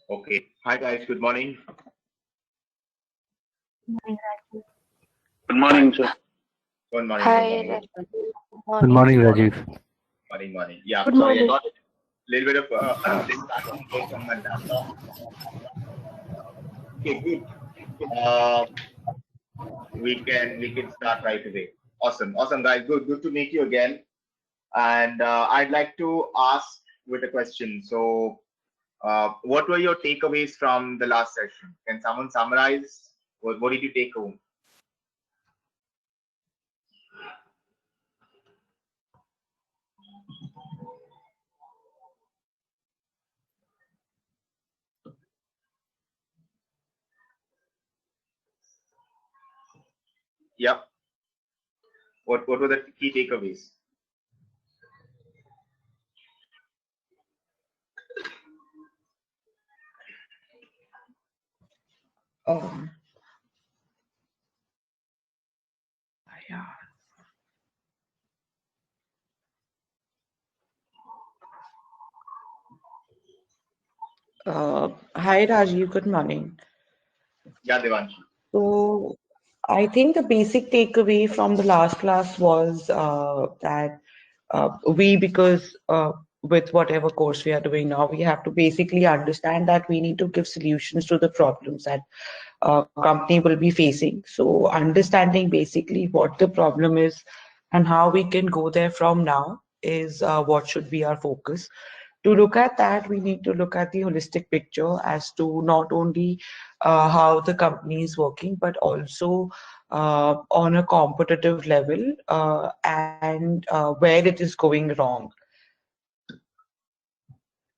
Okay. Hi guys, good morning. Good morning, sir. Good morning, Hi, good morning. Rajiv. Good morning, Rajiv. Morning, morning. Yeah, Good sorry, I morning. got a little bit of this background noise on my laptop. Okay, good. Uh, we can start right away. Awesome, awesome guys. Good to meet you again. And I'd like to ask with a question. So, what were your takeaways from the last session? Can someone summarize? What did you take home? Yep. What were the key takeaways? Um, yeah. Hi, Rajiv. Good morning. Yeah, Devanshi. So, I think the basic takeaway from the last class was that because with whatever course we are doing now, we have to basically understand that we need to give solutions to the problems that company will be facing. So, understanding basically what the problem is and how we can go there from now is what should be our focus. To look at that, we need to look at the holistic picture as to not only how the company is working, but also on a competitive level and where it is going wrong.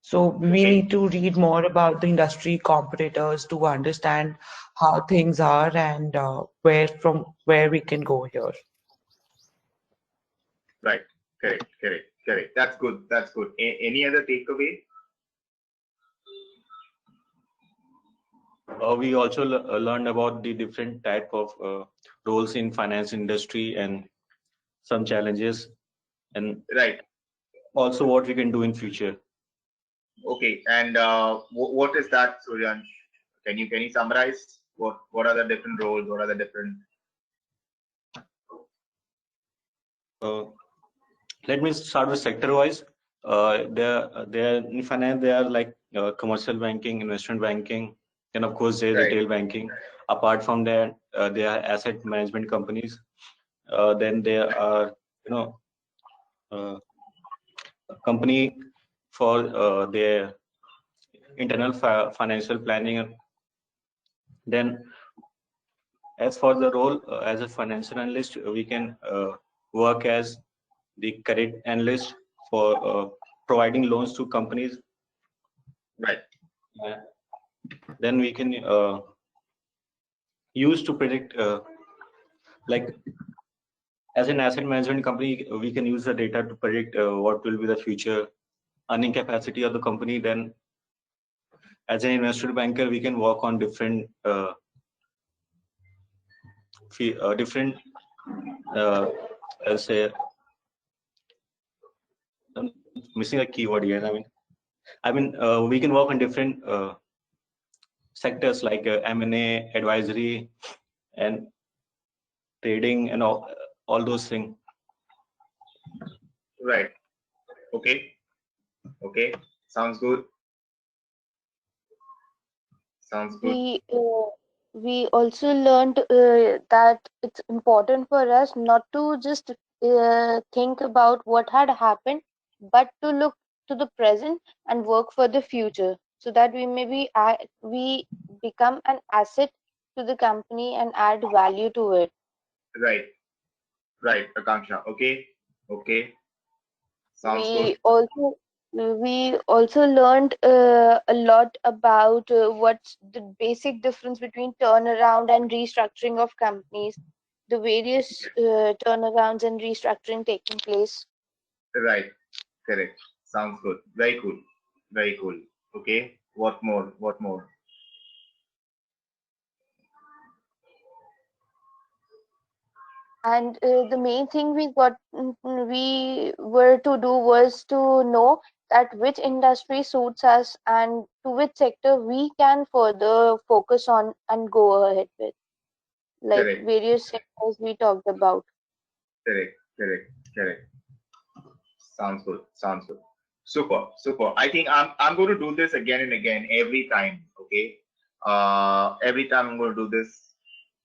So we Okay. need to read more about the industry competitors to understand how things are and where we can go here. Right. Correct. That's good. That's good. Any other takeaway? We also learned about the different type of roles in finance industry and some challenges, and Right. also what we can do in future. Okay. And what is that, Suryansh? Can you summarize what are the different roles? What are the different? Uh, Let me start with sector wise. There in finance there are like commercial banking, investment banking, and of course there's Right. retail banking. Apart from that, there are asset management companies. Then there are you know uh, a company for their internal financial planning. Then, as for the role as a financial analyst, we can work as the credit analyst for providing loans to companies. Right. Uh, then we can use to predict, like as an asset management company, we can use the data to predict what will be the future earning capacity of the company. Then, as an investment banker, we can work on different different I'll say I'm missing a keyword here. We can work on different sectors like M&A, advisory, and trading, and all those things. Right. Okay. Okay. Sounds good. Sounds good. We also learned that it's important for us not to just think about what had happened, but to look to the present and work for the future, so that we become an asset to the company and add value to it. Right. Right. Akanksha. Okay. Okay. Sounds good. We also we also learned a lot about what's the basic difference between turnaround and restructuring of companies, the various turnarounds and restructuring taking place. Right. Correct. Sounds good. Very cool. Very cool. Okay. What more? What more? And the main thing we were to do was to know that which industry suits us and to which sector we can further focus on and go ahead with, like Correct, various sectors we talked about. correct, correct, correct. Sounds good. Sounds good. Super, super. I think I'm going to do this again and again every time. Okay. Every time I'm going to do this,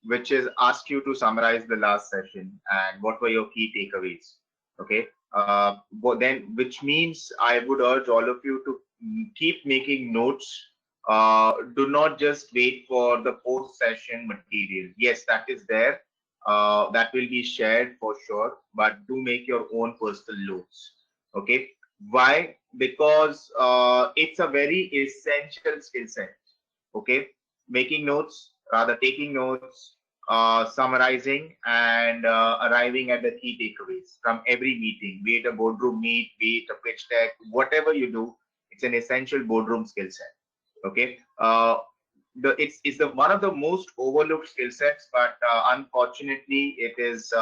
which is ask you to summarize the last session and what were your key takeaways. Okay. But then, which means I would urge all of you to keep making notes. Do not just wait for the post-session material. Yes, that is there. That will be shared for sure, but do make your own personal notes. Okay. Why? Because it's a very essential skill set. Okay. Making notes, rather taking notes, summarizing, and arriving at the key takeaways from every meeting, be it a boardroom meet, be it a pitch deck, whatever you do, it's an essential boardroom skill set. Okay. It's the one of the most overlooked skill sets, but unfortunately, it is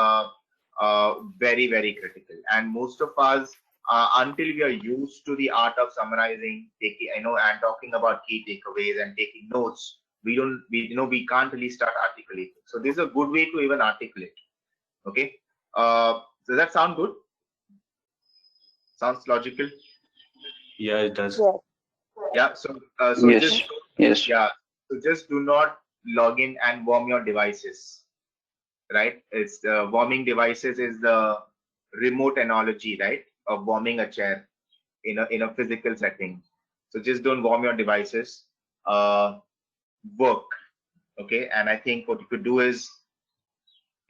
very, very critical. And most of us, until we are used to the art of summarizing, taking, and talking about key takeaways and taking notes, we can't really start articulating. So this is a good way to even articulate. Okay. Does that sound good? Sounds logical. Yeah, it does. Yes. Yeah. So Yes. Yes. yeah. So just do not log in and warm your devices. Right? It's warming devices is the remote analogy, right, of warming a chair in a physical setting. So just don't warm your devices. Work. Okay. And I think what you could do is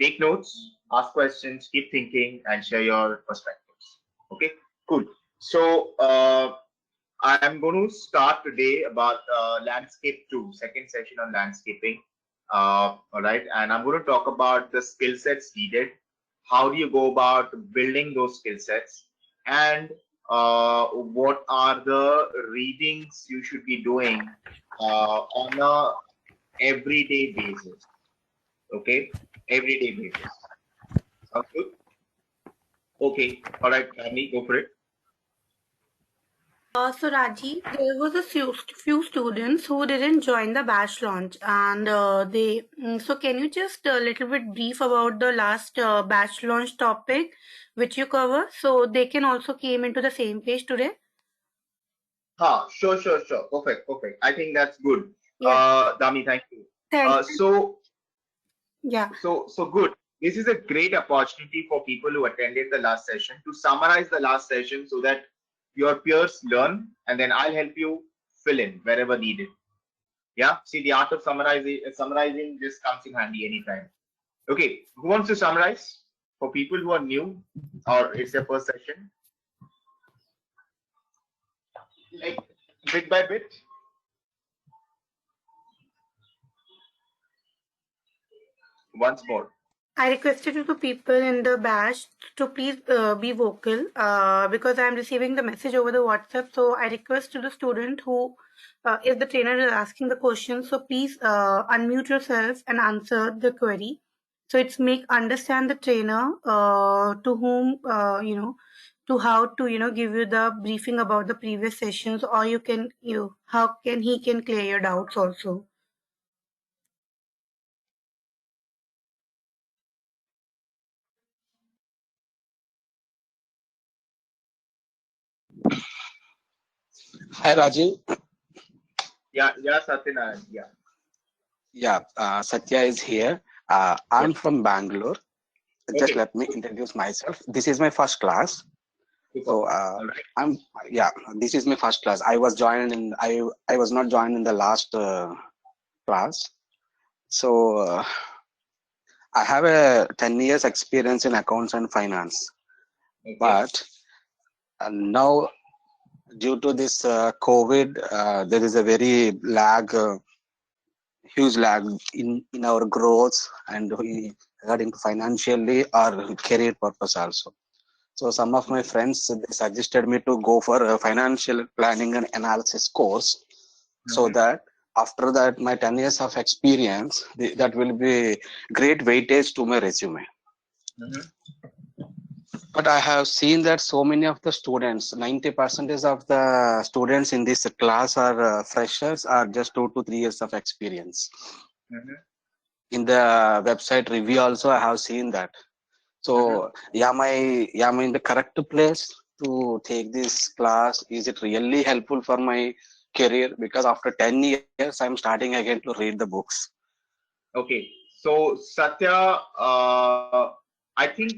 take notes, ask questions, keep thinking, and share your perspectives. Okay. Cool. So I'm going to start today about landscape 2, second session on landscaping. All right. And I'm going to talk about the skill sets needed. How do you go about building those skill sets? And what are the readings you should be doing on a everyday basis? Okay. Everyday basis. Sounds good? Okay. All right, Rani, go for it. So Raji, there was a few students who didn't join the batch launch, and so can you just a little bit brief about the last batch launch topic which you cover, so they can also came into the same page today? Sure, sure, sure. Perfect, perfect. I think that's good. Yeah. Dami, thank you. Thanks. Yeah. Yeah. So good. This is a great opportunity for people who attended the last session to summarize the last session so that your peers learn, and then I'll help you fill in wherever needed. Yeah. See, the art of summarizing just comes in handy anytime. Okay. Who wants to summarize for people who are new or it's their first session? Like bit by bit. Once more. I requested you to people in the batch to please be vocal because I am receiving the message over the WhatsApp. So I request to the student who, if the trainer is asking the question, so please unmute yourself and answer the query. So it's make understand the trainer to whom to how to give you the briefing about the previous sessions, or you can how can he can clear your doubts also. Hi, Rajiv. Yeah, Satyanarayan. Yeah. Yeah, Satya is here. I'm from Bangalore. Just Okay. let me introduce myself. This is my first class. Super. So All right. this is my first class. I was not joined in the last class. So I have a 10 years experience in accounts and finance. Okay. But now due to this COVID, there is a very huge lag in our growth, and regarding to financially or career purpose also. So some of my friends, they suggested me to go for a financial planning and analysis course, so that after that my 10 years of experience, that will be great weightage to my resume. But but I have seen that so many of the students, 90% of the students in this class are freshers, are just 2 to 3 years of experience. Mhm. In the website review also, I have seen that. So, am I in the correct place to take this class? Is it really helpful for my career? Because after 10 years, I'm starting again to read the books. Okay. So Satya, I think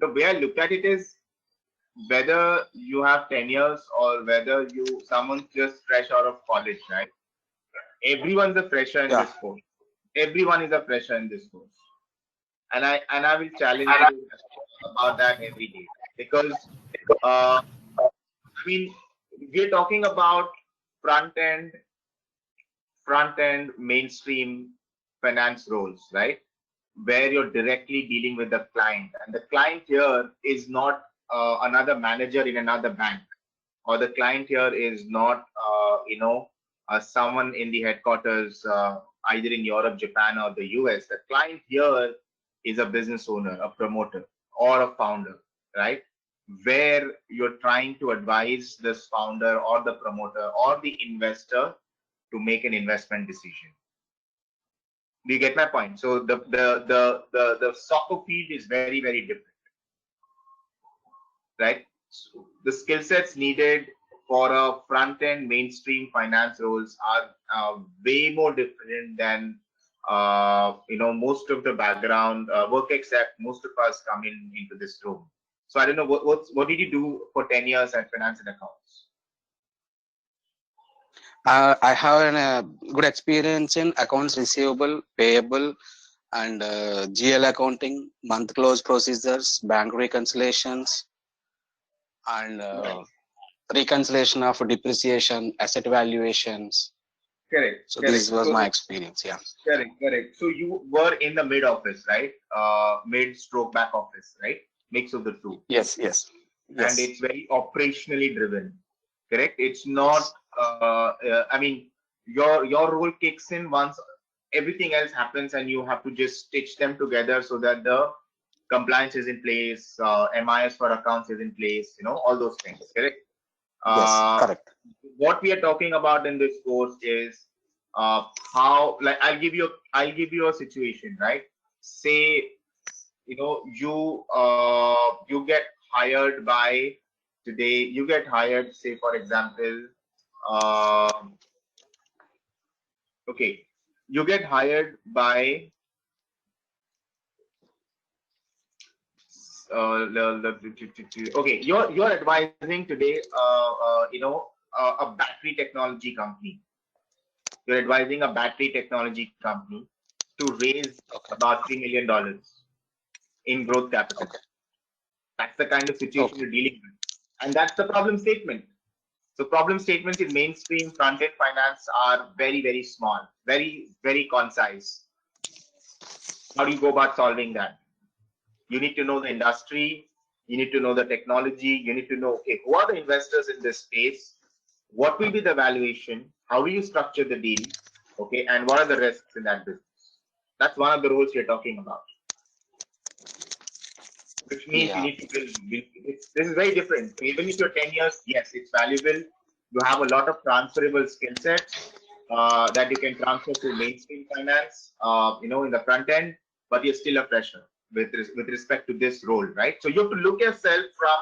the way I look at it is whether you have 10 years or whether someone's just fresh out of college, right? Everyone's a fresher in Yeah. this course. Everyone is a fresher in this course. And I will challenge you about that every day. Because I mean, we're talking about front end, front end mainstream finance roles, right? Where you're directly dealing with the client. And the client here is not another manager in another bank, or the client here is not, someone in the headquarters, either in Europe, Japan, or the US. The client here is a business owner, a promoter, or a founder, right? Where you're trying to advise this founder or the promoter or the investor to make an investment decision. Do you get my point? So the soccer field is very, very different, right? So the skill sets needed for a front end mainstream finance roles are way more different than most of the background work, except most of us come into this room. So I don't know what did you do for 10 years at finance and accounts? I have a good experience in accounts receivable, payable, and GL accounting, month close procedures, bank reconciliations, and reconciliation of depreciation, asset valuations. Correct, So correct. this was So my experience. Yeah. correct, correct. So you were in the mid office, right? Mid stroke back office, right? Mix of the two. Yes. Yes. And Yes. it's very operationally driven. Correct. It's Yes. not. I mean, your role kicks in once everything else happens, and you have to just stitch them together so that the compliance is in place, MIS for accounts is in place. All those things. Correct. Yes. Uh, Correct. what we are talking about in this course is how, like, I'll give you a situation, right? Say, you get hired by today. You get hired, say for example, um okay, you get hired by okay, you're advising today, a battery technology company. You're advising a battery technology company to raise Okay. about $3 million in growth capital. Okay. That's the kind of situation Okay. you're dealing with, and that's the problem statement. So problem statements in mainstream front-end finance are very, very small, very, very concise. How do you go about solving that? You need to know the industry, you need to know the technology, you need to know, okay, who are the investors in this space, what will be the valuation, how do you structure the deal, okay, and what are the risks in that business. That's one of the roles you're talking about, which means you Yeah. need to build. This is very different. So even if you're 10 years, yes, it's valuable. You have a lot of transferable skill sets that you can transfer to mainstream finance, in the front end, but you're still a fresher with respect to this role, right? So you have to look yourself from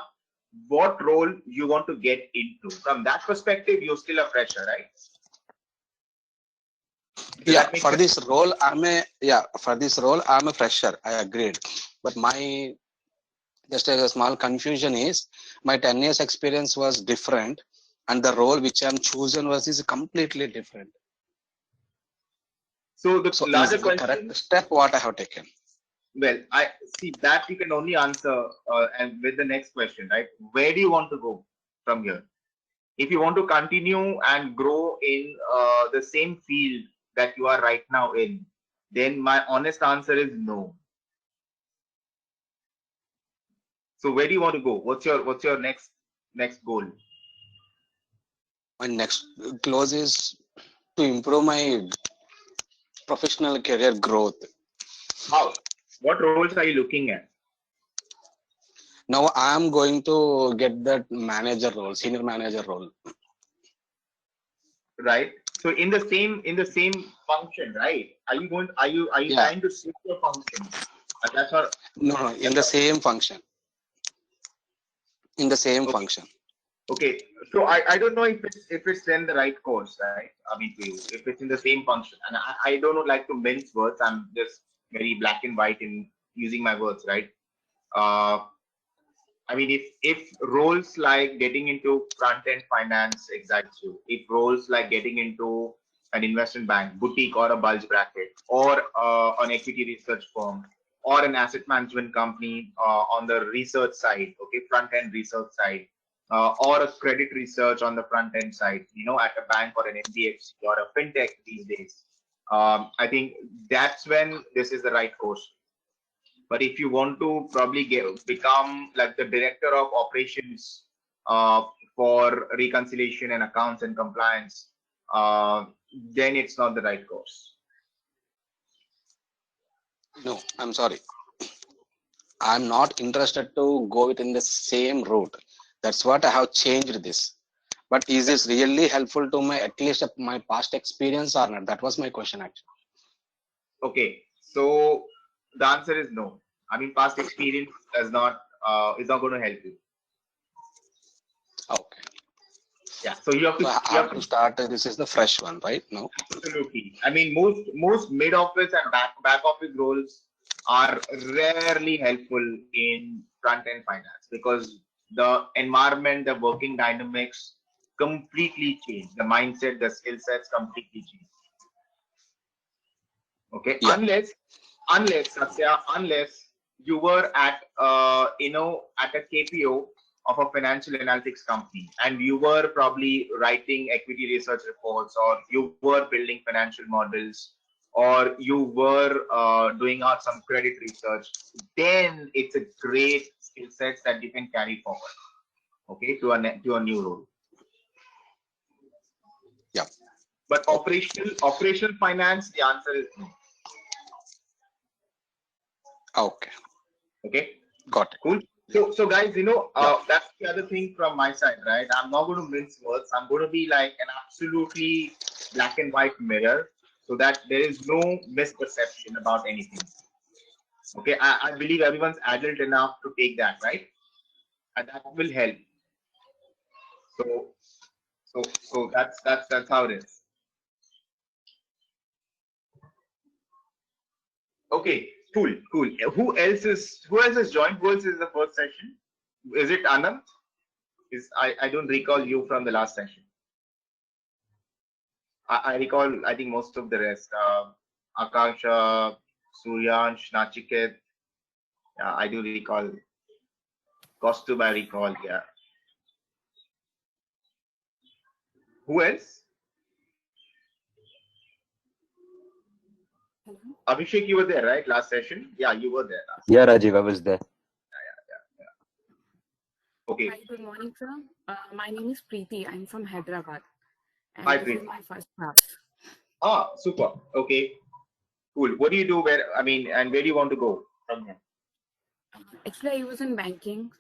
what role you want to get into. From that perspective, you're still a fresher, right? Does Yeah. that make For sense? this role, I'm a fresher. I agreed. But my just a small confusion is my 10 years experience was different, and the role which I'm chosen was is completely different. So the So is larger it the question. correct step what I have taken? Well, I see that you can only answer and with the next question, right? Where do you want to go from here? If you want to continue and grow in the same field that you are right now in, then my honest answer is no. So where do you want to go? What's your next goal? My next close is to improve my professional career growth. How? What roles are you looking at? Now I am going to get that manager role, senior manager role. Right. So in the same function, right? Are you Yeah. trying to switch your functions? That's what. No, in the same function. In the same Okay. function. Okay. So I don't know if it's then the right course, right? I mean, to you, if it's in the same function, and I don't like to mince words. I'm just very black and white in using my words, right? Uh, I mean, if roles like getting into front end finance excites you, if roles like getting into an investment bank, boutique, or a bulge bracket, or an equity research firm, or an asset management company on the research side, okay, front end research side, or a credit research on the front end side, at a bank or an NBFC or a fintech these days, I think that's when this is the right course. But if you want to probably become like the director of operations uh, for reconciliation and accounts and compliance, then it's not the right course. No, I'm sorry. I'm not interested to go within the same route. That's what I have changed this. But is this really helpful to my, at least my past experience or not? That was my question actually. Okay, so the answer is no. I mean, past experience is not going to help you. Okay. Yeah. So you have to. So I have to start. This is the fresh one, right? No. Absolutely. I mean, most mid office and back office roles are rarely helpful in front end finance because the environment, the working dynamics completely change. The mindset, the skill sets completely change. Okay, Yeah. unless Satya, unless you were at at a KPO of a financial analytics company and you were probably writing equity research reports, or you were building financial models, or you were doing out some credit research, then it's a great skill sets that you can carry forward, okay, to a new role. Yeah. But operational finance, the answer is no. Okay. Okay. Got it. Cool. So guys, that's the other thing from my side, right? I'm not going to mince words. I'm going to be like an absolutely black and white mirror so that there is no misperception about anything. Okay. I believe everyone's adult enough to take that, right? And that will help. So that's how it is. Okay, cool. Who else has joined? Who else is the first session? Is it Anand? I don't recall you from the last session. I recall, I think, most of the rest. Akansha, Suryansh, Nachiket. Yeah, I do recall. Kostub, I recall. Yeah. Who else? Hello. Abhishek, you were there, right? Last session? Yeah, you were there. Yeah, Rajiv, I was there. Okay. Hi, good morning, sir. My name is Preeti. I'm from Hyderabad. And Hi, this Preeti. is my first class. Ah, super. Okay. Cool. What do you do? And where do you want to go from here? Actually, I was in banking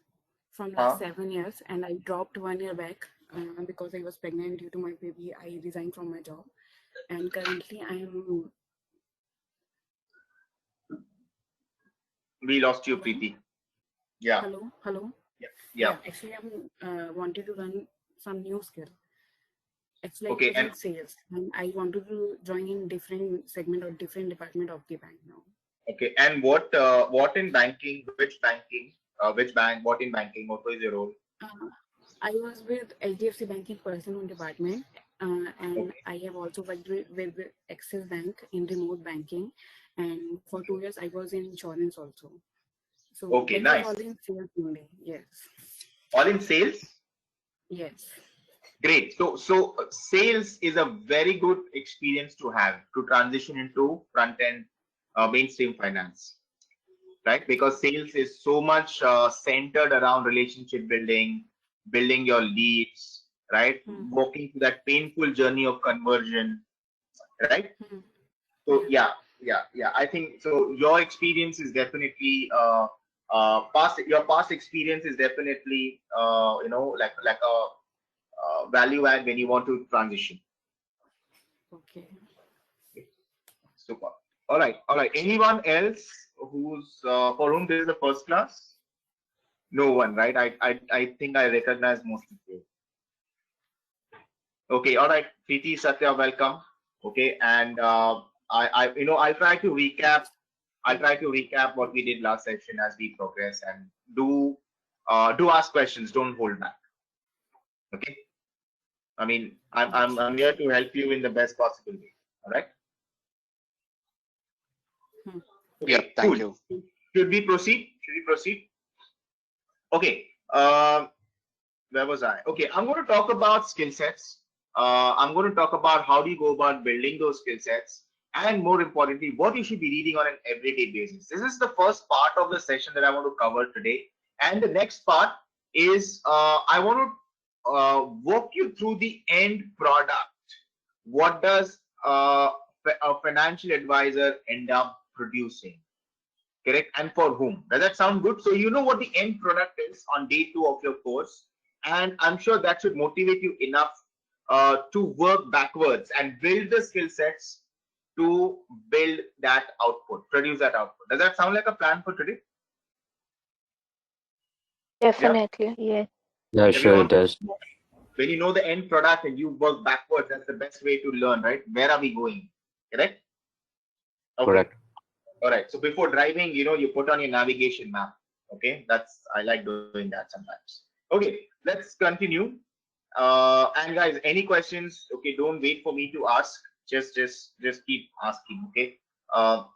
from last 7 years, and I dropped 1 year back because I was pregnant due to my baby. I resigned from my job, and currently I am. We lost you, Preeti. Yeah. Hello. Yeah. Actually, I'm wanted to learn some new skill. Actually, Okay, I was in sales, and I wanted to join in different segment or different department of the bank now. Okay, and what in banking? Which banking? Which bank? What in banking? What was your role? I was with HDFC Banking Personal Department, and I have also worked with Axis Bank in remote banking, and for 2 years I was in insurance also. So Okay, that nice. was all in sales only. Yes. All in sales? Yes. Great. So sales is a very good experience to have to transition into front end mainstream finance, right? Because sales is so much centered around relationship building your leads, right? Walking through that painful journey of conversion, right? So yeah. I think so. Your experience is definitely your past experience is definitely like a value add when you want to transition. Okay. Super. All right. Anyone else who's for whom this is the first class? No one, right? I think I recognize most of you. Okay. All right. Preeti, Satya, welcome. Okay. And I'll try to recap. What we did last session as we progress, and do ask questions. Don't hold back. Okay. I mean, I'm here to help you in the best possible way. All right. Okay, Yeah, thank cool. you. Should we proceed? Okay. Where was I? Okay, I'm going to talk about skill sets. I'm going to talk about how do you go about building those skill sets, and more importantly, what you should be reading on an everyday basis. This is the first part of the session that I want to cover today, and the next part is I want to walk you through the end product. What does a financial advisor end up producing? Correct? And for whom? Does that sound good? So you know what the end product is on day 2 of your course, and I'm sure that should motivate you enough to work backwards and build the skill sets to build that output, produce that output. Does that sound like a plan for today? Definitely, yes. Yeah, sure Everyone? it does. When you know the end product and you work backwards, that's the best way to learn, right? Where are we going? Correct? Okay. Correct. All right. So before driving, you put on your navigation map. Okay. I like doing that sometimes. Okay. Let's continue. And guys, any questions? Okay. Don't wait for me to ask. Just keep asking. Okay. All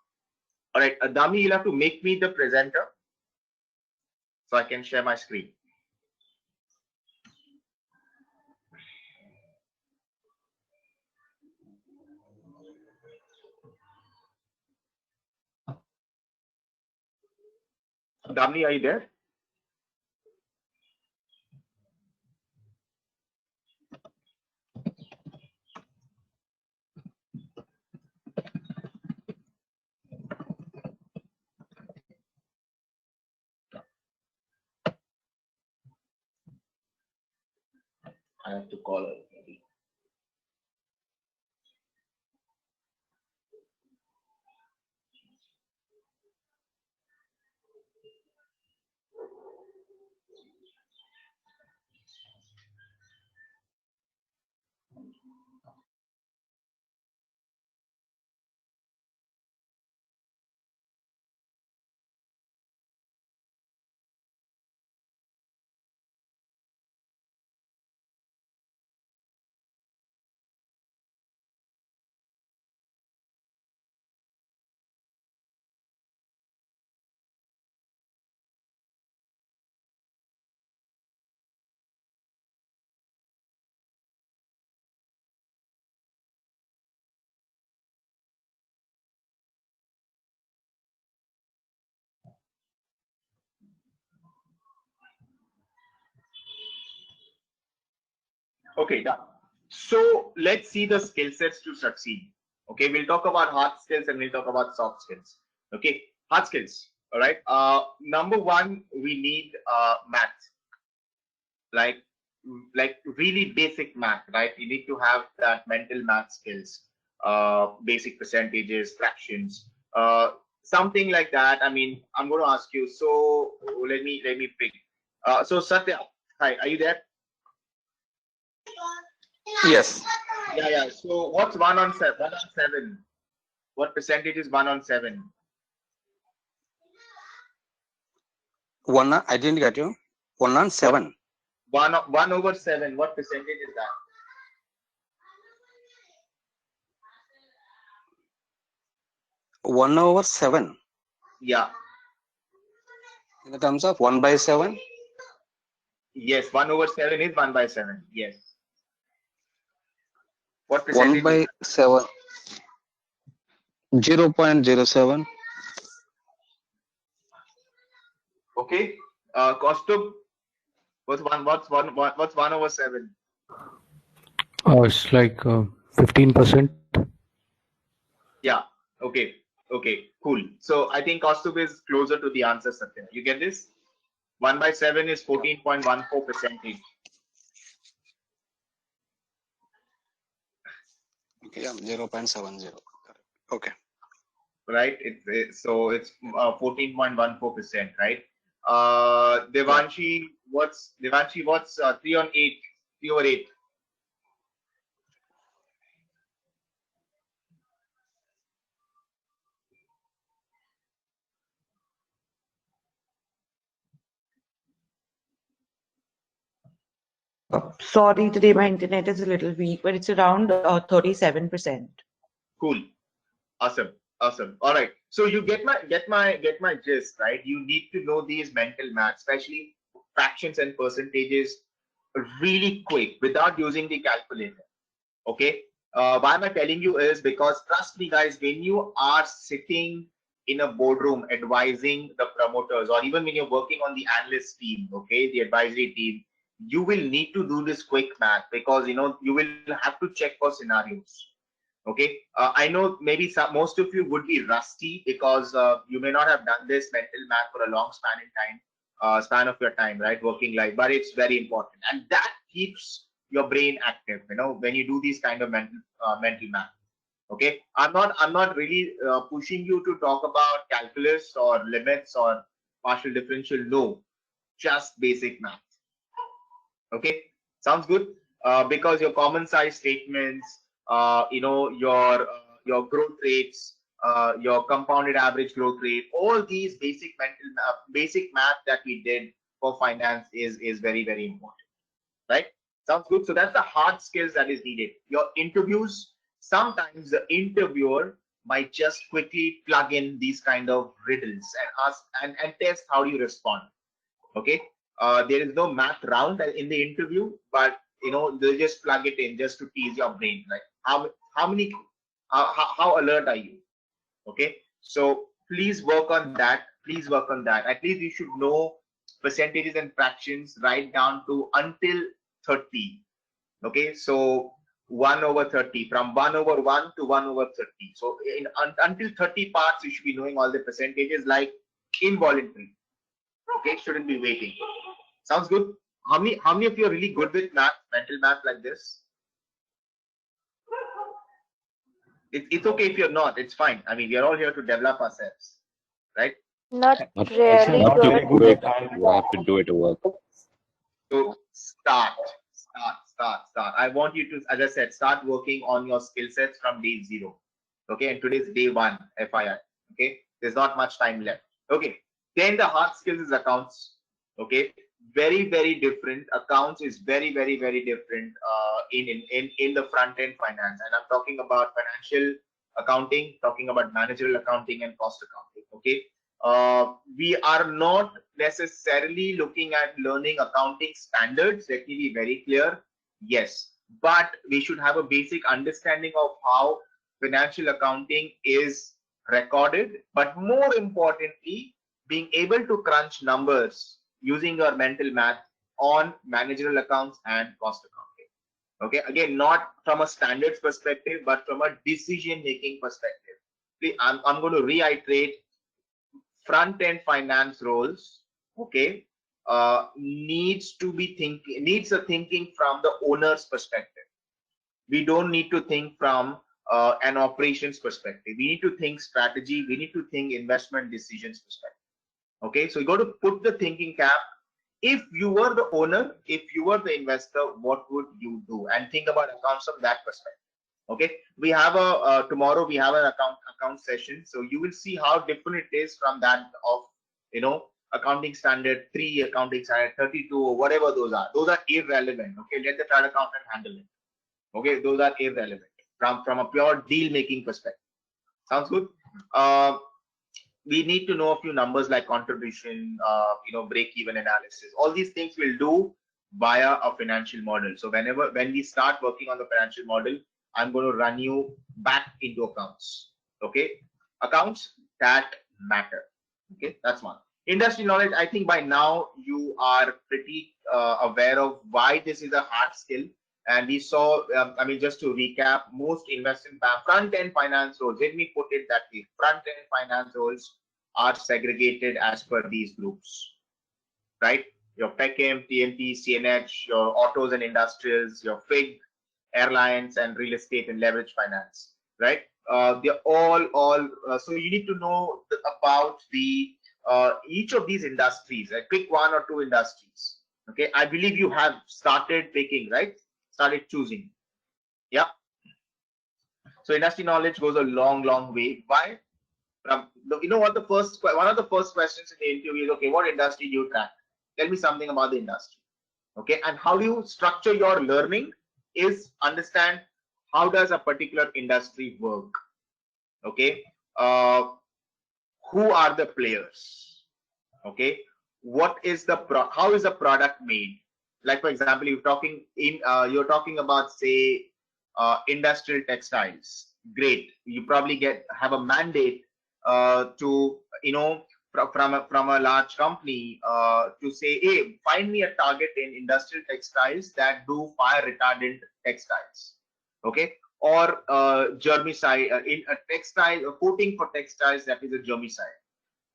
right. Dami, you'll have to make me the presenter so I can share my screen. Damni, are you there? I have to call her. Maybe. Okay, done. So let's see the skill sets to succeed. Okay, we'll talk about hard skills and we'll talk about soft skills. Okay, hard skills. All right. Number one, we need math, like really basic math, right? You need to have that mental math skills, basic percentages, fractions, something like that. I mean, I'm going to ask you. So let me pick. So Satya, hi, are you there? Yes. Yeah. So what's 1 on 7? 1 on 7. What percentage is 1 on 7? I didn't get you. 1 on 7. 1 over 7. What percentage is that? 1 over 7. Yeah. In the terms of 1 by 7. Yes, 1 over 7 is 1 by 7. Yes. What percentage? 1 by 7. 0.07. Okay. Kaustubh, what's 1 over 7? It's like 15%. Yeah. Okay. Okay, cool. So I think Kaustubh is closer to the answer, Satya. You get this? 1 by 7 is 14.14%. Okay, yeah, 0.70. Okay. Right? So it's 14.14%, right? Devanshi, what's 3 on 8? 3 over 8. Sorry, today my internet is a little weak, but it's around 37%. Cool. Awesome. Awesome. All right. So you get my gist, right? You need to know these mental math, especially fractions and percentages, really quick without using the calculator. Okay. Why am I telling you is because trust me, guys, when you are sitting in a boardroom advising the promoters, or even when you're working on the analyst team, okay, the advisory team, you will need to do this quick math because you will have to check for scenarios. Okay, I know maybe most of you would be rusty because you may not have done this mental math for a long span of your time, right, working life, but it's very important, and that keeps your brain active, when you do these kind of mental math. Okay, I'm not really pushing you to talk about calculus or limits or partial differential. No, just basic math. Okay, sounds good. Because your common size statements, your growth rates, your compounded average growth rate, all these basic math that we did for finance is very very important, right? Sounds good. So that's the hard skills that is needed. Your interviews, sometimes the interviewer might just quickly plug in these kind of riddles and ask and test how you respond. Okay, there is no math round in the interview, but they just plug it in just to tease your brain, like how many how alert are you? Okay, so please work on that. Please work on that. At least you should know percentages and fractions right down to until 30. Okay, so 1 over 30, from 1 over 1 to 1 over 30. So until 30 parts you should be knowing all the percentages, like involuntary. Okay, shouldn't be waiting. Sounds good. How many of you are really good with math, mental math like this? It's okay if you're not. It's fine. I mean, we are all here to develop ourselves, right? Not Not, really not too good. good. You have to do it to work. So start. I want you to, as I said, start working on your skill sets from day 0. Okay, and today's day 1, FII. Okay, there's not much time left. Okay, then the hard skills is accounts. Okay, very very different. Accounts is very very very different in the front end finance, and I'm talking about financial accounting, talking about managerial accounting and cost accounting. Okay, we are not necessarily looking at learning accounting standards. Let me be very clear. Yes, but we should have a basic understanding of how financial accounting is recorded, but more importantly, being able to crunch numbers using your mental math on managerial accounts and cost accounting. Okay, again, not from a standards perspective, but from a decision making perspective. I'm going to reiterate, front end finance roles, okay, needs a thinking from the owner's perspective. We don't need to think from an operations perspective. We need to think strategy. We need to think investment decisions perspective. Okay, so you got to put the thinking cap. If you were the owner, if you were the investor, what would you do? And think about accounts from that perspective. Okay, we have tomorrow we have an account session, so you will see how different it is from that of accounting standard 3, accounting standard 32, or whatever those are. Those are irrelevant. Okay, let the chart accountant handle it. Okay, those are irrelevant from a pure deal making perspective. Sounds good. We need to know a few numbers like contribution, break even analysis. All these things we'll do via a financial model. So when we start working on the financial model, I'm going to run you back into accounts. Okay, accounts that matter. Okay, that's one. Industry knowledge. I think by now you are pretty aware of why this is a hard skill. And we saw, I mean, just to recap, most investment front-end finance roles, let me put it that way, front-end finance roles are segregated as per these groups, right? Your PECM, TMT, CNH, your autos and industrials, your FIG, airlines, and real estate and leverage finance, right? They're all. So you need to know about the each of these industries. Pick one or two industries. Okay, I believe you have started picking, right? Started choosing. Yeah. So industry knowledge goes a long way. Why? You know what, one of the first questions in the interview is, okay, what industry do you track? Tell me something about the industry. Okay, and how do you structure your learning is understand how does a particular industry work. Okay, who are the players? Okay, what is the how is the product made? Like for example, you're talking about, say, industrial textiles. Great, you probably have a mandate to, you know, from a large company to say, hey, find me a target in industrial textiles that do fire retardant textiles. Okay, or germicide in a textile, a coating for textiles that is a germicide.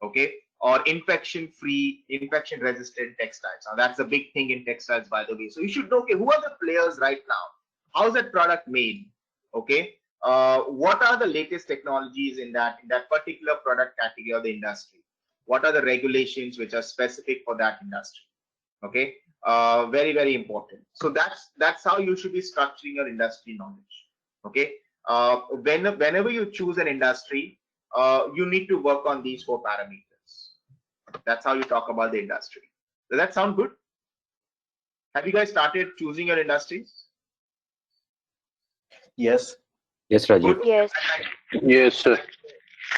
Okay, or infection resistant textiles. Now that's a big thing in textiles, by the way. So you should know, okay, who are the players right now? How's that product made? Okay, what are the latest technologies in that particular product category or the industry? What are the regulations which are specific for that industry? Okay, very important. So that's how you should be structuring your industry knowledge. Okay, whenever you choose an industry, you need to work on these 4 parameters. That's how you talk about the industry. Does that sound good? Have you guys started choosing your industries? Yes. Yes, Rajiv. Good. Yes. Yes, sir.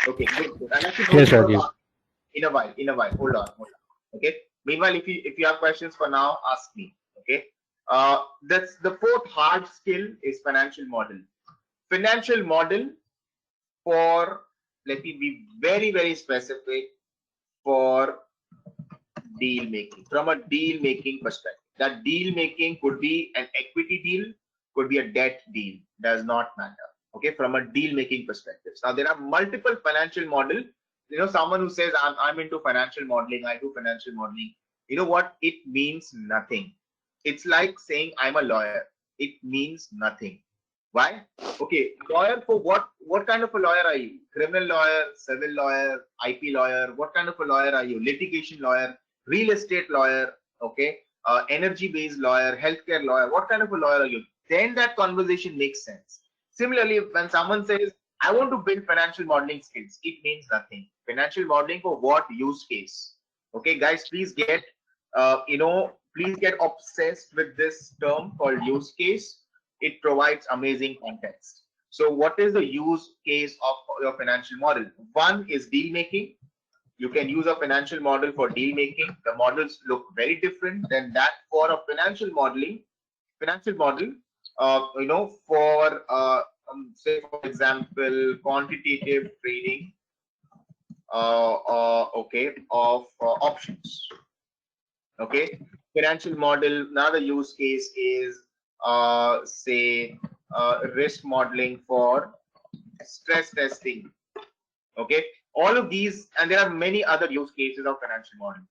Okay, good. I'll let you know Yes, Rajiv. in a while. Hold on. Okay. Meanwhile, if you have questions for now, ask me. Okay. That's the 4th hard skill is financial model. Financial model for, let me be very specific, for deal making. From a deal making perspective, that deal making could be an equity deal, could be a debt deal, does not matter. Okay, from a deal making perspective. Now there are multiple financial model. You know, someone who says I'm into financial modeling, I do financial modeling. You know what? It means nothing. It's like saying I'm a lawyer. It means nothing. Why? Okay, lawyer for what? What kind of a lawyer are you? Criminal lawyer, civil lawyer, IP lawyer? What kind of a lawyer are you? Litigation lawyer, real estate lawyer, okay, energy-based lawyer, healthcare lawyer? What kind of a lawyer are you? Then that conversation makes sense. Similarly, when someone says, I want to build financial modeling skills, it means nothing. Financial modeling for what use case? Okay, guys, please get, please get obsessed with this term called use case. It provides amazing context. So what is the use case of your financial model? One is deal making. You can use a financial model for deal making. The models look very different than that for a financial model, for say for example, quantitative trading, okay, of options. Okay, financial model. Another use case is say risk modeling for stress testing. Okay, all of these, and there are many other use cases of financial model.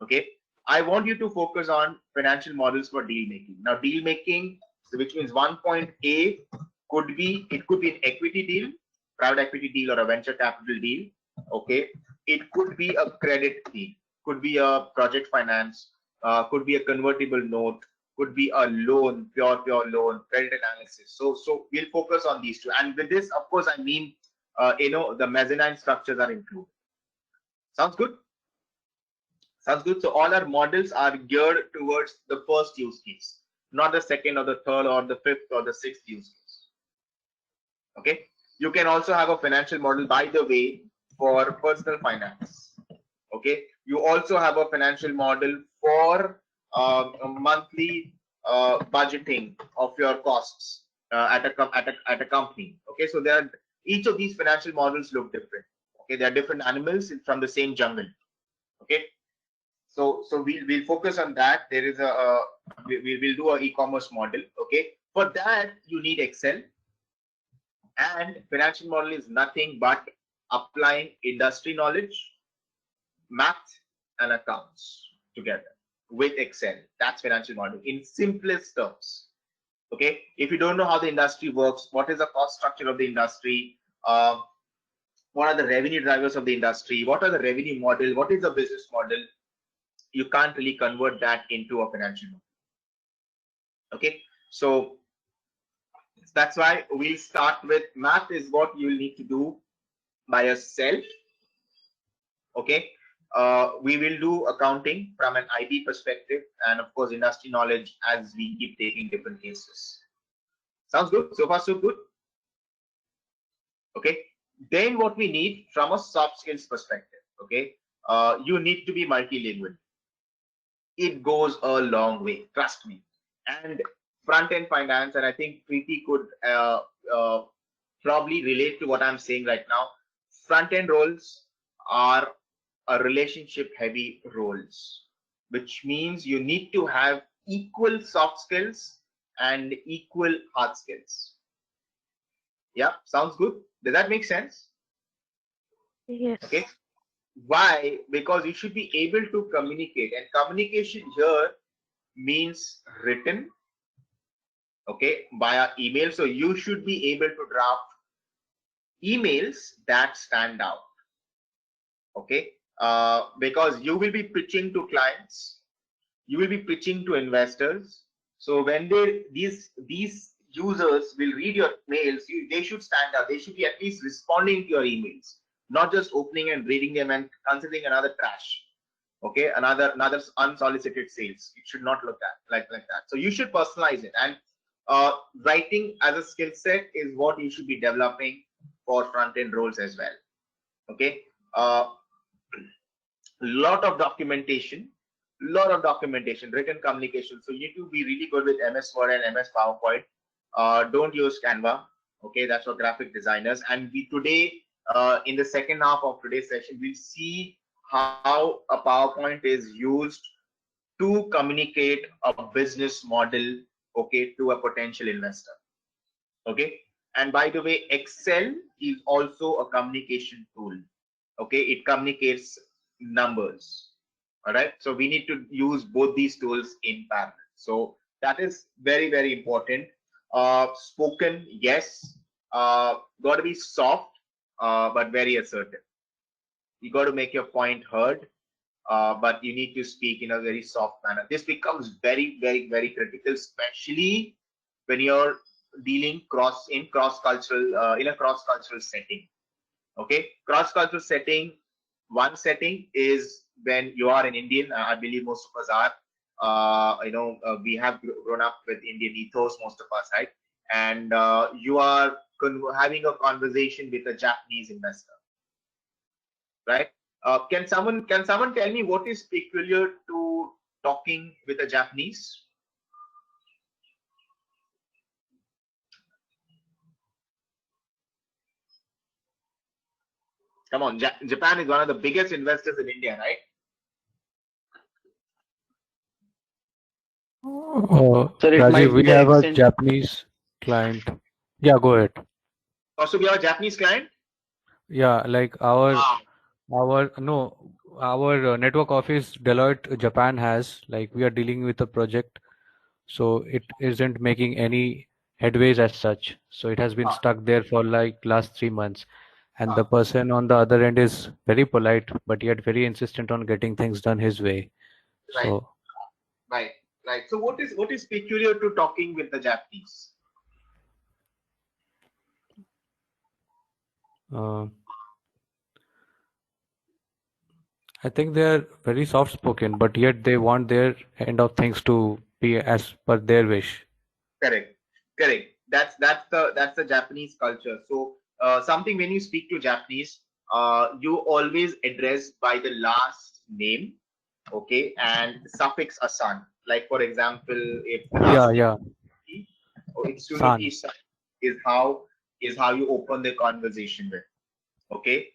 Okay, I want you to focus on financial models for deal making. Now, deal making, which means 1.A could be an equity deal, private equity deal, or a venture capital deal. Okay, it could be a credit deal, could be a project finance, could be a convertible note, could be a loan, pure loan, credit analysis. So we'll focus on these two. And with this, of course, I mean, the mezzanine structures are included. Sounds good? Sounds good. So all our models are geared towards the first use case, not the second or the third or the 5th or the 6th use case. Okay. You can also have a financial model, by the way, for personal finance. Okay. You also have a financial model for a monthly budgeting of your costs at a company. Okay. So each of these financial models look different. Okay. They are different animals from the same jungle. Okay. So we'll focus on that. There is we'll do an e-commerce model. Okay. For that, you need Excel, and financial model is nothing but applying industry knowledge, math, and accounts together with Excel. That's financial model in simplest terms. Okay, if you don't know how the industry works, what is the cost structure of the industry, what are the revenue drivers of the industry, what are the revenue model, what is the business model, you can't really convert that into a financial model. Okay, so that's why we'll start with math is what you'll need to do by yourself. Okay, we will do accounting from an IB perspective, and of course industry knowledge as we keep taking different cases. Sounds good? So far so good? Okay, then what we need from a soft skills perspective, okay, you need to be multilingual. It goes a long way, trust me. And front end finance, and I think Preeti could probably relate to what I'm saying right now. Front end roles are a relationship heavy roles, which means you need to have equal soft skills and equal hard skills. Yeah, sounds good. Does that make sense? Yes. Okay. Why? Because you should be able to communicate, and communication here means written, okay, via email. So you should be able to draft emails that stand out, okay, because you will be pitching to clients, you will be pitching to investors. So when these users will read your mails, they should stand out. They should be at least responding to your emails, not just opening and reading them and considering another trash. Okay, another unsolicited sales. It should not look like that. So you should personalize it, and writing as a skill set is what you should be developing for front end roles as well. Okay, lot of documentation, written communication. So you need to be really good with MS Word and MS PowerPoint. Don't use Canva. Okay, that's for graphic designers. And we today, in the second half of today's session, we'll see how a PowerPoint is used to communicate a business model, okay, to a potential investor. Okay, and by the way, Excel is also a communication tool. Okay, it communicates numbers. All right, so we need to use both these tools in parallel. So that is very, very important. Spoken, yes, got to be soft, but very assertive. You got to make your point heard, but you need to speak in a very soft manner. This becomes very, very, very critical, especially when you're dealing in a cross-cultural setting. Okay, cross-cultural setting. One setting is when you are an Indian. I believe most of us are. We have grown up with Indian ethos, most of us, right? And you are having a conversation with a Japanese investor, right? Can someone tell me what is peculiar to talking with a Japanese? Come on, Japan is one of the biggest investors in India, right? Sir, it Rajiv, might we be the have a accent. Japanese client. Yeah, go ahead. Also, we have a Japanese client. Yeah, like our network office Deloitte Japan has, like, we are dealing with a project, so it isn't making any headways as such. So it has been stuck there for like last 3 months, and the person on the other end is very polite, but yet very insistent on getting things done his way. Right, So right. So what is peculiar to talking with the Japanese? uh, I think they are very soft spoken, but yet they want their end of things to be as per their wish. Correct. That's the Japanese culture. So something when you speak to Japanese, you always address by the last name, okay, and suffix asan. Like for example, if the last name Yeah, or Itsuniki san. san is how you open the conversation with. Okay.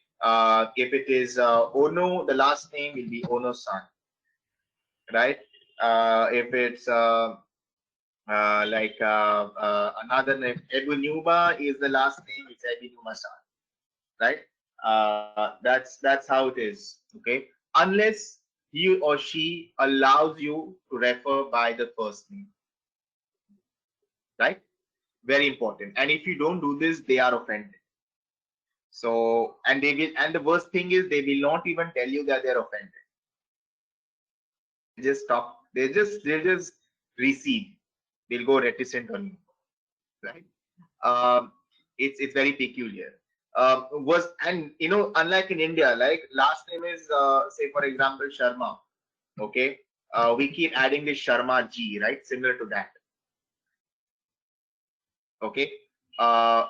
If it is Ono, the last name will be Ono san, right? If it's Another name, Edwin Numa is the last name. It's Edwin Numa, right? That's how it is. Okay, unless he or she allows you to refer by the first name, right? Very important. And if you don't do this, they are offended. So, and they will, and the worst thing is they will not even tell you that they're offended. They just stop. They just recede. They'll go reticent on you, right? Um, it's very peculiar. Was and unlike in India, like last name is say for example Sharma. Okay, we keep adding this Sharma G, right? Similar to that. Okay. Uh,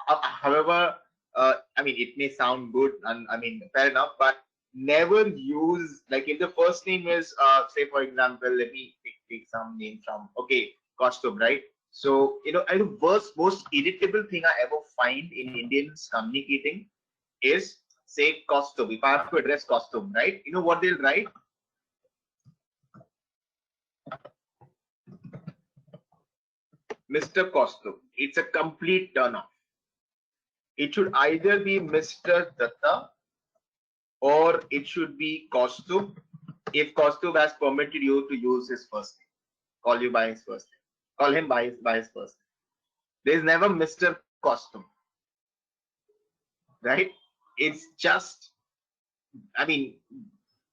However, I mean, it may sound good, and I mean, fair enough, but never use, like, if the first name is, say, for example, let me take some name from, okay, costume, right? So, and the most irritable thing I ever find in Indians communicating is, say, costume. If I have to address costume, right? You know what they'll write? Mr. Costume. It's a complete turn off. It should either be Mr. Datta or it should be Costume if Costume has permitted you to use his first name. Call you by his first name. Call him by his first name. There's never Mr. Costume. Right? It's just, I mean,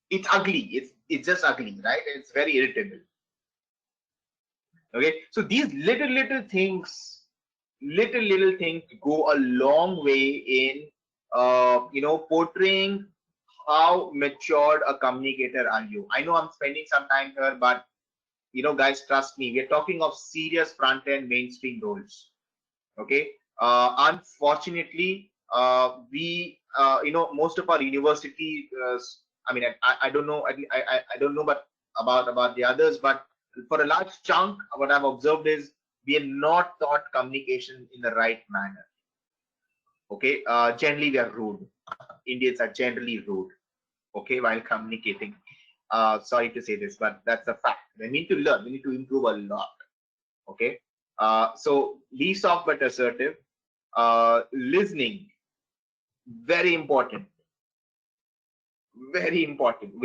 it's ugly. It's just ugly, right? It's very irritable. Okay. So these little things go a long way in portraying how matured a communicator are you. I know I'm spending some time here, but guys, trust me, we're talking of serious front-end mainstream roles. Okay. Unfortunately, we most of our university, I mean, I don't know, I don't know, but about the others, but for a large chunk, what I've observed is we are not taught communication in the right manner. Okay. Generally we are rude. Indians are generally rude, okay, while communicating. Sorry to say this, but that's a fact. We need to learn. We need to improve a lot. Okay. So be soft but assertive. Listening, very important. Very important.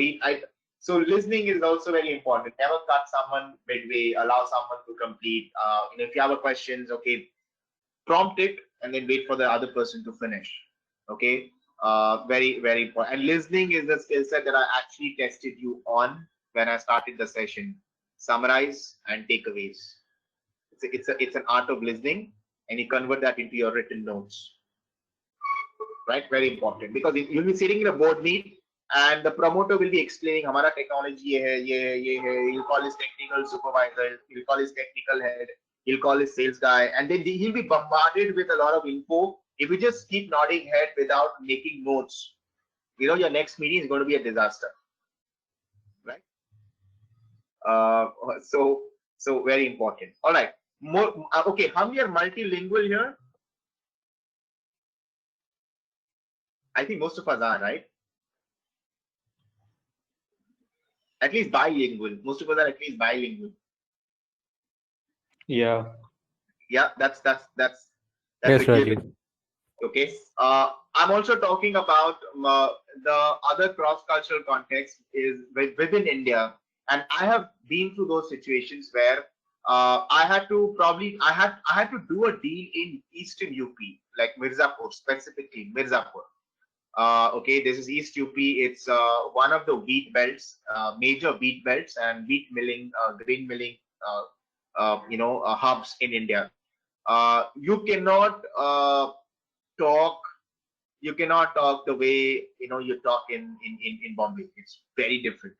So listening is also very important. Never cut someone midway. Allow someone to complete. If you have a questions, okay, prompt it and then wait for the other person to finish. Okay. Very important. And listening is the skill set that I actually tested you on when I started the session. Summarize and takeaways. It's an art of listening, and you convert that into your written notes. Right? Very important, because you'll be sitting in a board meet and the promoter will be explaining Hamara technology ye hai, ye hai, ye hai. He'll call his technical supervisor, he'll call his technical head, he'll call his sales guy, and then he'll be bombarded with a lot of info. If you just keep nodding head without making notes, your next meeting is going to be a disaster. Right? So very important. All right. Okay, how many are multilingual here? I think most of us are, right? At least bilingual. Most of us are at least bilingual. Yeah. Yeah, that's Yes, a given. Rajiv. Okay. I'm also talking about the other cross-cultural context is within India, and I have been through those situations where I had to do a deal in Eastern UP, like Mirzapur, specifically Mirzapur. Okay, this is East UP. It's one of the wheat belts, major wheat belts and wheat milling, grain milling, hubs in India. You cannot talk. You cannot talk the way you talk in Bombay. It's very different.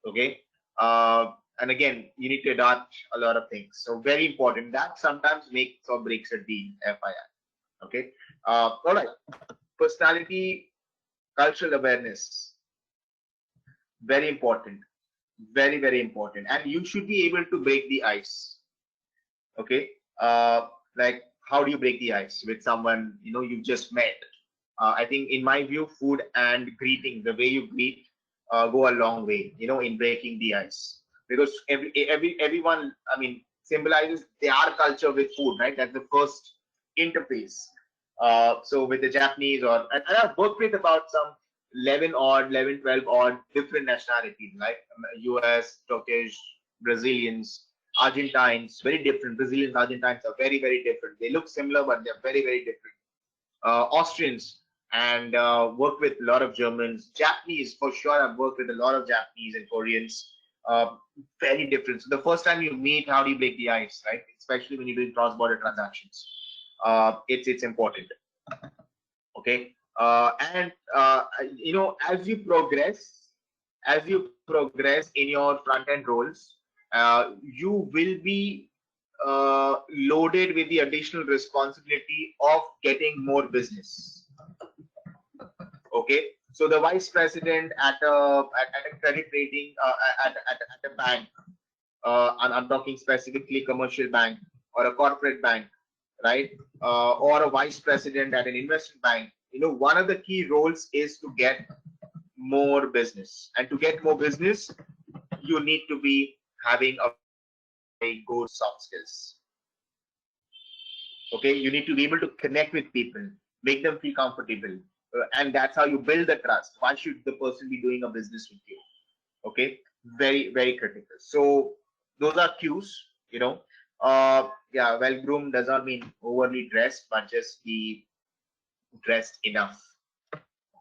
Okay. And again, you need to adapt a lot of things. So very important. That sometimes makes or breaks a deal. FIR. Okay. All right. Personality, cultural awareness, very important, very important, and you should be able to break the ice. Okay. Like, how do you break the ice with someone you've just met? I think, in my view, food and greeting, the way you greet, go a long way in breaking the ice, because everyone, I mean, symbolizes their culture with food, right? That's the first interface. So with the Japanese, and I've worked with about some 12 odd different nationalities, like US, Turkish, Brazilians, Argentines, very different. Brazilians, Argentines are very, very different. They look similar, but they're very, very different. Austrians, and worked with a lot of Germans. Japanese, for sure, I've worked with a lot of Japanese and Koreans. Very different. So the first time you meet, how do you break the ice, right? Especially when you're doing cross-border transactions. It's important. Okay. And as you progress in your front end roles, you will be loaded with the additional responsibility of getting more business. Okay, so the vice president at a credit rating at a bank, I'm talking specifically commercial bank or a corporate bank, right? Or a vice president at an investment bank. One of the key roles is to get more business, and to get more business, you need to be having a very good soft skills. Okay, you need to be able to connect with people, make them feel comfortable, and that's how you build the trust. Why should the person be doing a business with you? Okay, very, very critical. So those are cues. Yeah, well groomed does not mean overly dressed, but just be dressed enough.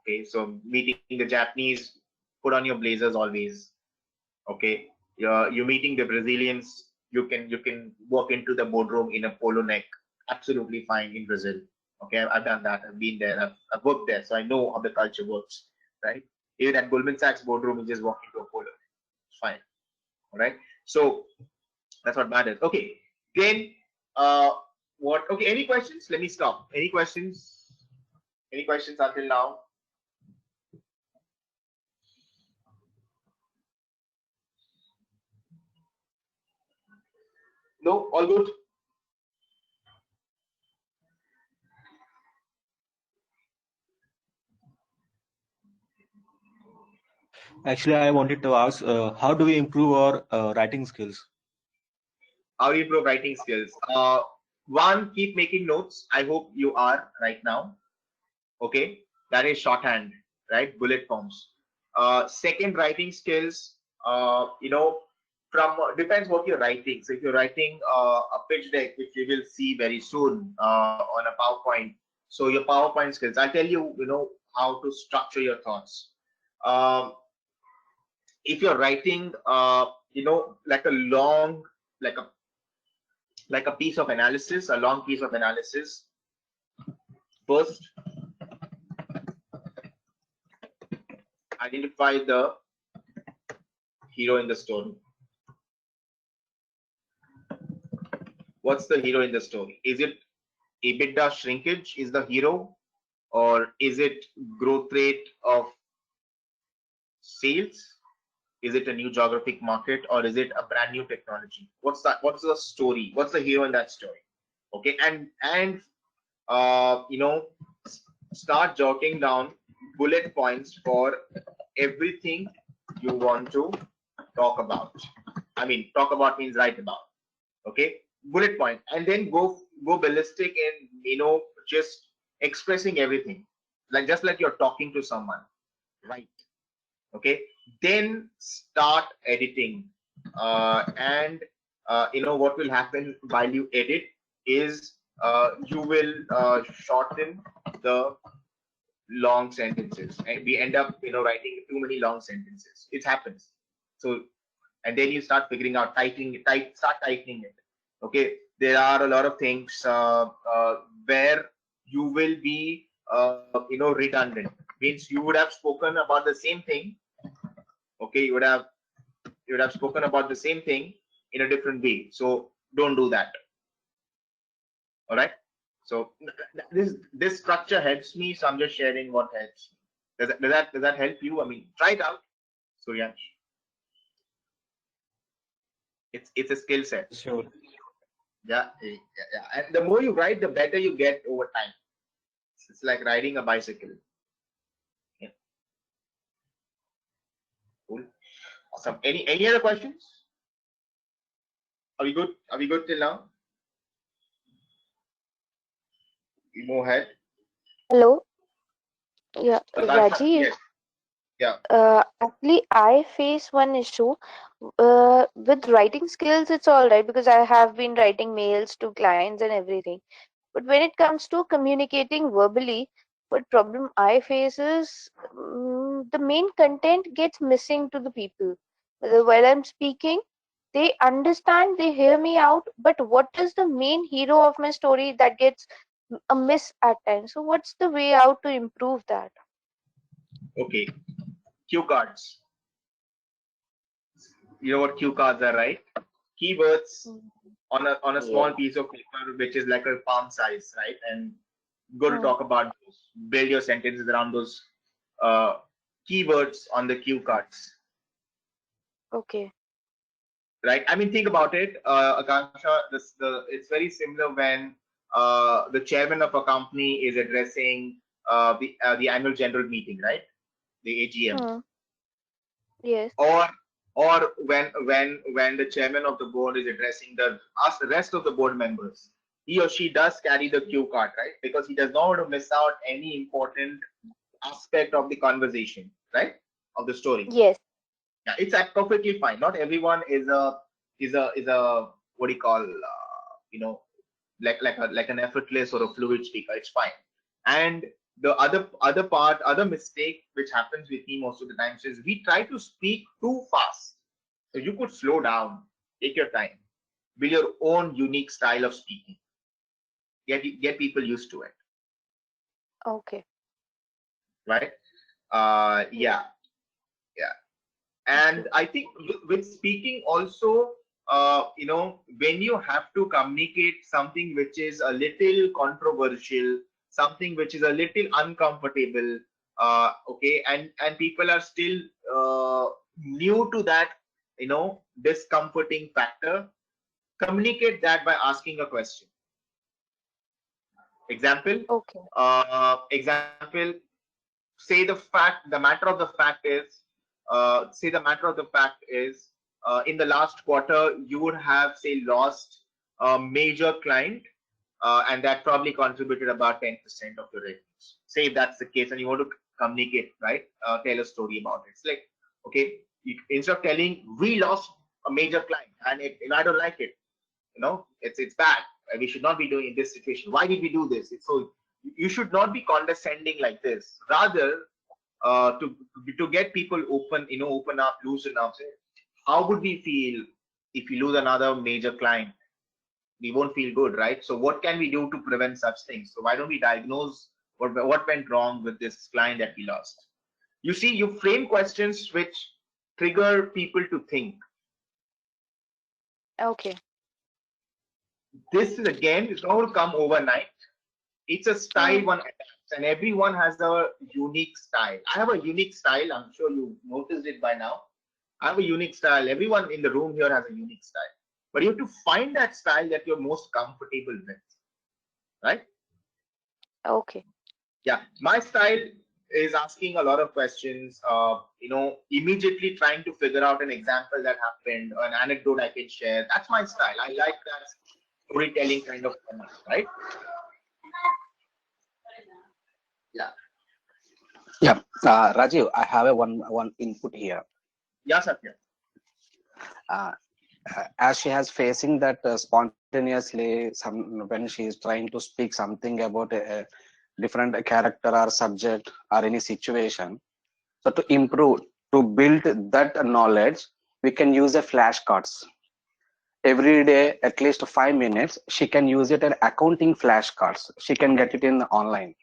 Okay, so meeting the Japanese, put on your blazers always. Okay, you're meeting the Brazilians, you can walk into the boardroom in a polo neck, absolutely fine in Brazil. Okay, I've done that. I've been there. I've worked there, so I know how the culture works, right? Even at Goldman Sachs boardroom, you just walk into a polo. It's fine. All right. So that's what matters. Okay. Then what? Okay. Any questions? Let me stop. Any questions? Any questions until now? No. All good. Actually, I wanted to ask, how do we improve our writing skills? How do you improve writing skills? One, keep making notes. I hope you are right now. Okay, that is shorthand, right? Bullet forms. Second, writing skills. From depends what you're writing. So if you're writing a pitch deck, which we will see very soon on a PowerPoint, so your PowerPoint skills. I'll tell you, how to structure your thoughts. If you're writing, like a long, like a piece of analysis, a long piece of analysis. First, identify the hero in the story. What's the hero in the story? Is it EBITDA shrinkage is the hero, or is it growth rate of sales? Is it a new geographic market, or is it a brand new technology? What's that? What's the story? What's the hero in that story? Okay, and start jotting down bullet points for everything you want to talk about. I mean, talk about means write about. Okay, bullet point, and then go ballistic in just expressing everything, just like you're talking to someone, right? Okay, then start editing, and what will happen while you edit is you will shorten the long sentences, and we end up writing too many long sentences. It happens. So, and then you start figuring out start tightening it. Okay, there are a lot of things where you will be redundant. Means you would have spoken about the same thing. Okay, you would have spoken about the same thing in a different way. So don't do that. All right. So this structure helps me. So I'm just sharing what helps me. Does that help you? I mean, try it out. So yeah, it's a skill set. Sure. Yeah. And the more you write, the better you get over time. It's like riding a bicycle. Yeah. Cool. Awesome. Any other questions? Are we good? Are we good till now? We move ahead. Hello. Yeah, Akansha, Rajiv. yes. Yeah. Actually, I face one issue. With writing skills, it's all right because I have been writing mails to clients and everything. But when it comes to communicating verbally, what problem I face is the main content gets missing to the people. While I'm speaking, they understand, they hear me out, but what is the main hero of my story that gets a miss at times? So, what's the way out to improve that? Okay. Cue cards. You know what cue cards are, right? Keywords Mm, on a yeah. small piece of paper, which is like a palm size, right? And go to Mm, talk about those. Build your sentences around those uh, keywords on the cue cards, okay. right? I mean, think about it, Akansha. It's very similar when the chairman of a company is addressing the annual general meeting, right? The AGM, Mm, yes. or when the chairman of the board is addressing the rest of the board members, he or she does carry the cue card, right? Because he does not want to miss out any important aspect of the conversation, right? Of the story. Yes. Yeah, it's perfectly fine. Not everyone is a what do you call like an effortless or a fluid speaker. It's fine. And the other mistake which happens with me most of the times is we try to speak too fast. So you could slow down, take your time, build your own unique style of speaking. Get people used to it, Okay. right? Yeah. Yeah, yeah. Okay. And I think with speaking also, when you have to communicate something which is a little controversial, something which is a little uncomfortable, okay, and people are still new to that, discomforting factor, communicate that by asking a question. Example, Okay. example, the matter of the fact is, in the last quarter, you would have, say, lost a major client, and that probably contributed about 10% of your revenues. Say if that's the case, and you want to communicate, right? Tell a story about it. It's like, okay, instead of telling we lost a major client and I don't like it, it's bad. We should not be doing in this situation. Why did we do this? So you should not be condescending like this. Rather, to get people open up, loosen up. Say, how would we feel if we lose another major client? We won't feel good, right? So what can we do to prevent such things? So why don't we diagnose what went wrong with this client that we lost? You see, you frame questions which trigger people to think. Okay. This is again, it's not going to come overnight. It's a style Mm, one adapts, and everyone has a unique style. I have a unique style. I'm sure you noticed it by now. I have a unique style. Everyone in the room here has a unique style. But you have to find that style that you're most comfortable with, right? okay. Yeah, my style is asking a lot of questions, immediately trying to figure out an example that happened, an anecdote I can share. That's my style. I like that storytelling kind of format, right? Yeah. Yeah, Rajiv, I have a one input here. Yeah, Satya. Uh, as she has facing that spontaneously, some when she is trying to speak something about a different character or subject or any situation. So to improve, to build that knowledge, we can use a flashcards. Every day, at least 5 minutes, she can use it in accounting flashcards. She can get it in online.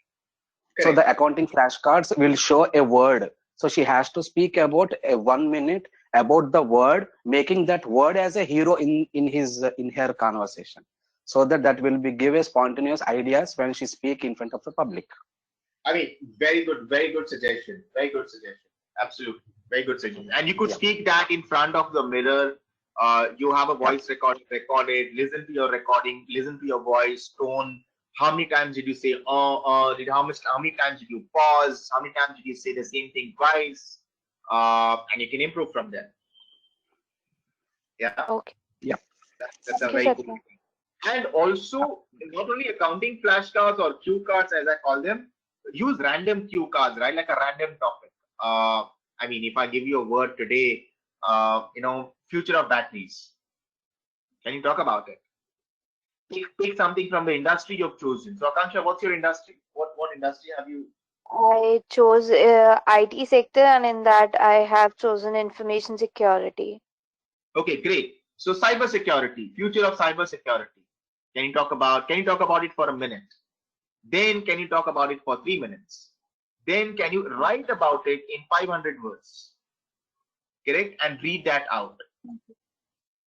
So Correct. the accounting flashcards will show a word. So she has to speak about a 1 minute about the word, making that word as a hero in her conversation. So that will be give a spontaneous ideas when she speak in front of the public. I mean, very good suggestion. Very good suggestion. Absolutely. Very good suggestion. And you could Yeah, speak that in front of the mirror. You have a yeah, voice recorded, listen to your recording, listen to your voice, tone. How many times did you say, how many times did you pause? How many times did you say the same thing twice? And you can improve from there. Yeah. Okay. yeah. That's a Thank you, very cool Satya. thing. And also, not only accounting flashcards or cue cards, as I call them, use random cue cards, right? Like a random topic. I mean, if I give you a word today, future of batteries. Can you talk about it? Take something from the industry you've chosen. So, Akansha, what's your industry? What industry have you? I chose IT sector, and in that I have chosen information security. Okay, great. So, cyber security, future of cyber security. Can you talk about it for a minute? Then can you talk about it for 3 minutes? Then can you write about it in 500 words? Correct? And read that out.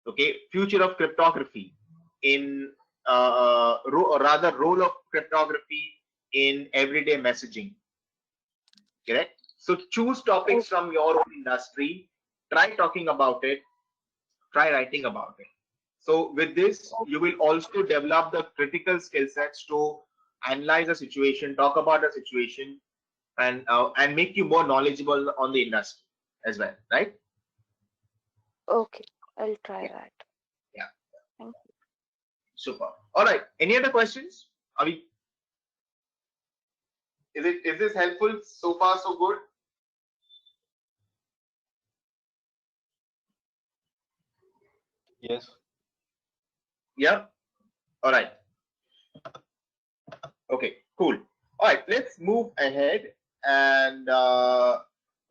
Okay, future of cryptography in role of cryptography in everyday messaging. Correct? So choose topics from your own industry, try talking about it, try writing about it. So with this, you will also develop the critical skill sets to analyze a situation, talk about a situation, and make you more knowledgeable on the industry as well, right? Okay, I'll try that. Yeah. Thank you. Super. All right. Any other questions? Are we? Is this helpful so far? So good. Yes. Yeah. All right. Okay. Cool. All right. Let's move ahead and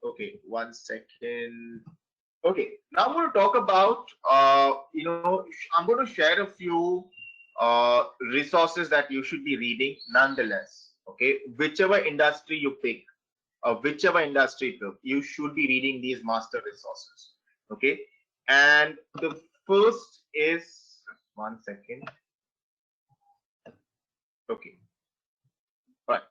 okay. 1 second. Okay. Now I'm going to talk about I'm going to share a few resources that you should be reading nonetheless. Okay. Whichever industry you pick, whichever industry you should be reading these master resources. Okay. And the first is 1 second. Okay. Right.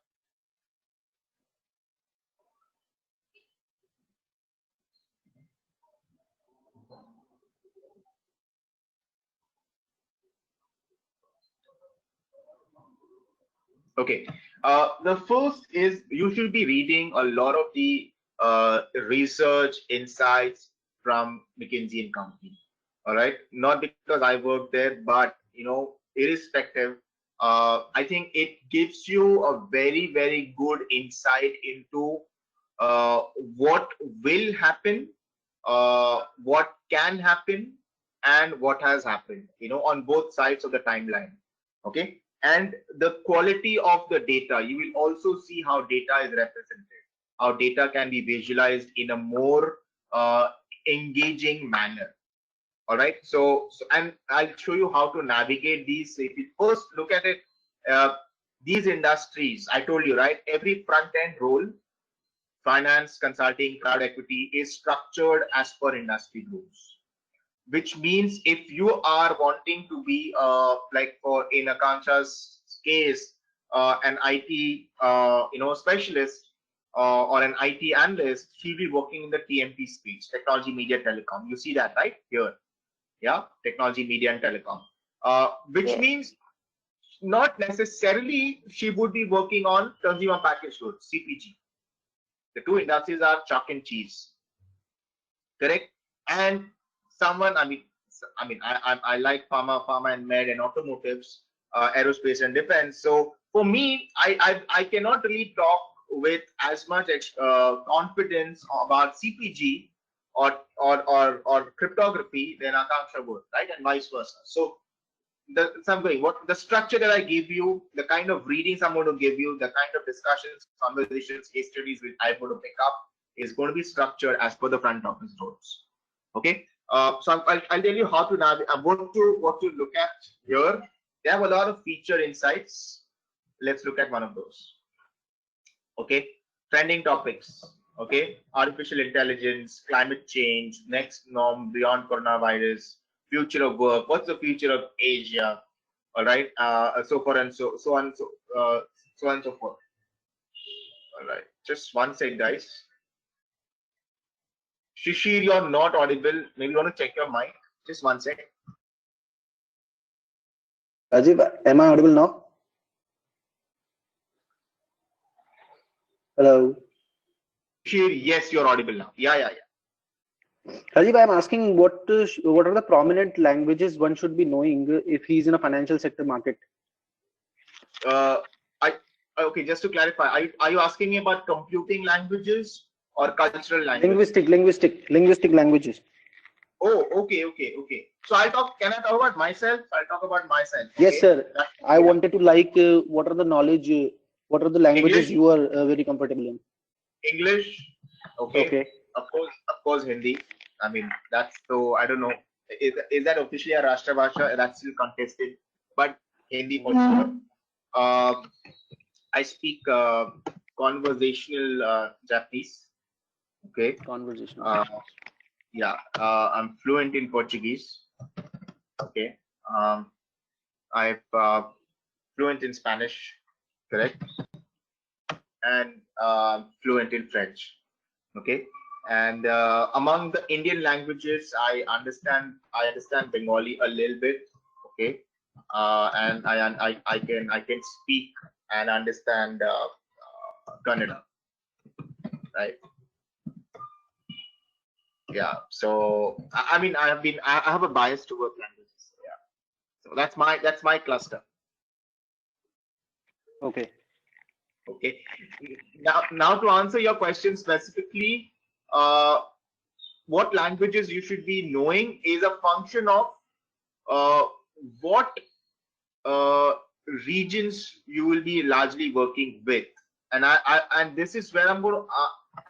Okay. The first is you should be reading a lot of the research insights from McKinsey and Company. All right. Not because I work there, but irrespective, I think it gives you a very, very good insight into what will happen, what can happen, and what has happened, on both sides of the timeline. Okay. And the quality of the data, you will also see how data is represented, how data can be visualized in a more engaging manner. All right. So and I'll show you how to navigate these. If you first look at it, uh, these industries, I told you, right? Every front end role, finance, consulting, private equity, is structured as per industry groups. Which means if you are wanting to be like for in Akanksha's case, an IT specialist or an IT analyst, she'll be working in the TMT space, technology, media, telecom. You see that right here, yeah, technology, media, and telecom. Which Yes. means not necessarily she would be working on consumer packaged goods, CPG. The two industries are chalk and cheese, correct? And someone, I like pharma and med and automotives, aerospace and defense. So for me, I cannot really talk with as much confidence about CPG or cryptography than Akanksha would, right? And vice versa. So what the structure that I give you, the kind of readings I'm going to give you, the kind of discussions, conversations, case studies which I'm going to pick up is going to be structured as per the front office roles. Okay. So I'll tell you how to navigate. What to look at here. They have a lot of feature insights. Let's look at one of those. Okay. Trending topics. Okay. Artificial intelligence, climate change, next norm beyond coronavirus, future of work. What's the future of Asia? All right. So on and so on and so forth. All right. Just one sec, guys. Shishir, you're not audible. Maybe you want to check your mic. Just one sec. Rajiv, am I audible now? Hello. Shishir, yes, you're audible now. Yeah. Rajiv, I'm asking what are the prominent languages one should be knowing if he's in a financial sector market? I okay. Just to clarify, are you asking me about computing languages or cultural languages? Linguistic languages. Oh, okay. So I'll talk. Can I talk about myself? I'll talk about myself. Yes, Okay. sir. I Yeah. wanted to what are the knowledge, what are the languages English, you are very comfortable in? English. Okay. Okay. Of course, Hindi. I mean, that's so. I don't know. Is that officially a Rashtra Bhasha? That's still contested. But Hindi for sure. Um, I speak conversational Japanese. Okay. Conversational. Yeah. I'm fluent in Portuguese. Okay. I'm fluent in Spanish. Correct. And fluent in French. Okay. And among the Indian languages, I understand Bengali a little bit. Okay. And I can speak and understand Kannada. Right. Yeah. So I mean, I have a bias towards languages. Yeah. So that's my cluster. Okay. Okay. Now to answer your question specifically, uh, what languages you should be knowing is a function of uh, what uh, regions you will be largely working with, and and this is where I'm going to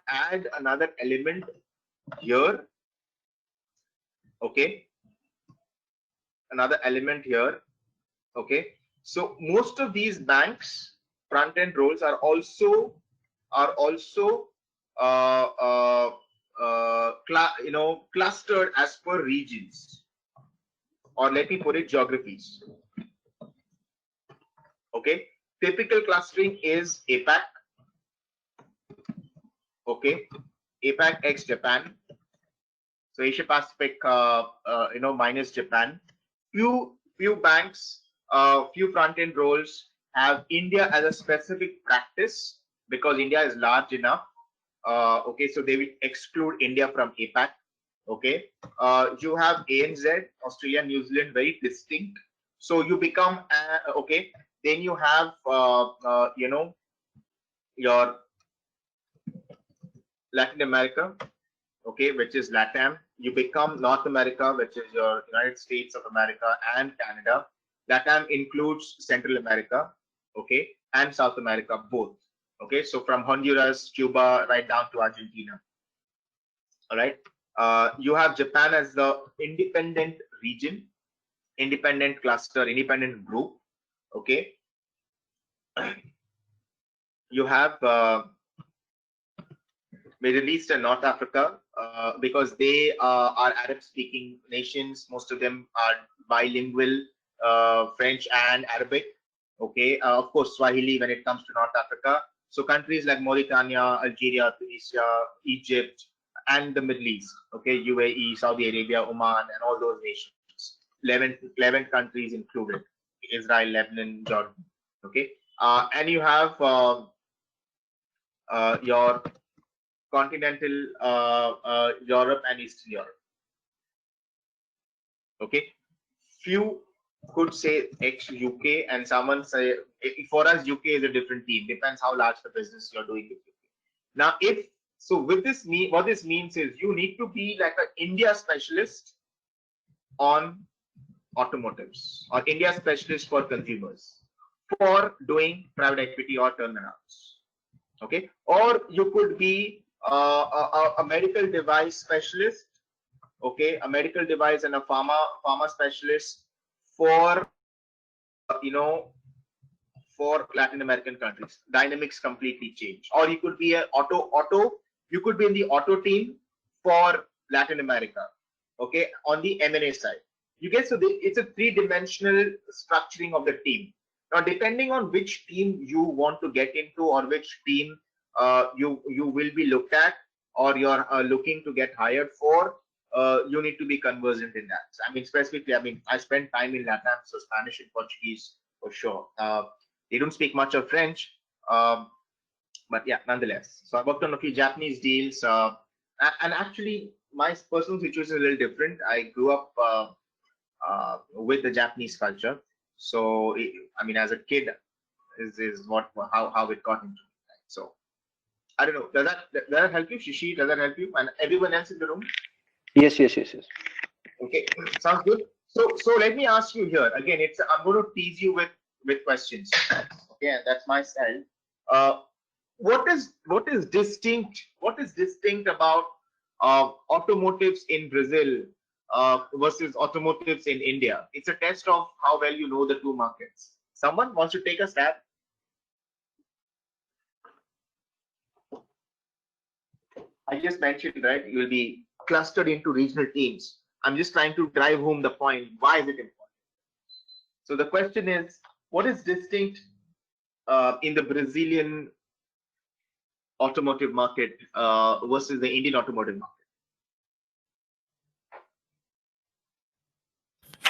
add another element here. Okay, another element here. Okay, so most of these banks front end roles are also uh, uh, clustered as per regions, or let me put it, geographies. Okay, typical clustering is APAC. Okay, APAC x Japan. So Asia Pacific, minus Japan. Few banks, few front end roles have India as a specific practice because India is large enough. Okay, so they will exclude India from APAC. Okay, you have ANZ, Australia, New Zealand, very distinct. So you become okay. Then you have your Latin America, okay, which is LATAM. You become North America, which is your United States of America and Canada. LATAM includes Central America, okay, and South America both. Okay, so from Honduras, Cuba, right down to Argentina. All right. You have Japan as the independent region, independent cluster, independent group. Okay. You have Middle East and North Africa because they are Arab-speaking nations. Most of them are bilingual, French and Arabic. Okay, of course Swahili when it comes to North Africa. So countries like Mauritania, Algeria, Tunisia, Egypt, and the Middle East. Okay, UAE, Saudi Arabia, Oman, and all those nations. 11 countries included: Israel, Lebanon, Jordan. Okay, and you have your continental Europe and Eastern Europe. Okay, few could say ex UK, and someone say for us UK is a different team. Depends how large the business you're doing with UK. Now, if so, with this what this means is you need to be like an India specialist on automotives or India specialist for consumers for doing private equity or turnarounds. Okay, or you could be a medical device specialist. Okay, a medical device and a pharma specialist for for Latin American countries. Dynamics completely change. Or you could be a you could be in the auto team for Latin America. Okay, on the M&A side. You get, so it's a three-dimensional structuring of the team. Now, depending on which team you want to get into or which team you will be looked at or you're looking to get hired for, you need to be conversant in that. I mean, specifically, I mean, I spent time in Latin, so Spanish and Portuguese for sure. They don't speak much of French, but yeah, nonetheless. So I worked on a few Japanese deals, and actually, my personal situation is a little different. I grew up with the Japanese culture, so I mean, as a kid, is what how it got into me. Right? So I don't know. Does that help you, Shishi? Does that help you and everyone else in the room? Yes, yes, yes, yes. Okay, sounds good. So let me ask you here again. I'm going to tease you with questions. Okay, and that's my style. Uh, what is distinct about automotives in Brazil versus automotives in India? It's a test of how well you know the two markets. Someone wants to take a stab? I just mentioned, right? You will be clustered into regional teams. I'm just trying to drive home the point. Why is it important? So the question is, what is distinct in the Brazilian automotive market versus the Indian automotive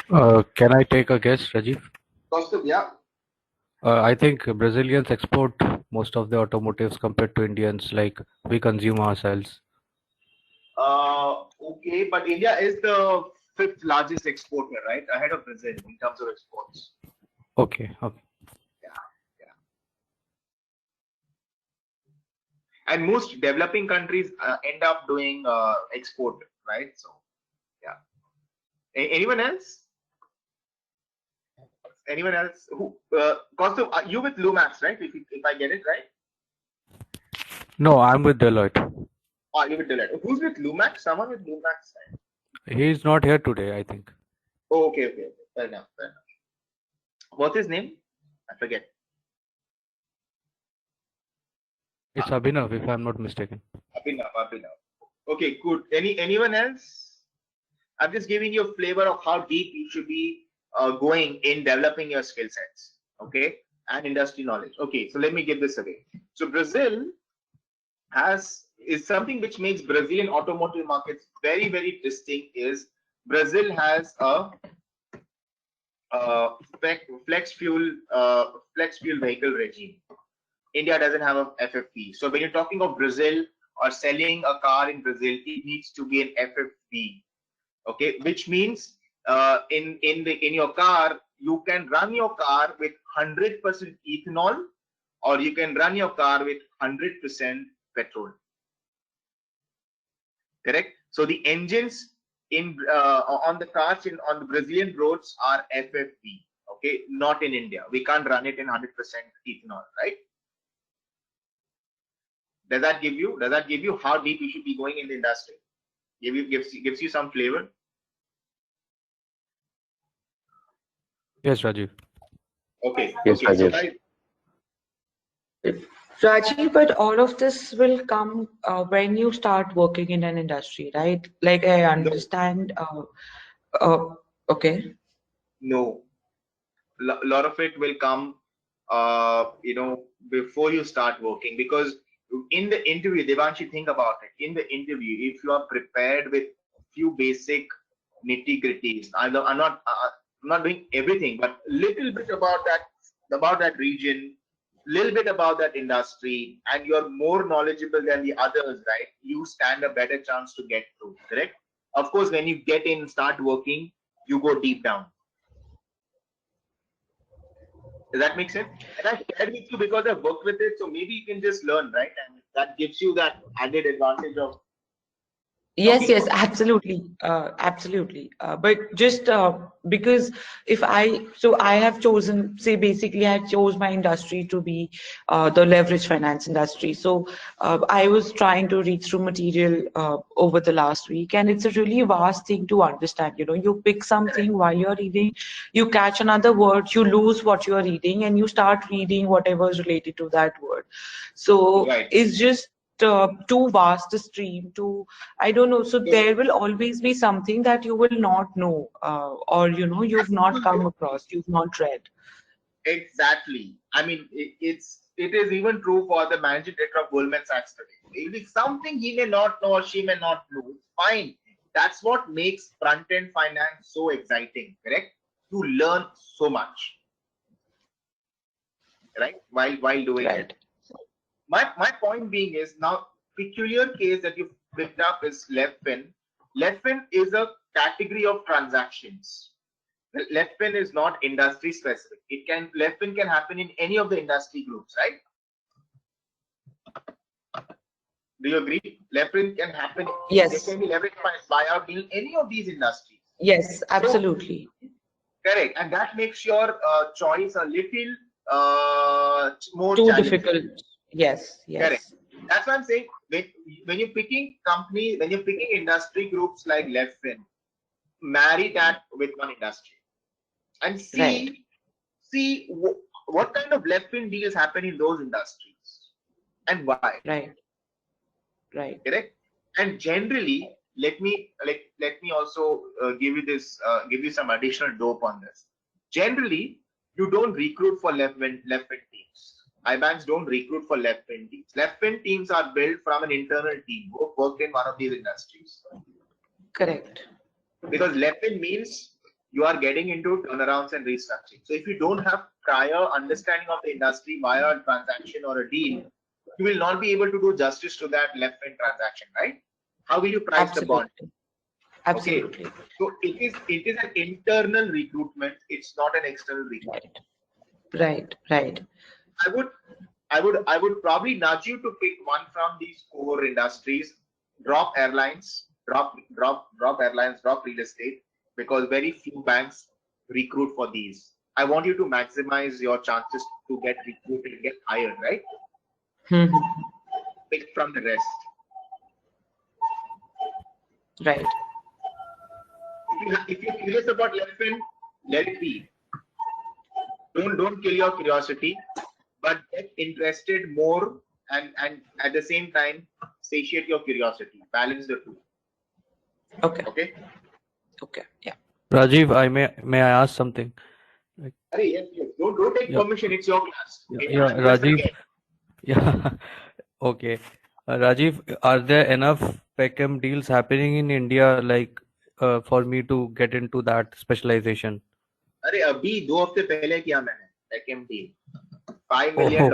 market? Can I take a guess, Rajiv? Cost of, yeah. I think Brazilians export most of the automotives compared to Indians, like we consume ourselves. Okay, but India is the fifth largest exporter, right? Ahead of Brazil in terms of exports. Okay, okay. Yeah. And most developing countries end up doing export, right? So, yeah. Anyone else? Anyone else? Who? Kaustav, you with Lumax, right? If I get it right. No, I'm with Deloitte. Oh, you with Deloitte. Who's with Lumax? Someone with Lumax, right? He's not here today, I think. Oh, okay. Fair enough. What's his name? I forget. It's Abhinav, if I'm not mistaken. Abhinav. Okay, good. Anyone else? I'm just giving you a flavor of how deep you should be going in developing your skill sets, okay, and industry knowledge. Okay, so let me give this away. So Brazil is something which makes Brazilian automotive markets very, very distinct. Is Brazil has a flex fuel vehicle regime. India doesn't have a FFP. So when you're talking of Brazil or selling a car in Brazil, it needs to be an FFP. Okay, which means in your car you can run your car with 100% ethanol, or you can run your car with 100% petrol. Correct. So the engines in on the cars on the Brazilian roads are FFP. Okay, not in India. We can't run it in 100% ethanol, right? Does that give you how deep you should be going in the industry? Gives you some flavor. Yes, Rajiv. Okay. Yes, Okay. So Rajesh. guys, Rajiv, but all of this will come when you start working in an industry, right? Like I no, understand. Uh, okay. no. Lot of it will come, before you start working, because in the interview, Devanshi, think about it. In the interview, if you are prepared with few basic nitty gritties, I'm not doing everything, but little bit about that region, little bit about that industry, and you're more knowledgeable than the others, right? You stand a better chance to get through. Correct. Of course, when you get in, start working, you go deep down. Does that make sense? And I shared with you because I worked with it, so maybe you can just learn, right? And that gives you that added advantage of Yes, talking yes, about. absolutely, absolutely. But just because so I have chosen, say basically I chose my industry to be the leverage finance industry. So I was trying to read through material over the last week, and it's a really vast thing to understand. You know, you pick something while you're reading, you catch another word, you lose what you're reading, and you start reading whatever is related to that word. So Right. it's just too vast a stream to I don't know. So So there will always be something that you will not know, or you've not come across, you've not read. exactly. I mean, it is even true for the managing director of Goldman Sachs today. It will be something he may not know or she may not know. It's fine. That's what makes front end finance so exciting. Correct. You learn so much, right? While doing it. Right. My point being is now peculiar case that you picked up is left fin. Leftfin is a category of transactions. Leftfin is not industry specific. Leftfin can happen in any of the industry groups, right? Do you agree? Leverage can happen. Yes. They can be leveraged by buyout in any of these industries. Yes, absolutely. So, correct, and that makes your choice a little more Too challenging. difficult. Yes, yes. Correct. That's what I'm saying. When you're picking companies, when you're picking industry groups like Leftfin, marry that with one industry, and see what kind of Leftfin deals happen in those industries and why. Right. Right. Correct. And generally, let me also give you some additional dope on this. Generally, you don't recruit for left-wing teams. IBANs don't recruit for left-wing teams. Left-wing teams are built from an internal team who worked in one of these industries. Correct. Because left-wing means you are getting into turnarounds and restructuring. So if you don't have prior understanding of the industry via a transaction or a deal, you will not be able to do justice to that left-wing transaction, right? How will you price Absolutely. the bond? Absolutely. Okay. So it is an internal recruitment. It's not an external recruitment. Right. Right. I would probably nudge you to pick one from these core industries. Drop airlines, drop airlines, drop real estate, because very few banks recruit for these. I want you to maximize your chances to get recruited, get hired, right? Pick from the rest. Right. If you're curious about Leftfin, let it be. Don't kill your curiosity, but get interested more, and at the same time satiate your curiosity. Balance the two. Okay. Okay. Okay. Yeah. Rajiv, may I ask something? Yes. Don't take permission. It's your class. Okay? Yeah, Rajiv. Yeah. Okay. Rajiv, are there enough PECM deals happening in India, like for me to get into that specialization? अरे अभी 2 हफ्ते पहले किया मैंने PECM deal $5 million.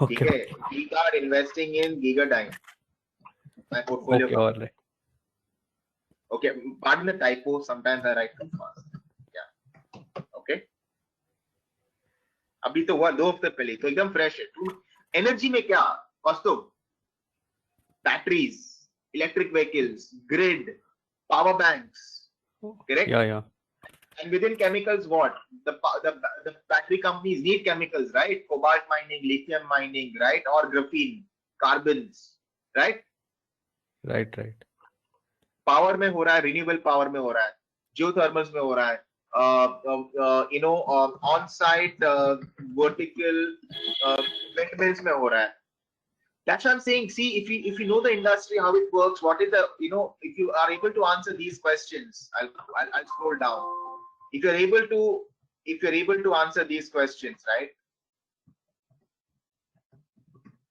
ठीक है. We are investing in Gigadyne. My portfolio. Okay, all right. Okay, pardon the typo. Sometimes I write too fast. Yeah. Okay. अभी तो हुआ 2 हफ्ते पहले, तो एकदम फ्रेश है. एनर्जी में क्या? Kaustubh, batteries, electric vehicles, grid, power banks. Correct? Yeah. And within chemicals, what? The battery companies need chemicals, right? Cobalt mining, lithium mining, right? Or graphene, carbons, right? Right. Power में हो रहा है, renewable power में हो रहा है, geothermals में हो रहा है, on-site vertical windmills में हो रहा है. That's what I'm saying. See, if you know the industry, how it works, what is the, if you are able to answer these questions, I'll scroll down. If you're able to answer these questions, right?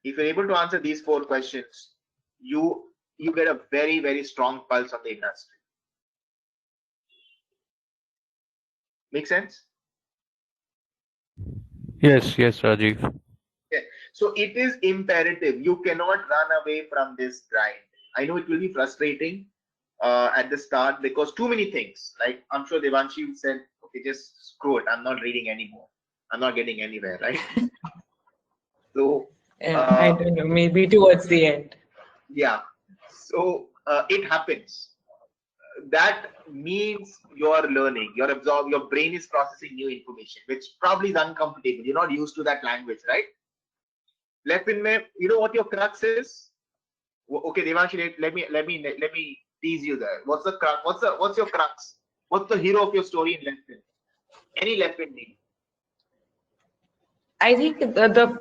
If you're able to answer these 4 questions, you get a very, very strong pulse on the industry. Make sense? Yes, Rajiv. Okay. So it is imperative. You cannot run away from this grind. I know it will be frustrating at the start because too many things. Like I'm sure Devanshi said, okay, just screw it. I'm not reading anymore. I'm not getting anywhere, right? So I don't know. Maybe towards the end. Yeah. So it happens. That means you're learning. Your brain is processing new information, which probably is uncomfortable. You're not used to that language, right? You know what your crux is? Okay, Devanshi, let me tease you there. What's the crux? What's your crux? What's the hero of your story in Leftfin? Any Leftfin name? I think the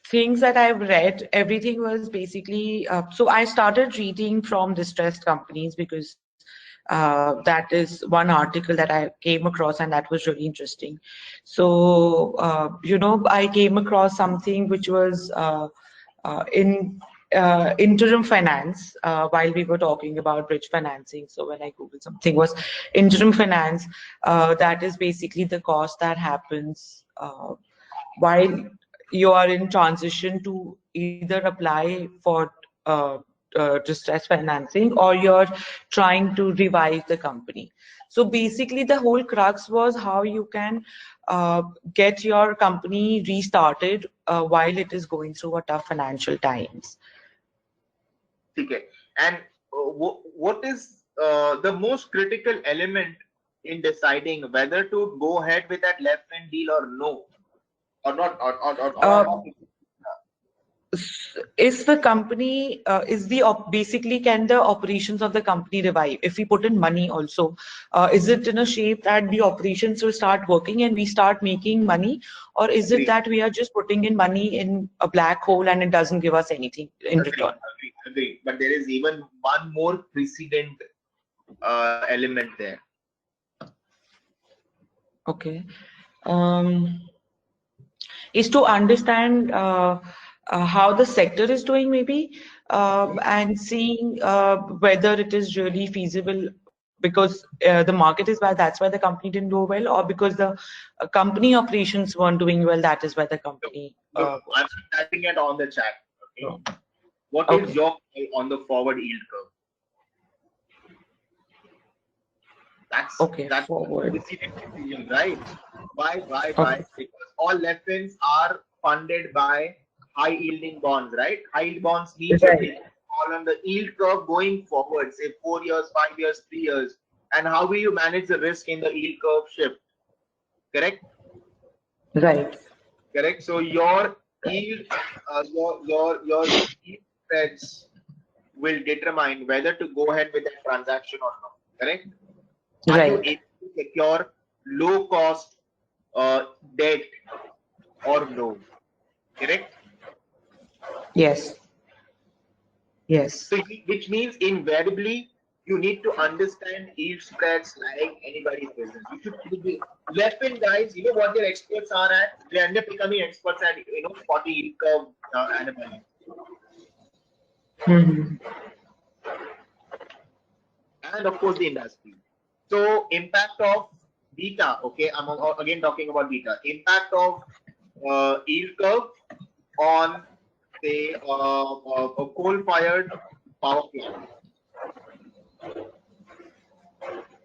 things that I've read, everything was basically. So I started reading from distressed companies because that is one article that I came across, and that was really interesting. So I came across something which was in interim finance while we were talking about bridge financing. So when I googled something was interim finance, that is basically the cost that happens while you are in transition to either apply for distress financing, or you're trying to revive the company. So basically, the whole crux was how you can get your company restarted while it is going through a tough financial times. Okay. And what is the most critical element in deciding whether to go ahead with that left hand deal or no, or not, or not? Is the company basically, can the operations of the company revive if we put in money also? Is it in a shape that the operations will start working and we start making money, or is it Agree, that we are just putting in money in a black hole and it doesn't give us anything in return? agree. But there is even one more precedent element there. Okay. Is to understand how the sector is doing, maybe, and seeing whether it is really feasible, because the market is bad, that's why the company didn't do well, or because the company operations weren't doing well, that is why the company. Look, I'm typing it on the chat. Okay. What is Okay. your call on the forward yield curve? Okay, That's forward. decision, right? Why? Okay. Because all left ends are funded by high yielding bonds, right? High yield bonds means you're Right. taking all on the yield curve going forward, say 4 years, 5 years, 3 years. And how will you manage the risk in the yield curve shift? Correct? Right. Correct. So your yield, your yield spreads will determine whether to go ahead with that transaction or not. Correct? Are you Right. able to secure low cost debt or no? Correct. Yes. Yes. So which means invariably you need to understand yield spreads like anybody's business. You should be left in guys. You know what their experts are at. They end up becoming experts at spotty yield curve anomalies. Hmm. And of course the industry. So impact of beta. Okay, I'm again talking about beta. Impact of yield curve on say a coal-fired power plant,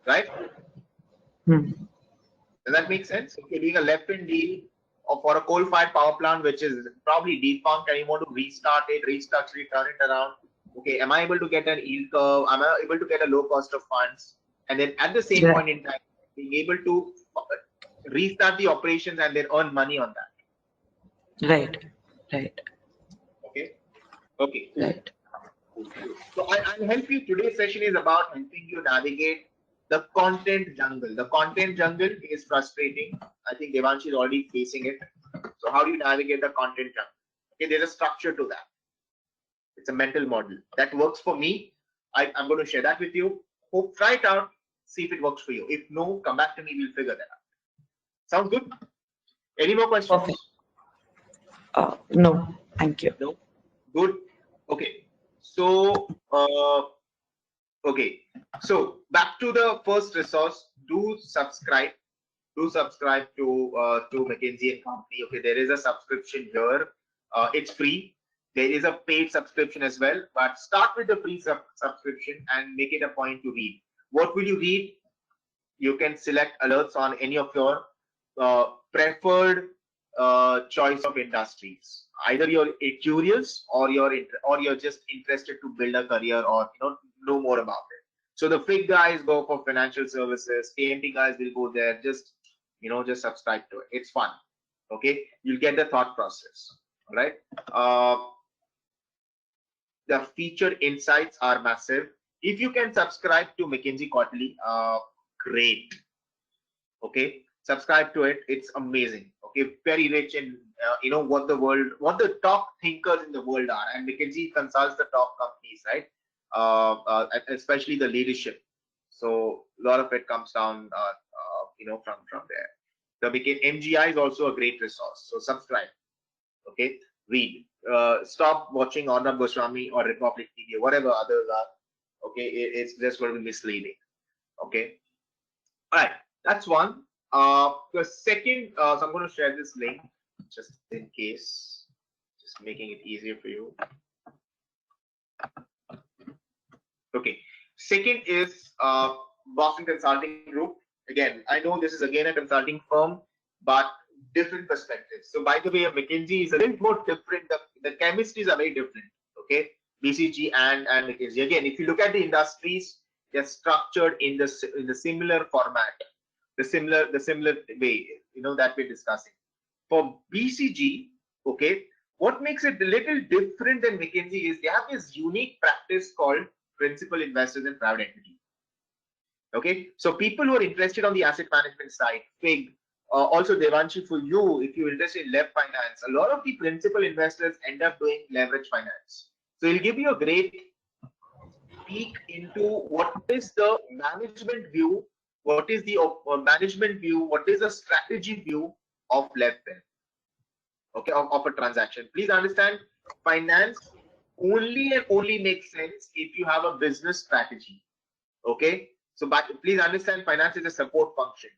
right? Hmm. Does that make sense? If you're doing a left-hand deal for a coal-fired power plant, which is probably defunct, and you want to restart it, restructure it, turn it around. Okay, am I able to get an yield curve? Am I able to get a low cost of funds? And then at the same Yeah. point in time, being able to restart the operations and then earn money on that. Right. Right. Okay. Okay. Right. So I'll help you. Today's session is about helping you navigate the content jungle. The content jungle is frustrating. I think Devanshi is already facing it. So how do you navigate the content jungle? Okay, there's a structure to that. It's a mental model that works for me. I'm going to share that with you. Hope try it out. See if it works for you. If no, come back to me. We'll figure that out. Sounds good? Any more questions? Perfect. No, thank you. No? Good. Okay. So, okay. So back to the first resource. Do subscribe. Do subscribe to McKinsey and Company. Okay, there is a subscription here. It's free. There is a paid subscription as well, but start with the free subscription and make it a point to read. What will you read? You can select alerts on any of your preferred choice of industries. Either you're curious or you're just interested to build a career or know more about it. So the FIG guys go for financial services. KMT guys will go there. Just subscribe to it. It's fun. Okay, you'll get the thought process. All right. The featured insights are massive. If you can subscribe to McKinsey Quarterly, great. Okay, subscribe to it. It's amazing. Okay, very rich in what the top thinkers in the world are, and McKinsey consults the top companies, right? Especially the leadership. So a lot of it comes down, from there. The MGI is also a great resource. So subscribe. Okay, read. Stop watching Arnab Goswami or Republic TV or whatever others are. Okay, it's just going to be misleading. Okay, all right, that's one. The second, so I'm going to share this link just in case, just making it easier for you. Okay. Second is Boston Consulting Group. Again, I know this is again a consulting firm, but different perspectives. So by the way, McKinsey is a little more different. The chemistries are very different. Okay, BCG and McKinsey. Again, if you look at the industries, they're structured in the similar format, the similar way, that we're discussing. For BCG, okay, what makes it a little different than McKinsey is they have this unique practice called principal investors in private equity. Okay, so people who are interested on the asset management side, FIG, also Devanshi, for you, if you're interested in left finance, a lot of the principal investors end up doing leverage finance. So it'll give you a great peek into what is the management view, what is the management view, what is the strategy view of left fin, okay, of a transaction. Please understand, finance only and only makes sense if you have a business strategy. Okay, so but please understand, finance is a support function.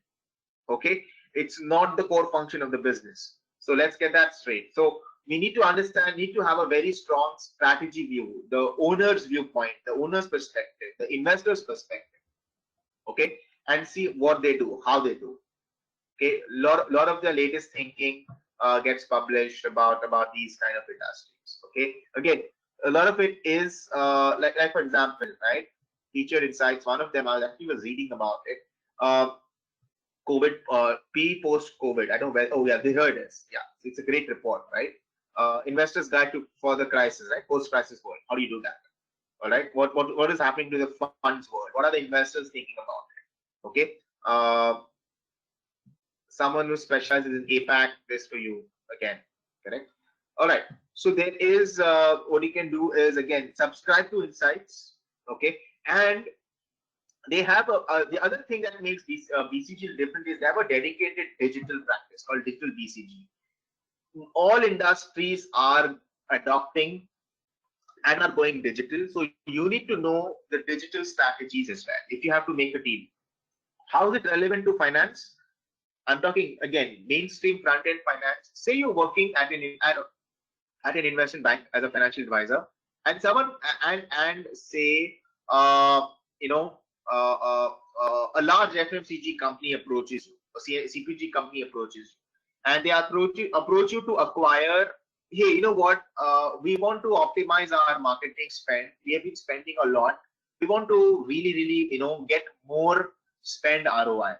Okay, it's not the core function of the business. So let's get that straight. So we need to understand, need to have a very strong strategy view, the owner's viewpoint, the owner's perspective, the investor's perspective. Okay, and see what they do, how they do. Okay, lot of the latest thinking gets published about these kind of industries. Okay, again, a lot of it is like for example, right, Teacher Insights, one of them, I actually was reading about it. COVID, post COVID. I don't know where. Oh yeah, they heard this. Yeah, it's a great report, right? Investors guide for the crisis, right? Post crisis world. How do you do that? All right. What is happening to the funds world? What are the investors thinking about it? Okay. Someone who specializes in APAC, this for you again. Correct. All right. So there is what you can do is again subscribe to Insights. Okay, and they have the other thing that makes BCG different is they have a dedicated digital practice called digital BCG. All industries are adopting and are going digital, so you need to know the digital strategies as well if you have to make a team. How is it relevant to finance? I'm talking again mainstream front end finance. Say you're working at an investment bank as a financial advisor, and someone and say you know a large FMCG company approaches you, a CPG company approaches you, and they approach you to acquire. Hey, you know what? We want to optimize our marketing spend. We have been spending a lot. We want to really, get more spend ROI.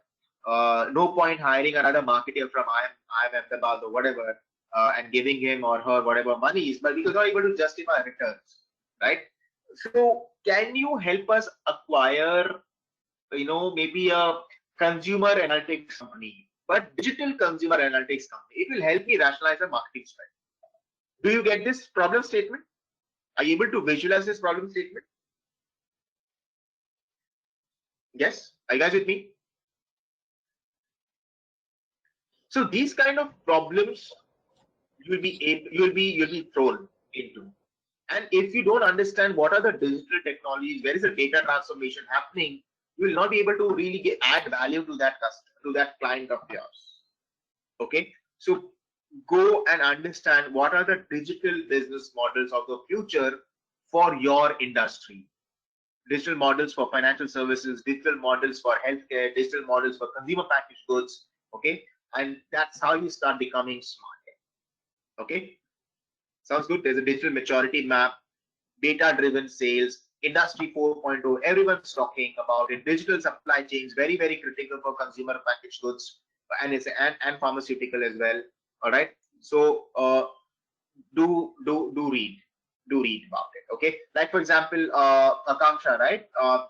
No point hiring another marketer from IM Ahmedabad or whatever, and giving him or her whatever money is, but because not able to justify returns, right? So can you help us acquire, maybe a consumer analytics company, but digital consumer analytics company? It will help me rationalize the marketing spend. Do you get this problem statement? Are you able to visualize this problem statement? Yes, are you guys with me? So these kind of problems you'll be thrown into. And if you don't understand what are the digital technologies, where is the data transformation happening, you will not be able to really add value to that customer, to that client of yours. Okay, so go and understand what are the digital business models of the future for your industry. Digital models for financial services, digital models for healthcare, digital models for consumer packaged goods. Okay, and that's how you start becoming smart. Okay, sounds good. There's a digital maturity map, data-driven sales, industry 4.0. Everyone's talking about it. Digital supply chains, very critical for consumer packaged goods and pharmaceutical as well. All right. So do read about it. Okay. Like for example, Akanksha, right?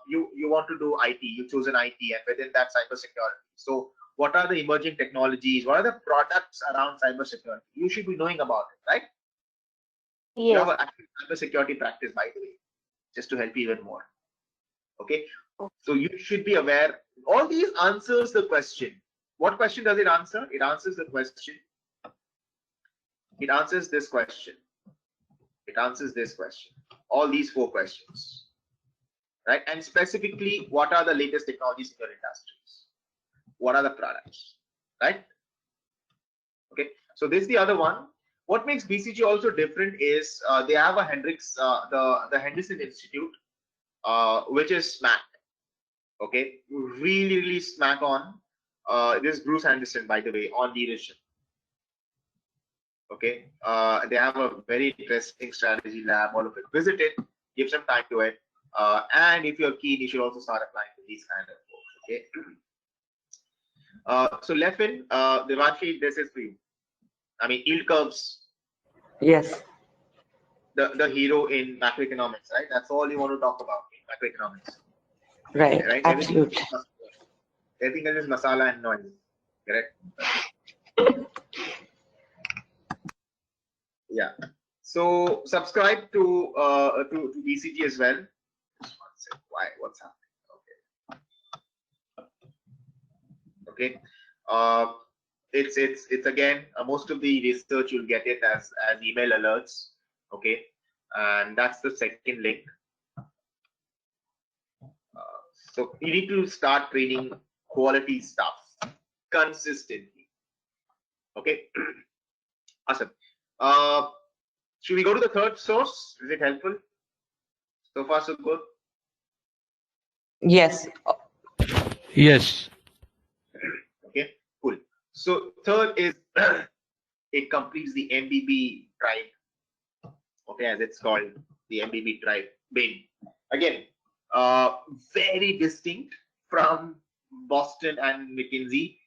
You want to do IT. You choose an IT, and within that cybersecurity. So what are the emerging technologies? What are the products around cybersecurity? You should be knowing about it, right? Yes. You have an active cybersecurity practice, by the way, just to help you even more. Okay, so you should be aware. All these answers the question. What question does it answer? It answers the question. It answers this question. It answers this question. All these 4 questions, right? And specifically, what are the latest technologies in your industries? What are the products, right? Okay, so this is the other one. What makes BCG also different is they have a Hendrix, the Henderson Institute. which is smack. Okay, really smack on. This is Bruce Anderson, by the way, on leadership. Okay, they have a very interesting strategy lab. All of it. Visit it. Give some time to it. And if you're keen, you should also start applying to these kind of folks. Okay. So Leffin, Devanshi, this is for you. I mean, yield curves, Yes, the hero in macroeconomics, right? That's all you want to talk about in macroeconomics, right, right? absolutely. Everything else is masala and noise, correct? Yeah. So subscribe to BCG as well. Just one sec. Why? What's happening? Okay. It's again most of the research you'll get it as email alerts. Okay, and that's the second link. So you need to start trading quality stuff consistently. Okay. Awesome. Should we go to the third source? Is it helpful? So far, so good. Yes, Yes. Okay, cool. So third is it completes the MBB tribe. Okay, as it's called, the MBB tribe. Bain. Again, very distinct from Boston and McKinsey.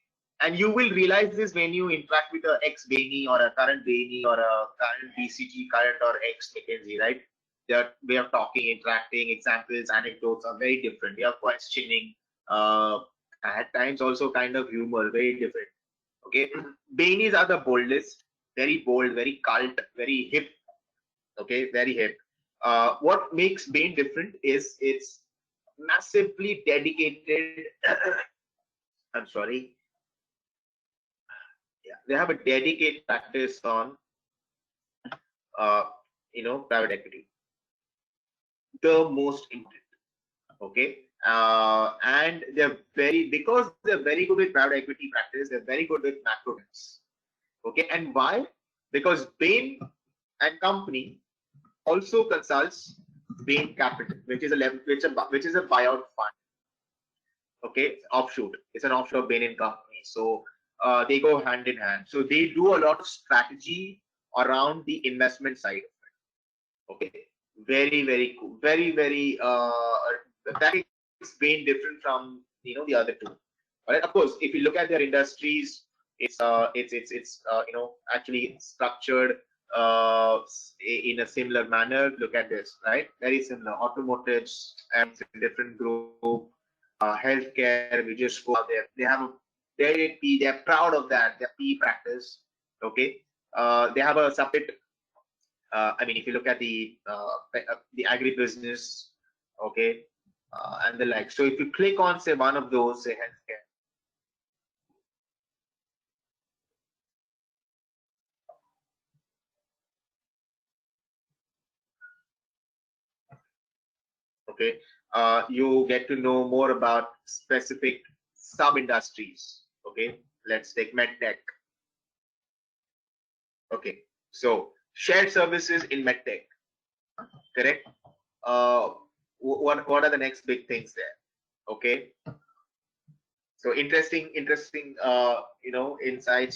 And you will realize this when you interact with a ex Bainey or a current Bainey or a current BCG, current or ex McKinsey, right? Their way of talking, interacting, examples, anecdotes are very different. They are questioning, at times also kind of humor, very different. Okay, Bainies are the boldest, very bold, very cult, very hip. Okay, very hip. What makes Bain different is it's massively dedicated. I'm sorry. Yeah, they have a dedicated practice on, uh, private equity. The most intent. Okay, and because they're very good with private equity practice. They're very good with macro trends. Okay, and why? Because Bain and Company also consults Bain Capital, which is a buyout fund. Okay, offshoot. It's an offshore Bain and Company. So they go hand in hand. So they do a lot of strategy around the investment side of it. Okay, very cool. Very that makes Bain different from the other two. All right. Of course, if you look at their industries, it's actually structured in a similar manner. Look at this, right? Very similar. Automotives and different group, healthcare. We just go out there. They have they're proud of that. Their P practice. Okay. They have a separate. I mean, if you look at the agribusiness, okay, and the like. So if you click on say one of those, say healthcare. Okay, you get to know more about specific sub industries. Okay, let's take medtech. Okay, so shared services in medtech, correct? What are the next big things there? Okay, so interesting insights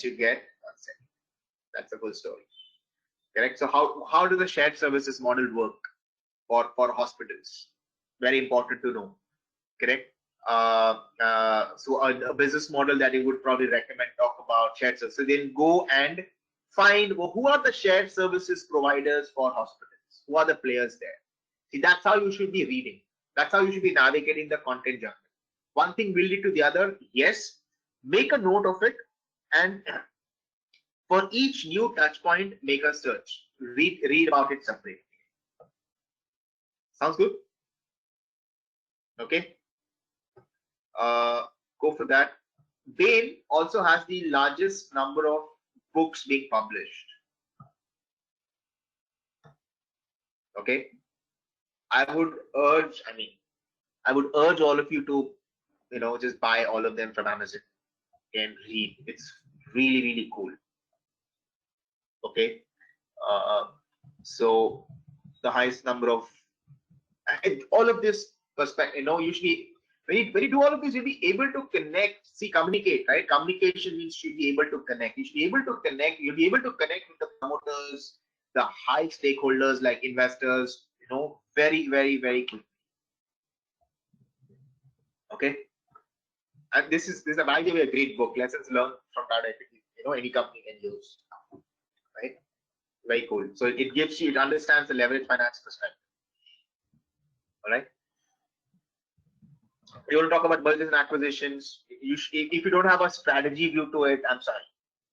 you get. One second. That's a good story, correct? So how does the shared services model work for hospitals? Very important to know, correct? So a business model that you would probably recommend, talk about shared services. So then go and find who are the shared services providers for hospitals. Who are the players there? See, that's how you should be reading. That's how you should be navigating the content jungle. One thing will lead to the other. Yes, make a note of it, and for each new touch point, make a search. Read about it separately. Sounds good? Okay. Go for that. Bain also has the largest number of books being published. Okay. I would urge all of you to, just buy all of them from Amazon and read. It's really cool. Okay. So the highest number of And all of this perspective, usually when you do all of this, you'll be able to connect, communicate, right? Communication means you'll be able to connect. You should be able to connect. You'll be able to connect with the promoters, the high stakeholders like investors, very, very, very quickly. Okay. And this is by the way a great book, Lessons Learned from Private Equity. Any company can use, right? Very cool. So it understands the leverage finance perspective. All right. You want to talk about mergers and acquisitions. If you don't have a strategy view to it, I'm sorry.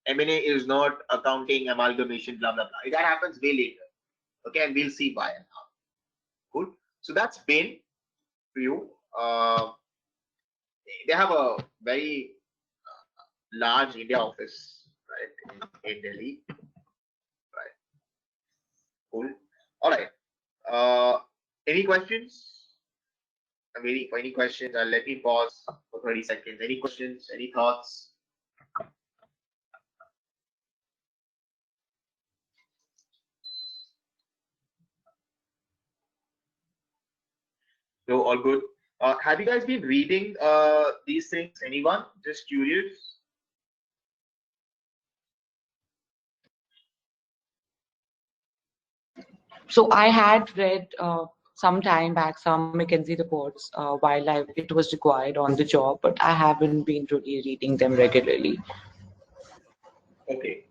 M&A is not accounting, amalgamation, blah, blah, blah. That happens way later. Okay, and we'll see why and how. Cool. So that's been for you. They have a very large India office, right, in Delhi. Right. Cool. All right. Any questions? I'm waiting for any questions. I'll let me pause for 30 seconds. Any questions? Any thoughts? No, all good. Have you guys been reading these things? Anyone? Just curious. So I had read some time back some McKinsey reports while it was required on the job, but I haven't been really reading them regularly. Okay.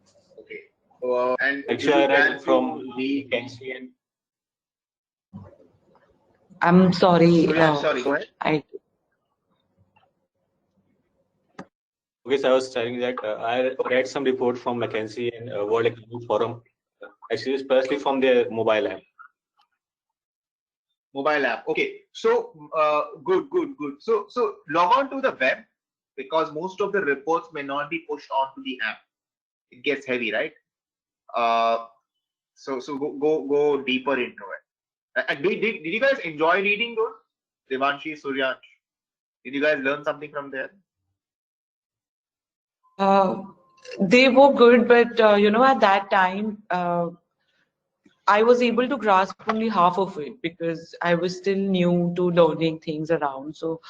And actually, I read from McKinsey and. I'm sorry. Sorry, go ahead. Okay, so I was telling that I read some report from McKinsey and World Economic Forum, actually, especially from their mobile app. Mobile app. Okay. So good. So log on to the web, because most of the reports may not be pushed onto the app. It gets heavy, right? So go deeper into it. And did you guys enjoy reading those? Devanshi, Suryansh, did you guys learn something from there? They were good, but at that time, I was able to grasp only half of it because I was still new to learning things around. So,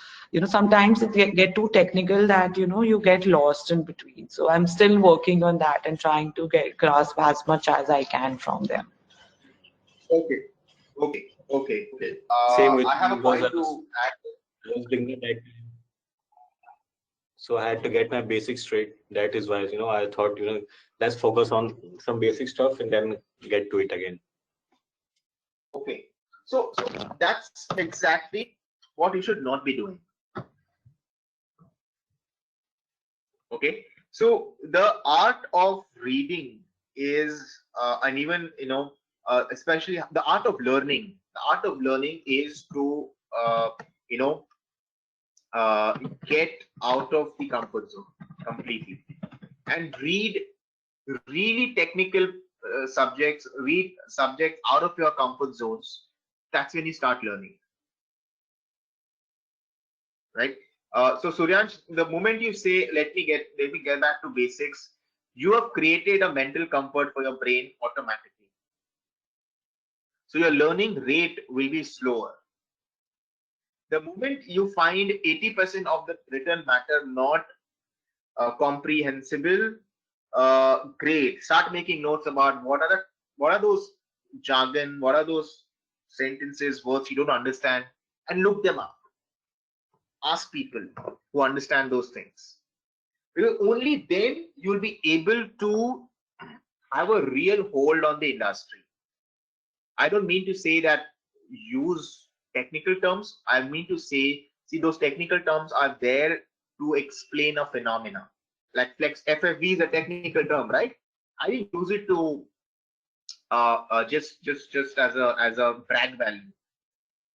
sometimes it get too technical that, you get lost in between. So I'm still working on that and trying to grasp as much as I can from them. Okay. Same with I have a point to add. So I had to get my basics straight. That is why, I thought, let's focus on some basic stuff and then get to it again. Okay. So that's exactly what you should not be doing. Okay. So the art of reading is, and even, especially the art of learning. The art of learning is to, get out of the comfort zone completely and read really technical subjects, read subjects out of your comfort zones. That's when you start learning, right? So Suryansh, the moment you say, let me get back to basics, you have created a mental comfort for your brain automatically. So your learning rate will be slower. The moment you find 80% of the written matter not comprehensible, great. Start making notes about what are those jargon, what are those sentences, words you don't understand, and look them up. Ask people who understand those things. Because only then you'll be able to have a real hold on the industry. I don't mean to say that use technical terms. I mean to say, see, those technical terms are there to explain a phenomena. Like flex FFV is a technical term, right? I didn't use it to just as a brag value.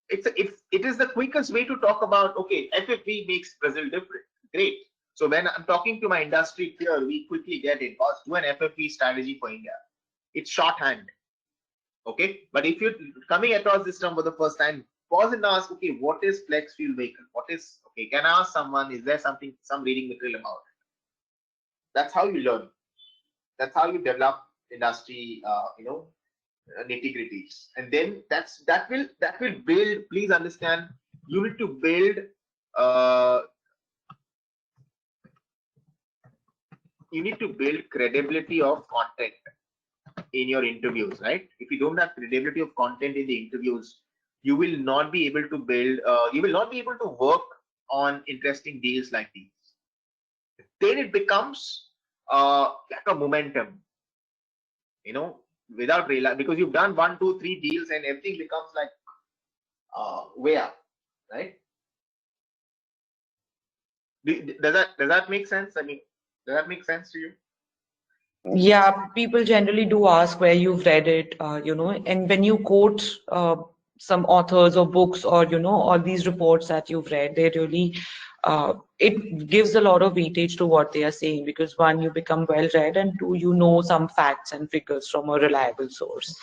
It is the quickest way to talk about, okay, FFV makes Brazil different. Great. So when I'm talking to my industry peer, we quickly get it. Boss, do an FFV strategy for India. It's shorthand. Okay. But if you're coming across this term for the first time, pause and ask, okay, what is flex fuel vehicle? Okay, can I ask someone, is there some reading material about it? That's how you learn. That's how you develop industry, nitty-gritties, and then that will build. Please understand, you need to build. Uh, you need to build credibility of content in your interviews, right? If you don't have credibility of content in the interviews, you will not be able to build. You will not be able to work on interesting deals like these. Then it becomes like a momentum, you know, without realizing, because you've done 1, 2, 3 deals and everything becomes like way up, right? Does that make sense? I mean, does that make sense to you? Yeah, people generally do ask where you've read it, and when you quote some authors or books or, all these reports that you've read, they really, it gives a lot of weightage to what they are saying because one, you become well read, and two, you know some facts and figures from a reliable source.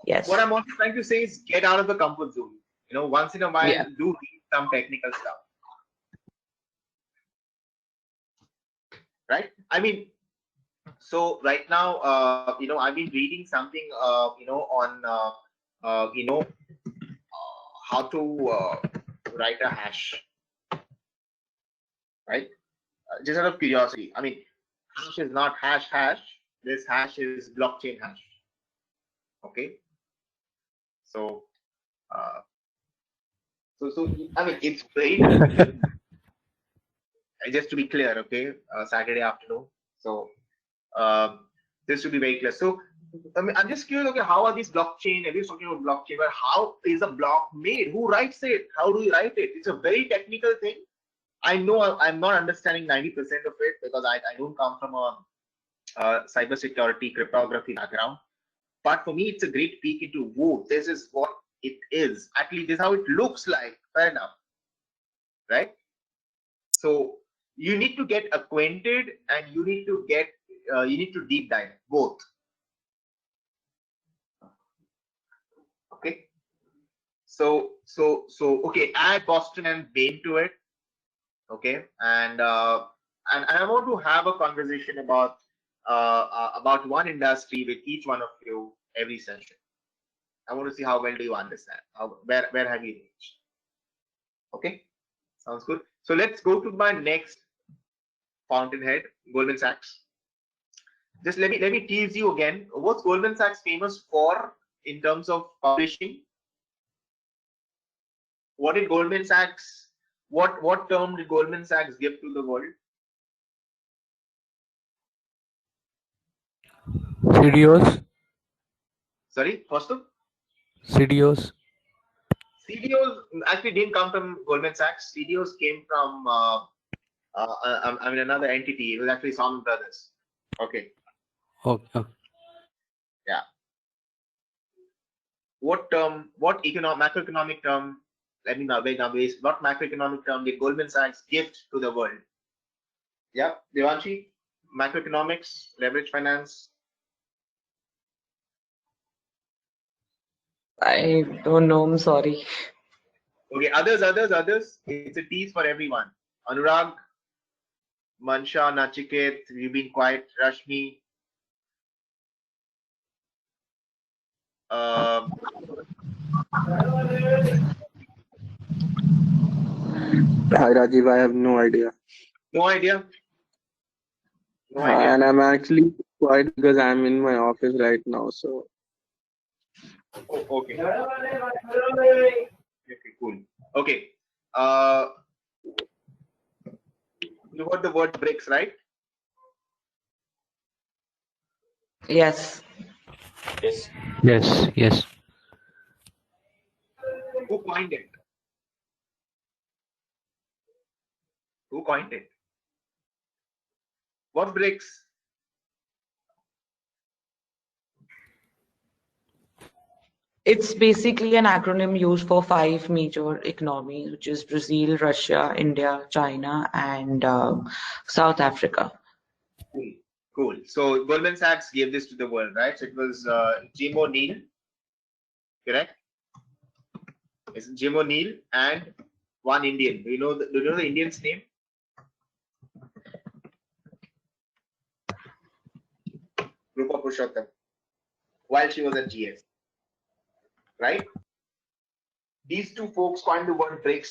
Yes. What I'm also trying to say is get out of the comfort zone. You know, once in a while, Yeah. do read some technical stuff, right? I mean, so right now, I've been reading something, on, how to write a hash, right? Just out of curiosity. I mean, hash is not hash. This hash is blockchain hash. Okay. So, I mean, it's very difficult. Just to be clear, okay, Saturday afternoon. So, just to be very clear. So, I mean, I'm just curious, okay, how are these blockchain? Everyone's talking about blockchain, but how is a block made? Who writes it? How do you write it? It's a very technical thing. I know I'm not understanding 90% of it because I don't come from a cybersecurity cryptography background. But for me, it's a great peek into, whoa, this is what it is. At least this is how it looks like. Fair enough, right? So you need to get acquainted and you need to deep dive both. Okay. So okay, add Boston and Bain to it. Okay, and I want to have a conversation about one industry with each one of you every session. I want to see how well do you understand. Where have you reached? Okay, sounds good. So let's go to my next fountainhead, Goldman Sachs. Just let me tease you again. What's Goldman Sachs famous for in terms of publishing? What did Goldman Sachs? What term did Goldman Sachs give to the world? CDOs. Sorry, first of CDOs. CDOs actually didn't come from Goldman Sachs. CDOs came from another entity. It was actually Salomon Brothers. Okay. Okay. Yeah. What term? What macroeconomic term? Let me now base. What macroeconomic term did Goldman Sachs give to the world? Yeah, Devanshi, macroeconomics, leverage finance. I don't know. I'm sorry. Okay, others. It's a tease for everyone. Anurag, Mansha, Nachiket, you've been quiet. Rashmi. Hi Rajiv, I have no idea. No idea. No idea. And I'm actually quiet because I'm in my office right now. So Oh, okay. Okay, cool. Okay. You heard the word BRICS, right? Yes. Yes. Yes. Who coined it? Who coined it? What BRICS? It's basically an acronym used for 5 major economies, which is Brazil, Russia, India, China, and South Africa. Cool. So Goldman Sachs gave this to the world, right? So it was Jim O'Neill, correct? It's Jim O'Neill and one Indian. Do you know the Indian's name? Rupa Purushottam. while she was at GS, right? These two folks coined the word BRICS.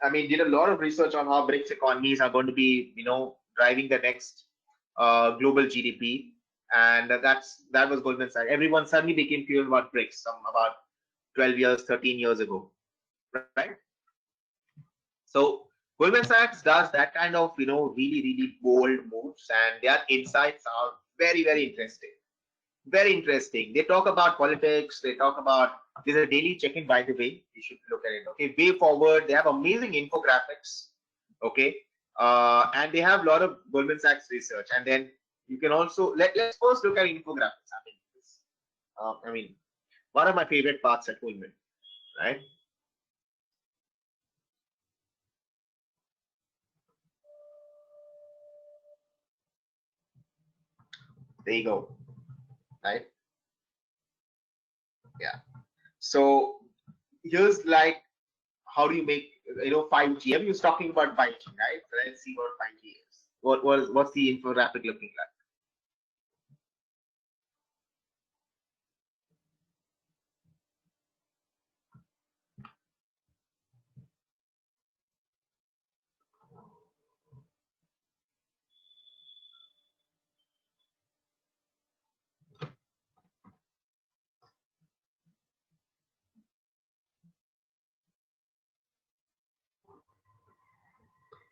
I mean, did a lot of research on how BRICS economies are going to be, driving the next global GDP, and that was Goldman Sachs. Everyone suddenly became curious about BRICS about 12 years, 13 years ago, right? So Goldman Sachs does that kind of, really, really bold moves, and their insights are very, very interesting. Very interesting. They talk about politics. They talk about, there's a daily check-in, by the way. You should look at it. Okay, way forward. They have amazing infographics. Okay, and they have a lot of Goldman Sachs research. And then you can also let's first look at infographics. I mean, one of my favorite parts at Goldman, right? There you go. Right? Yeah. So here's like, how do you make 5G? Everyone's talking about 5G, right? So let's see what 5G is. What's the infographic looking like?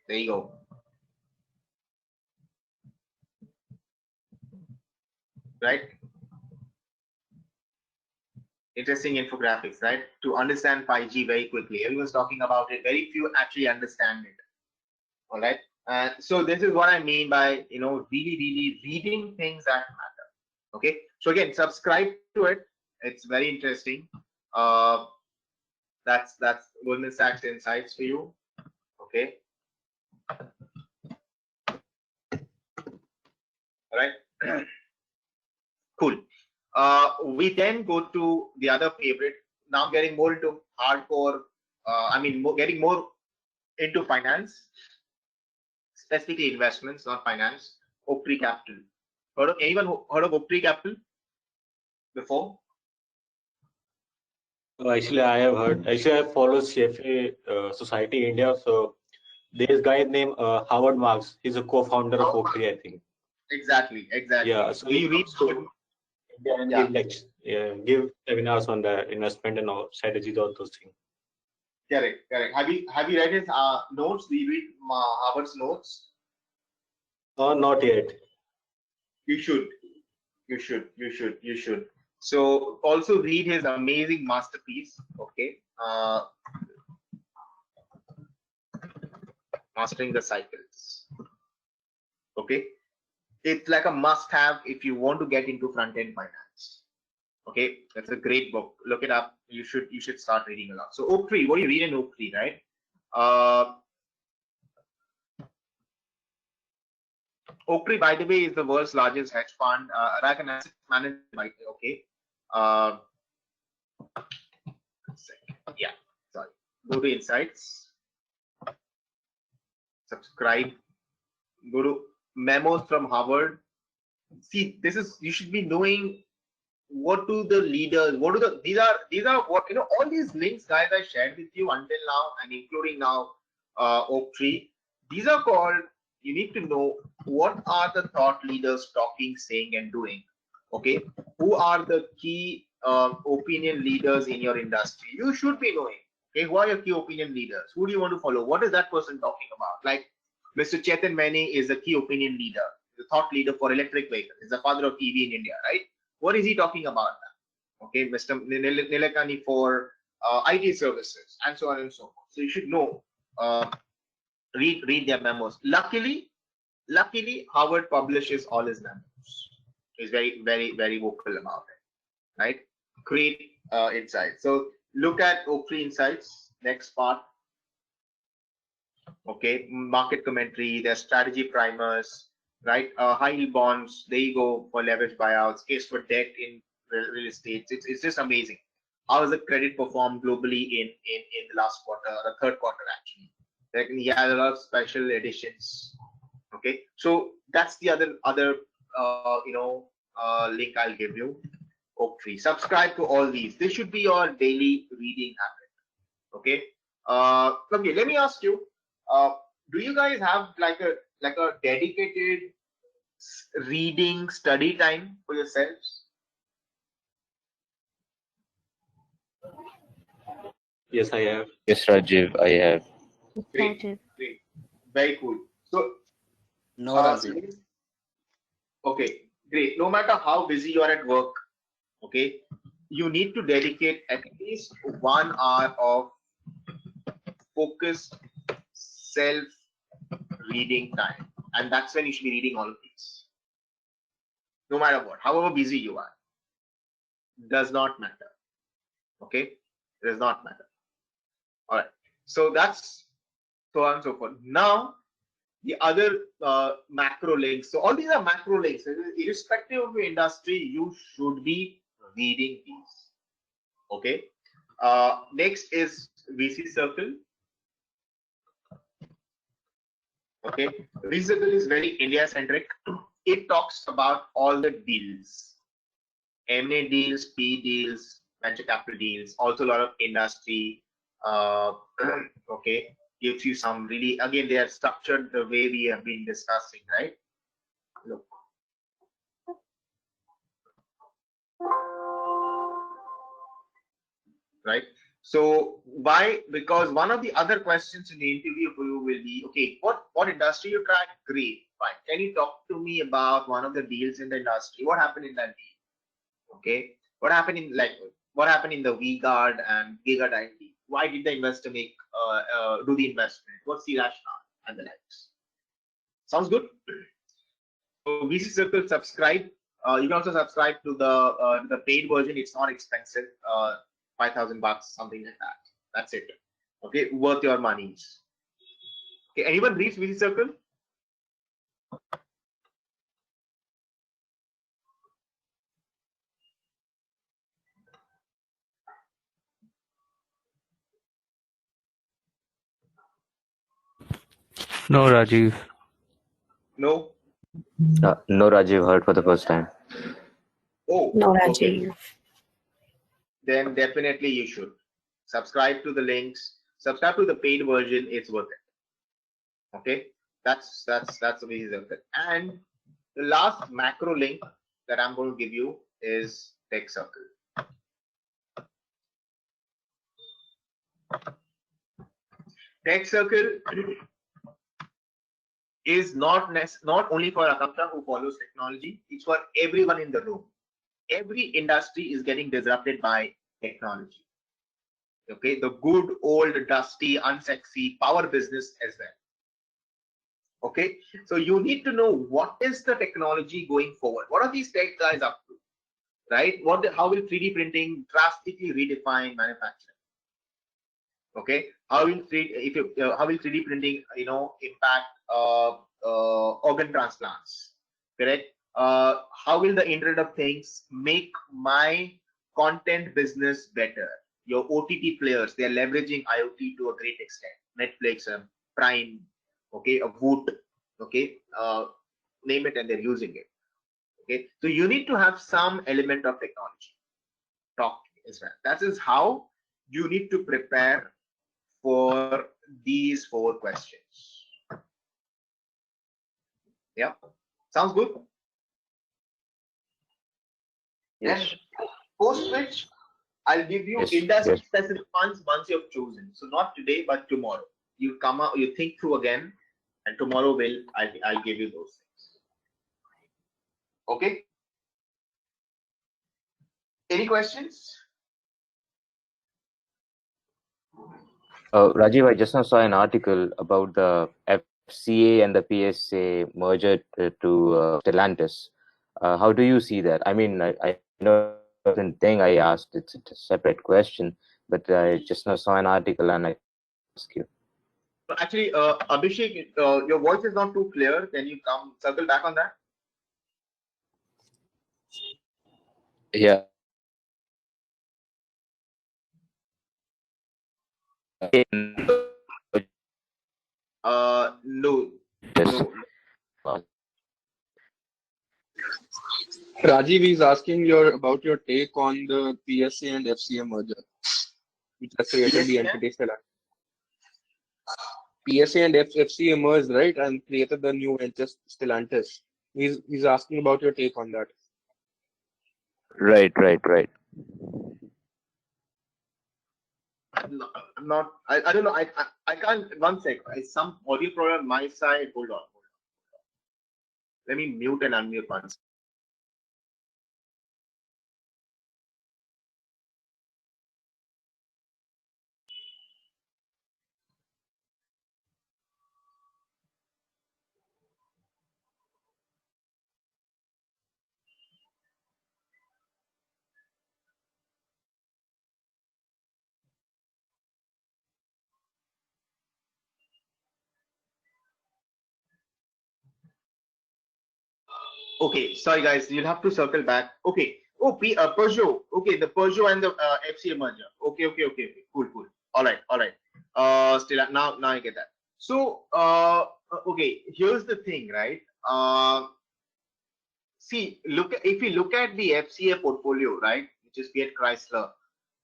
There you go. Right? Interesting infographics, right? To understand 5G very quickly. Everyone's talking about it. Very few actually understand it. All right. So this is what I mean by, really, really reading things that matter. Okay. So again, subscribe to it. It's very interesting. That's Goldman Sachs insights for you. Okay. All right. Cool. We then go to the other favorite. Now getting more into hardcore. Getting more into finance, specifically investments, not finance. Oaktree Capital. Anyone heard of Oaktree Capital before? Actually, I have heard. Actually, I follow CFA Society India. So there's guy named Howard Marks. He's a co-founder of Oaktree, I think. Exactly. Yeah. So you read India and give webinars on the investment and all strategies, all those things. Correct. Have you read his notes? Do you read Howard's notes? Not yet. You should. So also read his amazing masterpiece. Okay. Mastering the Cycles. Okay. It's like a must-have if you want to get into front-end finance. Okay, that's a great book. Look it up. You should start reading a lot. So Oaktree, what do you read in Oaktree, right? Oaktree, by the way, is the world's largest hedge fund, like an asset manager. Okay. Yeah. Sorry. Go to Insights. Subscribe. Go to Memos from Harvard. See, you should be knowing what do the leaders, these are what, all these links, guys, I shared with you until now and including now Oaktree. These are called, you need to know what are the thought leaders talking, saying and doing. Okay. Who are the key opinion leaders in your industry? You should be knowing. Okay. Who are your key opinion leaders? Who do you want to follow? What is that person talking about? Like Mr. Chetan Mehni is the key opinion leader, the thought leader for electric vehicles. He's the father of EV in India, right? What is he talking about now? Okay, Mr. Nilekani for IT services and so on and so forth. So you should know, read their memos. Luckily, Harvard publishes all his memos. He's very, very, very vocal about it, right? Great insights. So look at Oaktree Insights, next part. Okay, market commentary, their strategy primers, right? High yield bonds, there you go, for leverage buyouts, case for debt in real estate. It's just amazing. How has the credit performed globally in the last quarter, the third quarter actually? Like, yeah, there are a lot of special editions. Okay, so that's the other link I'll give you. Oaktree. Subscribe to all these. This should be your daily reading habit. Okay. Okay. Let me ask you. Do you guys have like a dedicated reading study time for yourselves? Yes, I have. Yes, Rajiv, I have. Great. Rajiv. Great. Very cool. So, No, Rajiv. okay, great. No matter how busy you are at work, okay, you need to dedicate at least 1 hour of focused self reading time. And that's when you should be reading all of these. No matter what, however busy you are, does not matter. Okay, it does not matter. All right. So that's so on and so forth. Now, the other macro links. So all these are macro links. Irrespective of your industry, you should be reading these. Okay. Next is VC Circle. Okay. VC Circle is very India centric. It talks about all the deals, M&A deals, P deals, venture capital deals, also a lot of industry. Okay. Gives you some really, again, they are structured the way we have been discussing, right? Look. Right. So why? Because one of the other questions in the interview for you will be, okay, what industry you track? Great, fine. Can you talk to me about one of the deals in the industry? What happened in that deal? Okay, what happened in the V-Guard and Giga deal? Why did the investor do the investment? What's the rationale and the likes? Sounds good. So VC Circle, subscribe. You can also subscribe to the paid version. It's not expensive. $5,000, something like that. That's it. Okay, worth your monies. Okay, anyone reads VC Circle? No, Rajiv. No. No, Rajiv, heard for the first time. Oh, No, okay. Rajiv. Then definitely you should subscribe to the links. Subscribe to the paid version. It's worth it. Okay, that's the VC Circle. And the last macro link that I'm going to give you is Tech Circle. Tech Circle is not only for Akapta who follows technology, it's for everyone in the room. Every industry is getting disrupted by technology. Okay, the good, old, dusty, unsexy power business as well. Okay, so you need to know what is the technology going forward. What are these tech guys up to? Right? How will 3D printing drastically redefine manufacturing? Okay, how will 3D printing impact organ transplants? Correct. How will the Internet of Things make my content business better? Your OTT players, they are leveraging IoT to a great extent. Netflix, Prime, okay, a Woot, okay, name it, and they're using it. Okay, so you need to have some element of technology. Talk as well. That is how you need to prepare for these 4 questions. Yeah, sounds good. Yes. And post which I'll give you Yes, industry yes. specific ones once you've chosen. So not today, but tomorrow. You come out, you think through again, and tomorrow I'll give you those things. Okay. Any questions? Rajiv, I just now saw an article about the FCA and the PSA merger to Stellantis. How do you see that? I mean, I know the thing I asked, it's a separate question, but I just now saw an article and I ask you. Actually, Abhishek, your voice is not too clear. Can you come circle back on that? Yeah. No. Yes. No. Rajiv is asking about your take on the PSA and FCA merger, which has created the entity Stellantis. PSA and FCA merged, right, and created the new venture Stellantis. He's asking about your take on that. Right, right, right. Not, I don't know. I can't. One sec. Some audio problem on my side. Hold on. Let me mute and unmute once. Okay, sorry guys, you'll have to circle back. Okay. Oh, Peugeot. Okay, the Peugeot and the FCA merger. Okay. Cool. All right. Still now I get that. So okay, here's the thing, right? See, if you look at the FCA portfolio, right, which is Fiat Chrysler,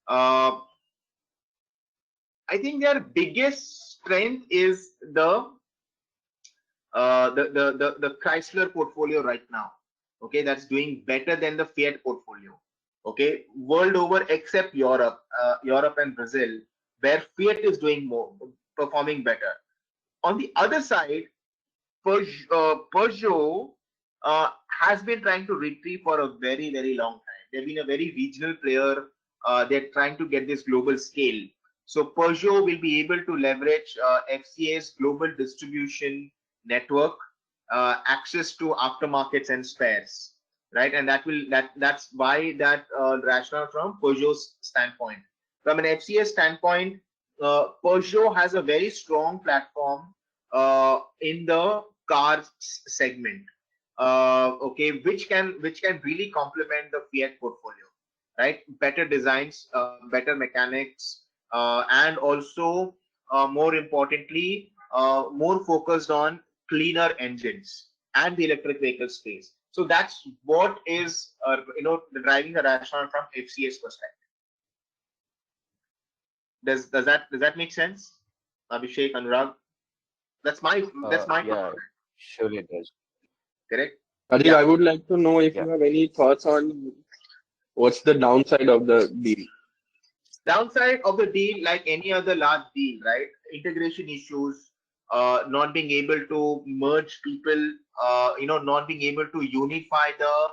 I think their biggest strength is the Chrysler portfolio right now. Okay, that's doing better than the Fiat portfolio. Okay, world over except Europe, Europe and Brazil, where Fiat is doing more, performing better. On the other side, Peugeot has been trying to retreat for a very long time. They've been a very regional player. They're trying to get this global scale. So Peugeot will be able to leverage FCA's global distribution network, access to aftermarkets and spares, right? And that's why that rationale from Peugeot's standpoint. From an FCA standpoint, Peugeot has a very strong platform in the cars segment, okay, which can really complement the Fiat portfolio, right? Better designs, better mechanics, and also more importantly, more focused on cleaner engines and the electric vehicle space. So that's what is driving the rationale from FCA's perspective. Does that make sense, Abhishek, Anurag? That's my Yeah, surely it does. correct. Rajiv, Yeah. I would like to know if Yeah. you have any thoughts on what's the downside of the deal. Downside of the deal, like any other large deal, right? Integration issues, not being able to merge people, not being able to unify the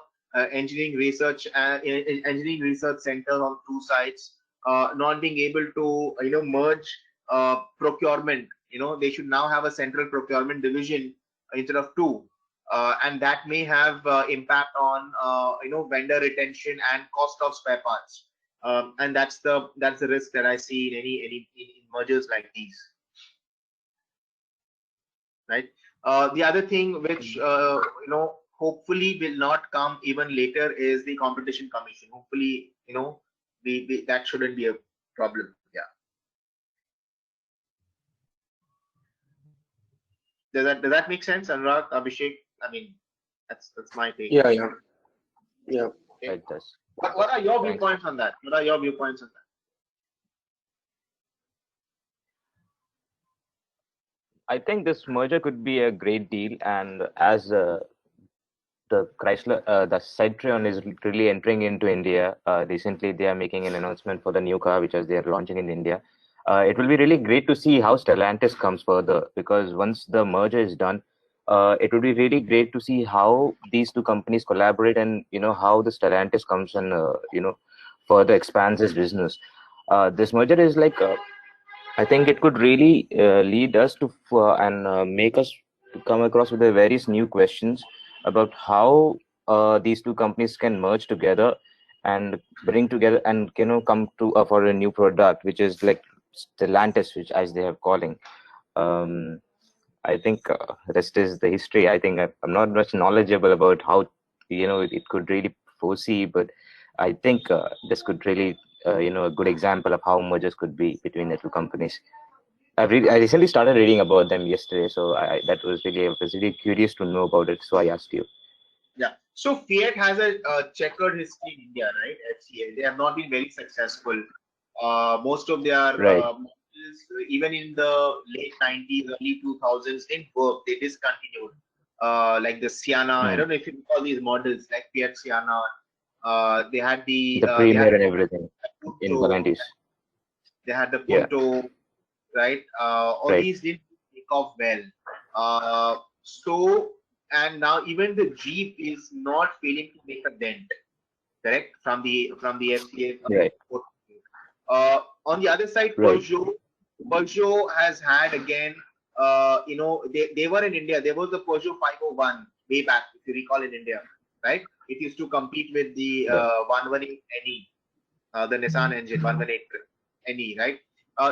engineering research centers on two sides, not being able to merge procurement. They should now have a central procurement division instead of two. And that may have impact on vendor retention and cost of spare parts. And that's the risk that I see in any mergers like these, right? The other thing which hopefully will not come even later is the competition commission. Hopefully, that shouldn't be a problem. Yeah. Does that make sense, Anurag, Abhishek? I mean, that's my take. Yeah. Okay. It does. What are your Thanks. viewpoints on that? What are your viewpoints on that? I think this merger could be a great deal, and as the Chrysler, the Citroen is really entering into India. Recently, they are making an announcement for the new car, which is they are launching in India. It will be really great to see how Stellantis comes further, because once the merger is done, it would be really great to see how these two companies collaborate, and how the Stellantis comes and further expands its business. This merger is like. I think it could really lead us to and make us to come across with the various new questions about how these two companies can merge together and bring together and come to for a new product, which is like Stellantis, which as they are calling. I think rest is the history. I think I'm not much knowledgeable about how it could really foresee, but I think this could really a good example of how mergers could be between the two companies. I recently started reading about them yesterday, so I was really curious to know about it. So I asked you. Yeah. So Fiat has a checkered history in India, right? FCA. They have not been very successful. Most of their Right. models, even in the late 90s, early 2000s, didn't work. They discontinued. Like the Sienna. I don't know if you recall these models, like Fiat Sienna. They had The they had Premier and everything in Punto. Galantis. They had the Yeah. Punto, right? All Right. these didn't take off well. So, and now even the Jeep is not failing to make a dent, correct? From the FCA. Right. On the other side, Right. Peugeot has had again. They were in India. There was the Peugeot 501 way back, if you recall, in India, right? It used to compete with the Right. 118 NE, the Nissan engine 118 NE, right?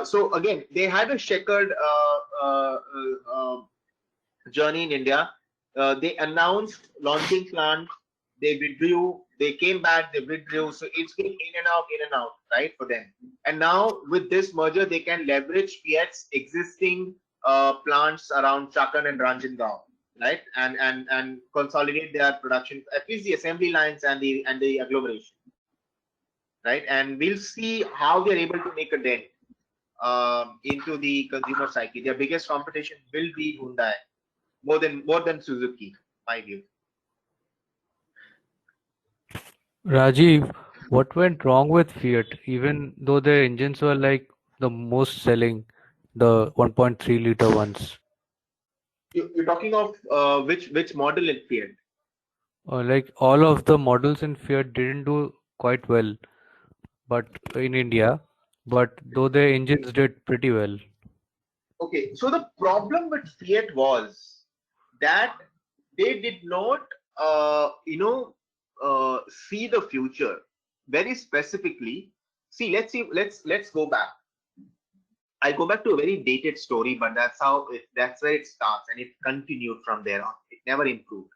So again, they had a checkered journey in India. They announced launching plants, they withdrew, they came back, they withdrew. So it's been in and out, right, for them. And now with this merger, they can leverage Fiat's existing plants around Chakan and Ranjangaon, right, and consolidate their production, at least the assembly lines and the agglomeration, right. And we'll see how they're able to make a dent into the consumer psyche. Their biggest competition will be Hyundai, more than Suzuki, my view. Rajiv, what went wrong with Fiat, even though their engines were like the most selling, the 1.3 liter ones? You're talking of which model in Fiat? Like all of the models in Fiat didn't do quite well, but in India, but though their engines did pretty well. Okay, so the problem with Fiat was that they did not, see the future very specifically. Let's go back. I go back to a very dated story, but that's where it starts, and it continued from there on. It never improved.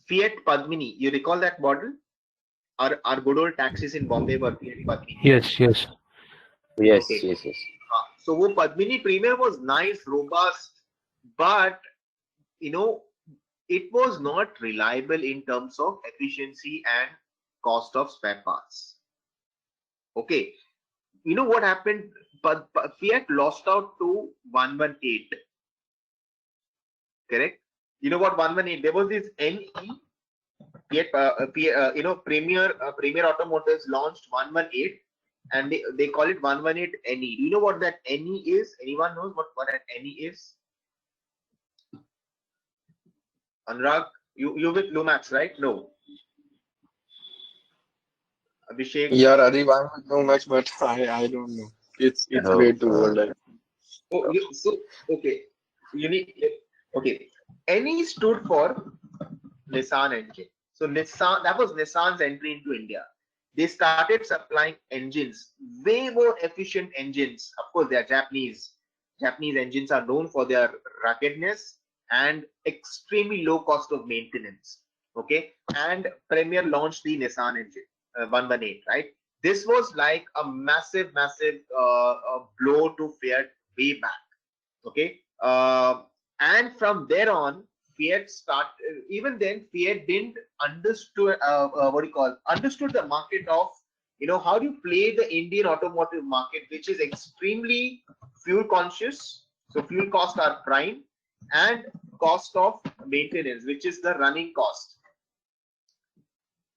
Fiat Padmini, you recall that model? Our good old taxis in Bombay were Fiat Padmini. Yes, yes. Yes. Okay. Yes. Yes. So Padmini Premier was nice, robust, but you know, it was not reliable in terms of efficiency and cost of spare parts. Okay, you know what happened? But Fiat lost out to 118. Correct? You know what 118? There was this NE. Fiat, Premier Automotives launched 118, and they call it 118 NE. Do you know what that NE is? Anyone knows what an NE is? Anurag, you with Lumax, right? No. Abhishek. Yeah, Rajiv, I don't know much, but I don't know. It's Oh, way too old. Oh, okay. You need okay. NE stood for Nissan engine. So Nissan, that was Nissan's entry into India. They started supplying engines, way more efficient engines. Of course, they are Japanese. Japanese engines are known for their ruggedness and extremely low cost of maintenance. Okay, and Premier launched the Nissan engine, 118, right? This was like a massive, massive blow to Fiat way back. Okay, and from there on, Fiat started. Even then, Fiat didn't understood what do you call understood the market of, how do you play the Indian automotive market, which is extremely fuel conscious. So fuel costs are prime, and cost of maintenance, which is the running cost.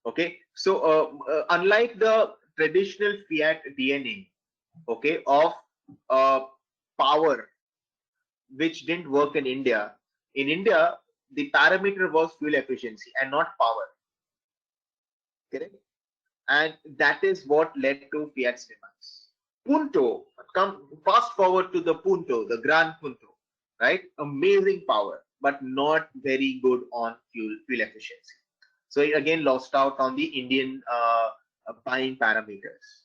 Okay, so unlike the traditional Fiat DNA, okay, of power, which didn't work in India. In India, the parameter was fuel efficiency and not power. Correct? And that is what led to Fiat's demise. Punto, come fast forward to the Punto, the Gran Punto, right? Amazing power, but not very good on fuel efficiency. So it again lost out on the Indian buying parameters,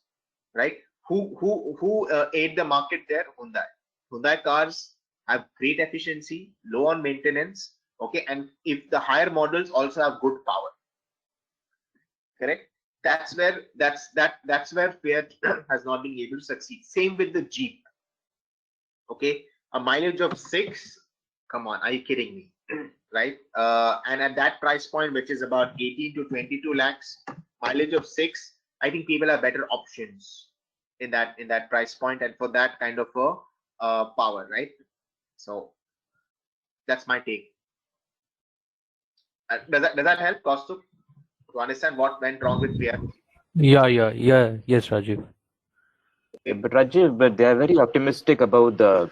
right? Who ate the market there? Hyundai. Hyundai cars have great efficiency, low on maintenance, okay, and if the higher models also have good power, correct. That's where Fiat has not been able to succeed. Same with the Jeep. Okay, a mileage of 6. Come on, are you kidding me? right? And at that price point, which is about 18 to 22 lakhs, mileage of 6, I think people have better options in that price point and for that kind of a power, right? So that's my take. Does that help, Kaustubh, to understand what went wrong with Fiat? Yeah. Yes, Rajiv. But Rajiv, but they are very optimistic about the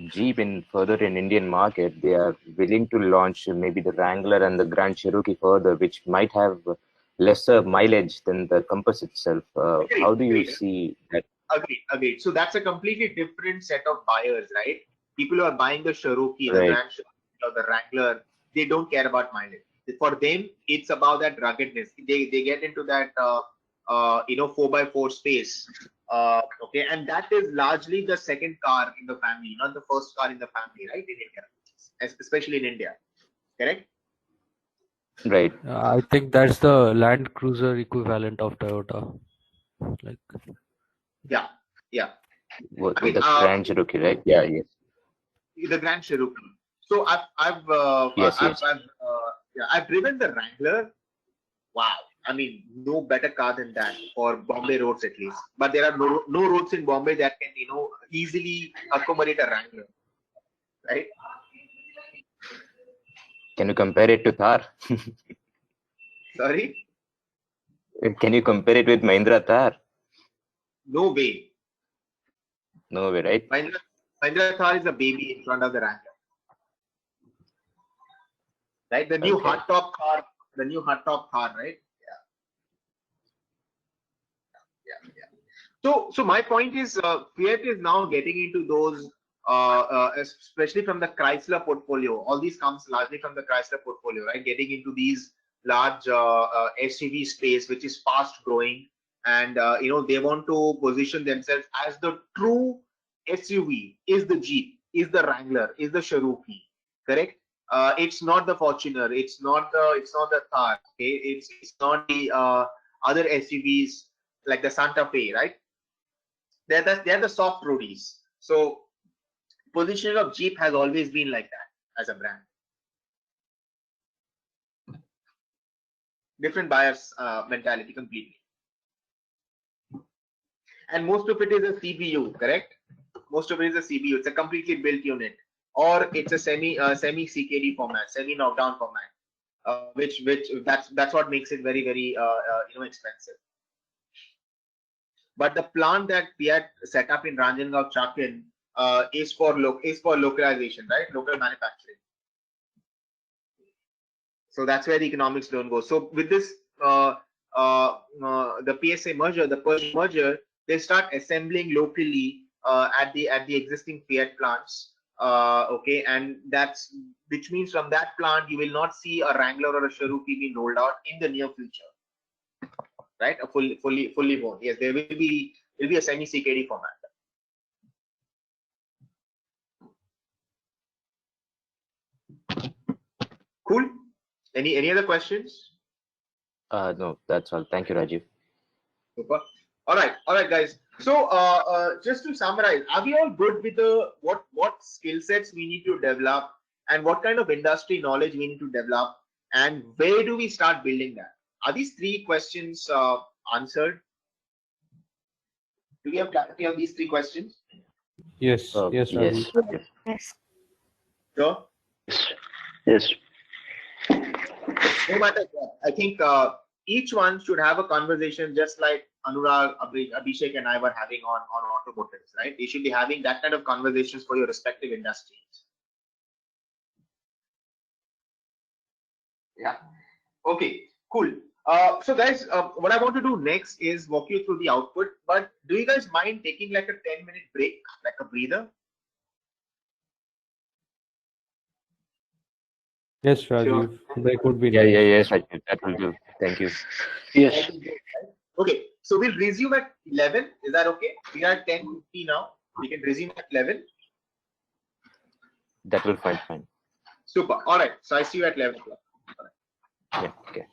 Jeep in further in Indian market. They are willing to launch maybe the Wrangler and the Grand Cherokee further, which might have lesser mileage than the Compass itself. How do you see that? Agreed. So that's a completely different set of buyers, right? People who are buying the Cherokee, the Right. Grand Cherokee or the Wrangler, they don't care about mileage. For them, it's about that ruggedness. They get into that 4x4 space. Okay, and that is largely the second car in the family, not the first car in the family, right? In India, especially in India, correct? Right. I think that's the Land Cruiser equivalent of Toyota. Like, Yeah, yeah. With I mean, the Grand Cherokee, right? Yeah, yes. the Grand Cherokee. So Yes, yes. I've driven the Wrangler. Wow, I mean, no better car than that for Bombay roads at least. But there are no roads in Bombay that can easily accommodate a Wrangler, right? Can you compare it to Thar? Sorry, Can you compare it with Mahindra Thar? no way. No way, right? Mahindra Thar is a baby in front of the Wrangler, right? The new Okay. hot top car, right? So my point is, Fiat is now getting into those, especially from the Chrysler portfolio. All these comes largely from the Chrysler portfolio, right? Getting into these large SUV space, which is fast growing, and they want to position themselves as the true SUV. Is the Jeep, is the Wrangler, is the Cherokee, correct? It's not the Fortuner, it's not the Thar, okay? It's not the other SUVs like the Santa Fe, right? They're the soft roadies. So positioning of Jeep has always been like that as a brand. Different buyers mentality completely. And most of it is a CBU, correct? Most of it is a CBU. It's a completely built unit, or it's a semi CKD format, semi knockdown format, which that's what makes it very expensive. But the plant that we had set up in Ranjangaon, Chakan, is for localization, right? Local manufacturing. So that's where the economics don't go. So with this, the PSA merger, the Pershing merger, they start assembling locally at the existing Fiat plants. Okay, and which means from that plant you will not see a Wrangler or a Cherokee being rolled out in the near future, right? A fully born. Yes, there will be a semi CKD format. Cool. Any other questions? No, that's all. Thank you, Rajiv. Super. All right, guys. So, just to summarize, are we all good with what skill sets we need to develop, and what kind of industry knowledge we need to develop, and where do we start building that? Are these three questions answered? Do we have clarity on these three questions? yes, Rajiv. Yes. Yes. Sure. Yes. No matter what, I think each one should have a conversation just like Anurag, Abhishek, and I were having on automotives, right? You should be having that kind of conversations for your respective industries. Yeah. Okay. Cool. So guys, what I want to do next is walk you through the output. But do you guys mind taking like a 10-minute break, like a breather? Yes, Rajiv. That would be Yeah, nice. yes, Rajiv. That will do. Thank you. Yes. Okay. So we'll resume at 11. Is that okay? We are at 10:50 now. We can resume at 11. That will find fine. Super. All right. So I see you at 11 o'clock. Yeah, okay.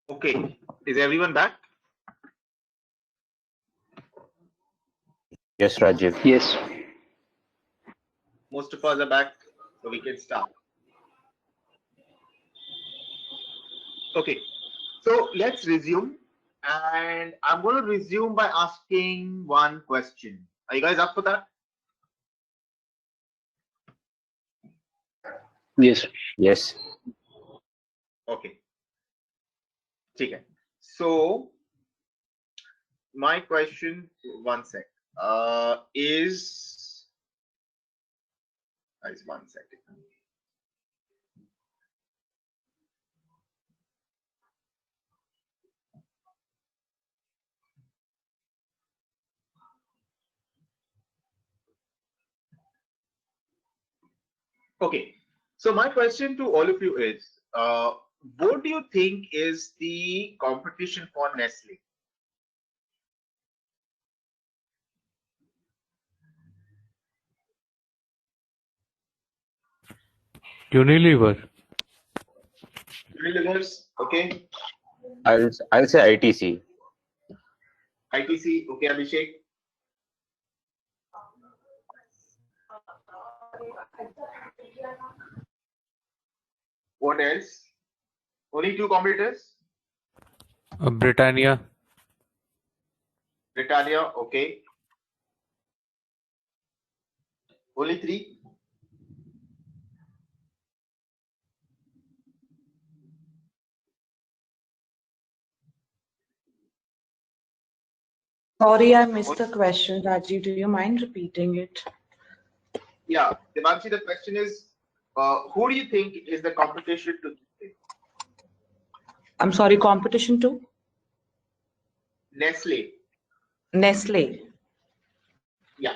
Okay, is everyone back? Yes, Rajiv. Yes. Most of us are back, so we can start. Okay, so let's resume. And I'm going to resume by asking one question. Are you guys up for that? Yes. Yes. Okay. Okay. So my question, one sec, is guys, one second. Okay. So my question to all of you is, what do you think is the competition for Nestle? Unilever. Unilever's, okay. I'll say ITC. ITC, okay, Abhishek. What else? Only two competitors? Britannia. Britannia, okay. Only three? Sorry, I missed the question, Rajiv. Do you mind repeating it? Yeah, Devanshi, the question is, who do you think is the competition to I'm sorry, competition to Nestle? Nestle. Yeah.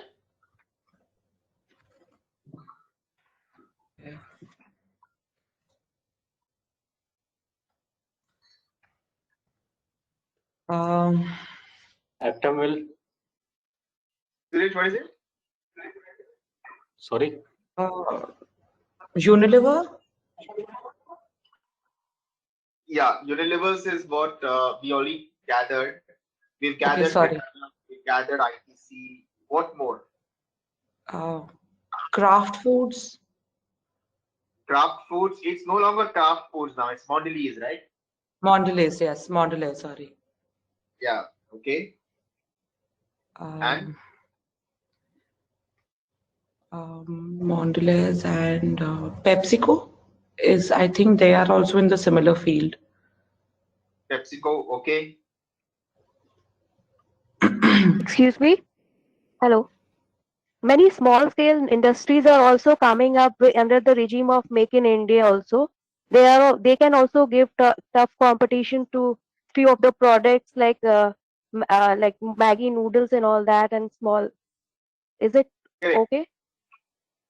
Um, Actamil. Suresh, what is it? Sorry. Unilever? Yeah, Unilever's is what we already gathered. We've Okay, gathered sorry. Britannia, we've gathered ITC. What more? Uh, Kraft Foods? Kraft Foods. It's no longer Kraft Foods now. It's Mondelez, right? Mondelez, yes, Mondelez, sorry. Yeah. Okay. And Mondelez and PepsiCo is, I think they are also in the similar field. PepsiCo. Okay. Excuse me? Hello. Many small scale industries are also coming up under the regime of Make in India also. They can also give tough competition to few of the products like Maggie noodles and all that and small. Is it Correct. okay?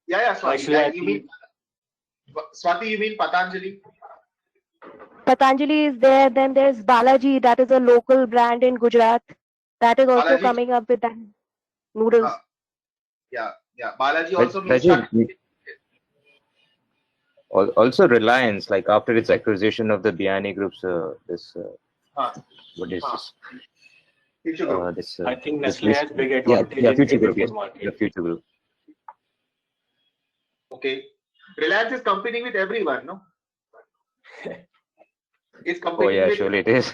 Yeah, yeah, Swati. Actually, I You think mean Swati? You mean Patanjali? Patanjali is there. Then there's Balaji, that is a local brand in Gujarat. That is also Balaji. coming up with that noodles. Yeah, yeah. Balaji also means Rajiv, also Reliance, like after its acquisition of the Biani Group's what is this? Future Group. This I think this Nestle has big yeah, advantage yeah, in Future Indian Group, yes, food the market. Future Group. Okay. Reliance is competing with everyone, no? It's Oh competing yeah, with, surely it is.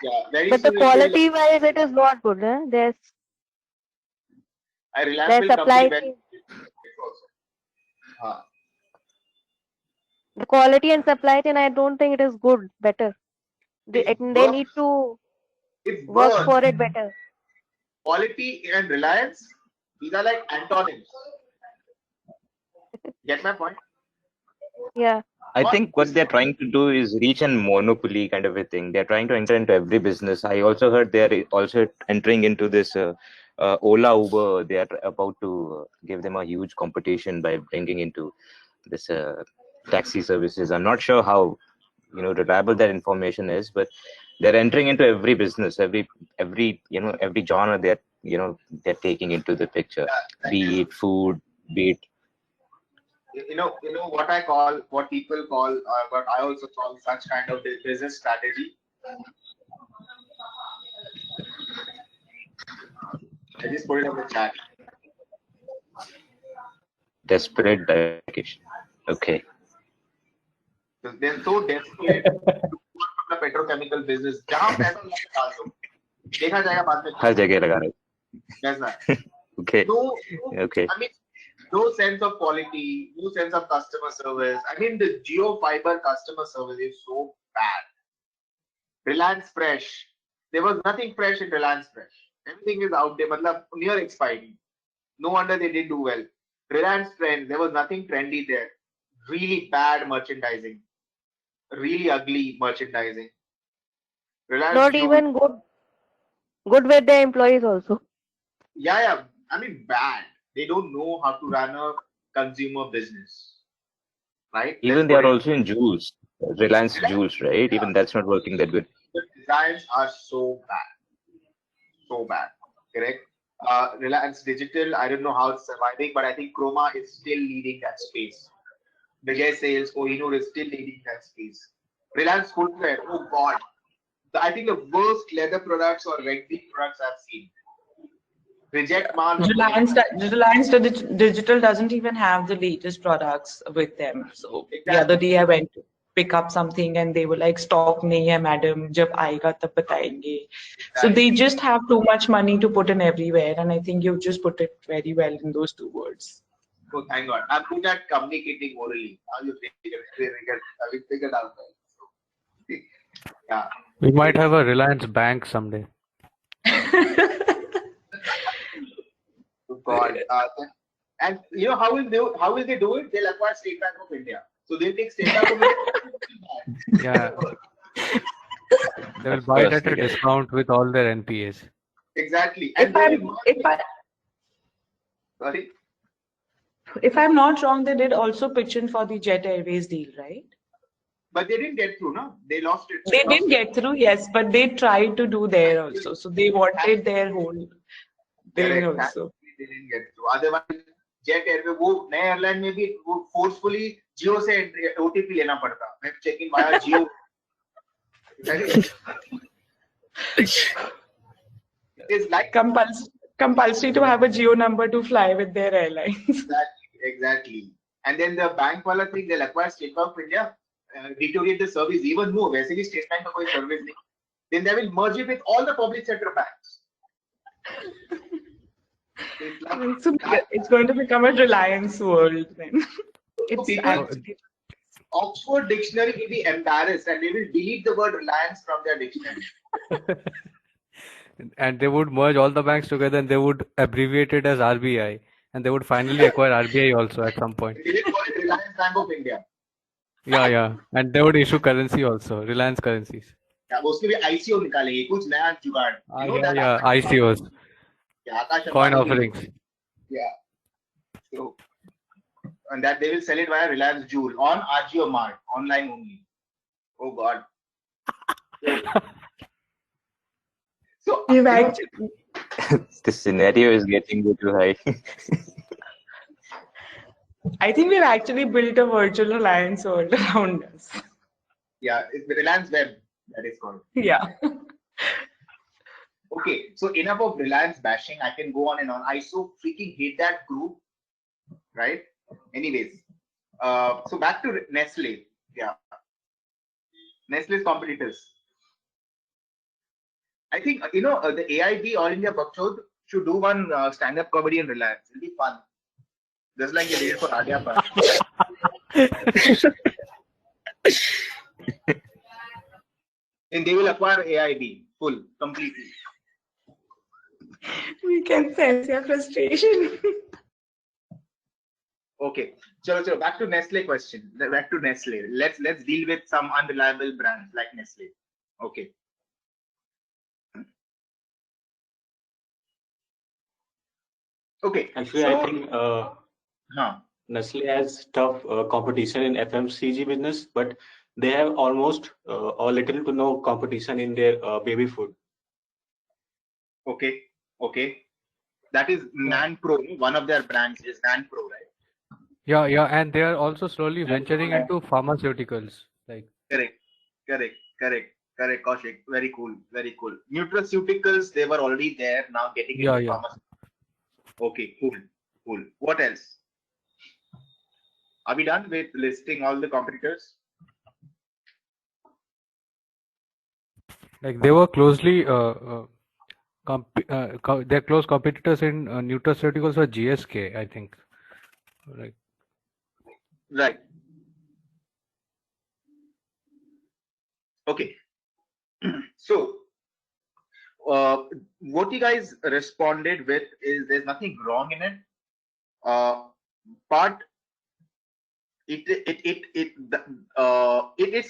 yeah, very But the soon it will, quality wise, it is not good. Reliance Their will supply compete very chain, also. Huh. the quality and supply chain, I don't think it is good. Better. It's They both, need to it's work both. for it better. Quality and Reliance, these are like antonyms. Get my point? Yeah. I What think what is they're trying to do is reach a monopoly kind of a thing. They're trying to enter into every business. I also heard they're also entering into this Ola Uber. They are about to give them a huge competition by bringing into this taxi services. I'm not sure how reliable that information is, but they're entering into every business, every every genre they're taking into the picture, that be is, it food, be it what I call, what people call, what I also call such kind of business strategy. I just put it in the chat. Desperate diversification. Okay. So they're so desperate to go to the petrochemical business. जहाँ पैसा लगा डाल दो, देखा जाएगा बाद में. हर जगह लगा रहे. कैसा? Okay. No, Okay. I mean, no sense of quality, no sense of customer service. I mean, the Geo Fiber customer service is so bad. Reliance Fresh, there was nothing fresh in Reliance Fresh. Everything is out there, matlab, near expiry. No wonder they didn't do well. Reliance Trends, there was nothing trendy there. Really bad merchandising. Really ugly merchandising. Reliance Not Jewel, even good with the employees also. yeah. I mean, bad. They don't know how to run a consumer business, right? Even Let's they put are it. also in Jewels, Reliance Jewels, right? Yeah. Even that's not working that good. The designs are so bad. Correct. Reliance Digital, I don't know how it's surviving, but I think Chroma is still leading that space. Vijay Sales, Kohinoor is still leading that space. Reliance Footwear, oh God. I think the worst leather products or rugby products I've seen. Reject Mal. Reliance Digital doesn't even have the latest products with them. So the other day I went to pick up something and they were like, stock nahi hai madam, jab aayega tab batayenge. So they just have too much money to put in everywhere, and I think you've just put it very well in those two words. Oh, thank God. I'm good at communicating orally. How you figured out that. So, yeah. We might have a Reliance Bank someday. Oh God. And you know how will they do it? They'll acquire State Bank of India. So they'll take State Bank of India. Yeah. They will buy it at a discount with all their NPAs. Exactly. And sorry. If I'm not wrong, they did also pitch in for the Jet Airways deal, right? But they didn't get through, no? They lost it. They didn't get through, yes, but they tried to do there also. So they wanted their whole thing also. They didn't get through. Otherwise, Jet Airways, वो नए airline में भी वो forcefully जियो से OTP लेना पड़ता. मैं check in via Jio. It's like compulsory to have a Geo number to fly with their airlines. Exactly. And then the bank wala thing, they'll acquire State Bank of India, deteriorate the service even more. वैसे भी State Bank का कोई service नहीं. Then they will merge it with all the public sector banks. So it's going to become a Reliance world then. Oxford Dictionary will be embarrassed and they will delete the word Reliance from their dictionary. And they would merge all the banks together and they would abbreviate it as RBI. And they would finally acquire RBI also at some point. They will call it Reliance Bank of India. Yeah. And they would issue currency also, Reliance currencies. Yeah, उसके भी ICO निकालेंगे, कुछ नया जुगाड़. Yeah, ICOs. Coin offerings. Yeah. So, and that they will sell it via Reliance Jewel on Agio Mart, online only. Oh God. So the scenario is getting too high. I think we've actually built a virtual Reliance world around us. Yeah, it's the Reliance Web, that is called. Yeah. Okay, so enough of Reliance bashing. I can go on and on. I so freaking hate that group, right? Anyways, so back to Nestle. Yeah, Nestle's competitors. I think the AIB All India Bakchod should do one stand-up comedy in Reliance. It'll be fun, just like they did for Adia Pan. And they will acquire AIB completely. We can sense your frustration. Okay, so back to Nestle question. Back to Nestle. Let's deal with some unreliable brands like Nestle. Okay. Okay. Actually, I think Nestle has tough competition in FMCG business, but they have almost or little to no competition in their baby food. Okay. That is Nan Pro. One of their brands is Nan Pro, right? Yeah, and they are also slowly venturing into pharmaceuticals. Correct. Correct, Kaushik. Very cool. Very cool. Nutraceuticals, they were already there. Now getting Yeah, into yeah. pharma. Okay, cool. Cool. What else? Are we done with listing all the competitors? Like they were closely their close competitors in nutraceuticals were GSK, I think. Like Right. Okay. So, what you guys responded with is there's nothing wrong in it. But it's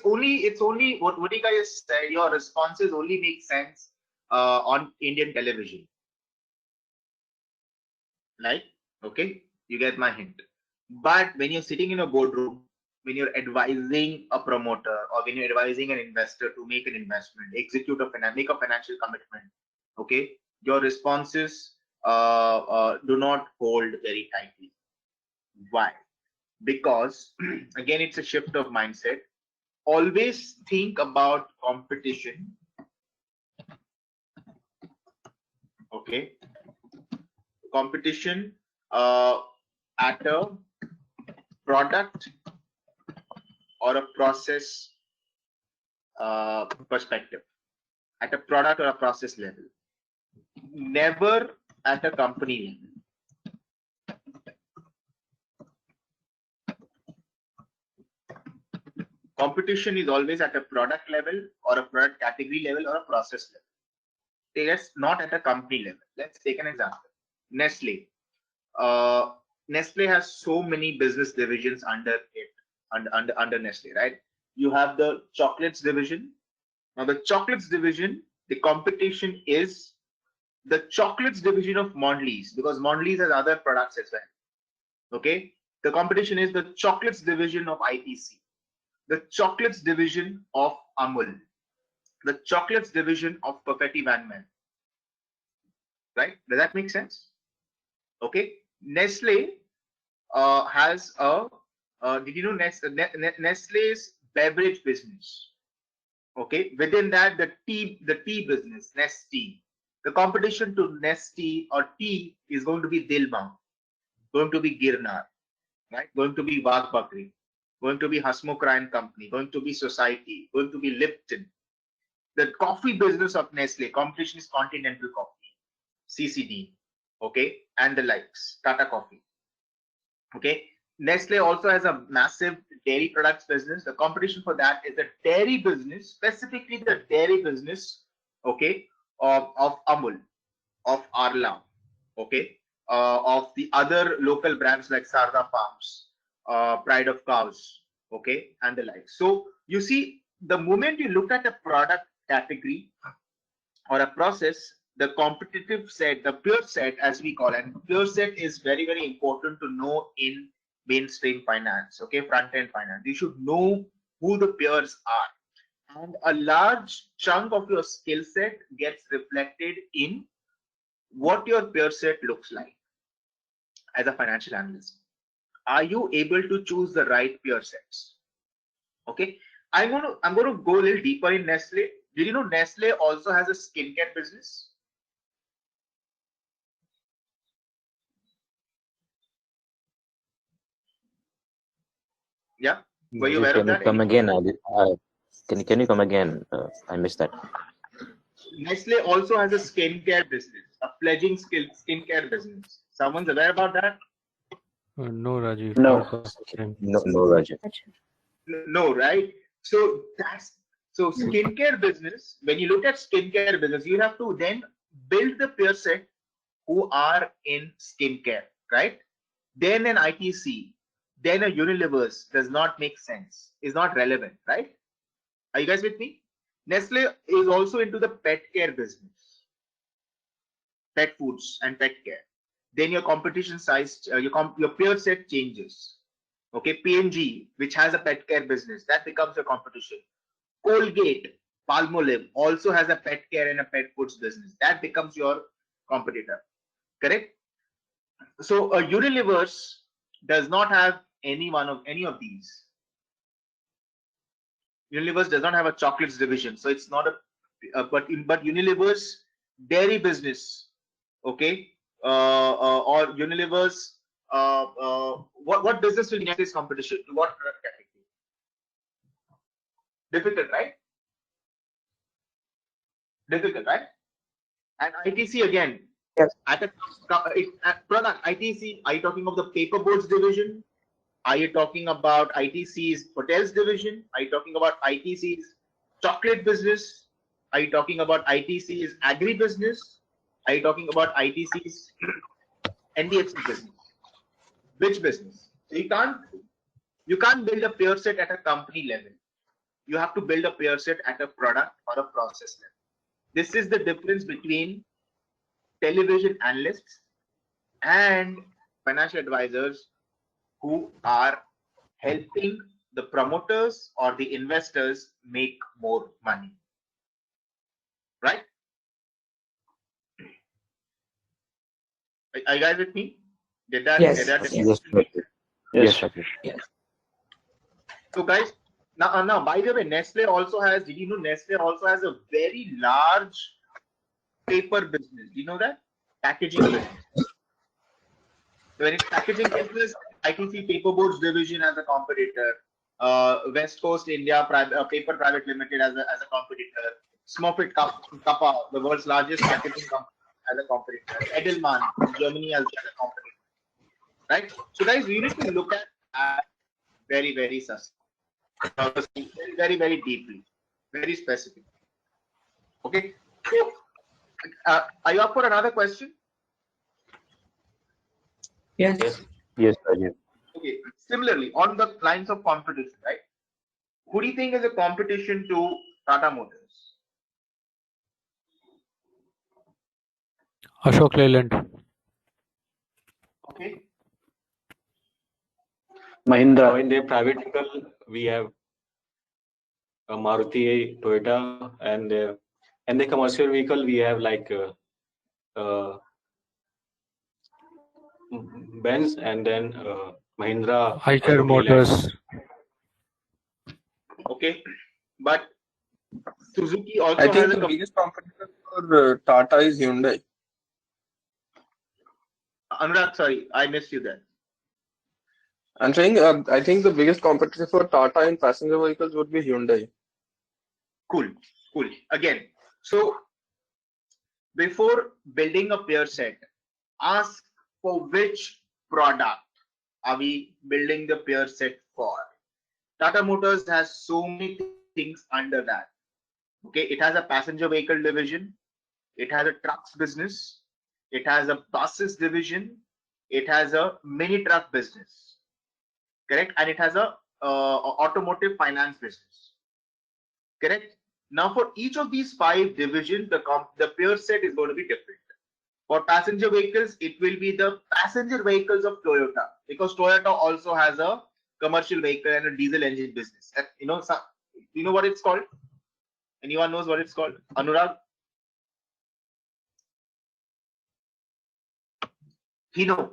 only what you guys said. Your responses only make sense on Indian television, right? Okay, you get my hint. But when you're sitting in a boardroom, when you're advising a promoter or when you're advising an investor to make an investment, make a financial commitment, okay, your responses do not hold very tightly. Why? Because again, it's a shift of mindset. Always think about competition, okay, competition at a product or a process perspective, at a product or a process level, never at a company level. Competition is always at a product level or a product category level or a process level. Yes, not at a company level. Let's take an example. Nestle. Nestle has so many business divisions under it, under Nestle, right? You have the chocolates division. Now, the chocolates division, the competition is the chocolates division of Mondelez, because Mondelez has other products as well. Okay, the competition is the chocolates division of ITC, the chocolates division of Amul, the chocolates division of Perfetti Van Men. Right? Does that make sense? Okay. Nestle has a. Did you know Nestle's beverage business? Okay. Within that, the tea business, Nestea. The competition to Nestea or tea is going to be Dilmah, going to be Girnar, right? Going to be Wagh Bakri, going to be Hasmukh and Company, going to be Society, going to be Lipton. The coffee business of Nestle, competition is Continental Coffee, CCD, okay, and the likes, Tata Coffee, okay. Nestle also has a massive dairy products business. The competition for that is the dairy business, specifically the dairy business, okay, of Amul, of Arla, okay, of the other local brands like Sarda Farms, Pride of Cows, okay, and the like. So you see, the moment you look at a product category or a process, the competitive set, the peer set, as we call it, and peer set is very, very important to know in mainstream finance, okay, front end finance. You should know who the peers are. And a large chunk of your skill set gets reflected in what your peer set looks like as a financial analyst. Are you able to choose the right peer sets? Okay, I'm going to go a little deeper in Nestle. Did you know Nestle also has a skincare business? Yeah, were you aware Can of you that? come again? Can you come again? I missed that. Nestle also has a skincare business, a fledgling skincare business. Someone's aware about that? no, Rajiv, No. not the same. No, Raja. No, right? So skincare business. When you look at skincare business, you have to then build the peer set who are in skincare, right? Then an ITC, then a Unilever's does not make sense, is not relevant, right? Are you guys with me? Nestle is also into the pet care business, pet foods and pet care. Then your competition size, your peer set changes. Okay, P&G, which has a pet care business, that becomes your competition. Colgate, Palmolive also has a pet care and a pet foods business. That becomes your competitor. Correct? So a Unilever's does not have any of these. Unilever's does not have a chocolates division, so it's not but Unilever's dairy business, okay, or Unilever's what business will get this competition? To what product category? Difficult, right? Difficult, right? And ITC again. Yes. At product ITC, are you talking of the paper boards division? Are you talking about ITC's hotels division? Are you talking about ITC's chocolate business? Are you talking about ITC's agri business? Are you talking about ITC's NBFC business? Which business? So you can't build a peer set at a company level. You have to build a peer set at a product or a process level. This is the difference between television analysts and financial advisors who are helping the promoters or the investors make more money. Right? Are you guys with me? Yes. Yes, Rajesh. Yes, Rajesh. Yes. So guys, now by the way, Nestle also has, did you know Nestle also has a very large paper business? Do you know that? Packaging business. So when it's packaging business, ITC Paperboards division as a competitor, West Coast India Paper Private Limited as a competitor, Smurfit Kappa, the world's largest packaging company, as a competitor, Edelman in Germany as a competitor. Right? So guys, we need to look at that very, very very, very deeply, very specific. Okay. So, are you up for another question? Yes. Yes, Rajesh. Okay. Similarly, on the lines of competition, right? Who do you think is a competition to Tata Motors? Ashok Leyland. Okay. Mahindra. So in their private vehicle, we have a Maruti, Toyota, and the commercial vehicle we have like Benz, and then Mahindra, Eicher Ashok Leyland. Motors. Okay. But Suzuki also I think has the a biggest competitor for Tata is Hyundai. Anurag, sorry, I missed you there. I'm saying I think the biggest competitor for Tata in passenger vehicles would be Hyundai. Cool. Again, so before building a peer set, ask for which product are we building the peer set for. Tata Motors has so many things under that. Okay, it has a passenger vehicle division, it has a trucks business, it has a buses division, it has a mini truck business, correct, and it has a automotive finance business, correct. Now for each of these 5 divisions, the peer set is going to be different. For passenger vehicles, it will be the passenger vehicles of Toyota, because Toyota also has a commercial vehicle and a diesel engine business. You know what it's called? Anyone knows what it's called? Anurag? Hino.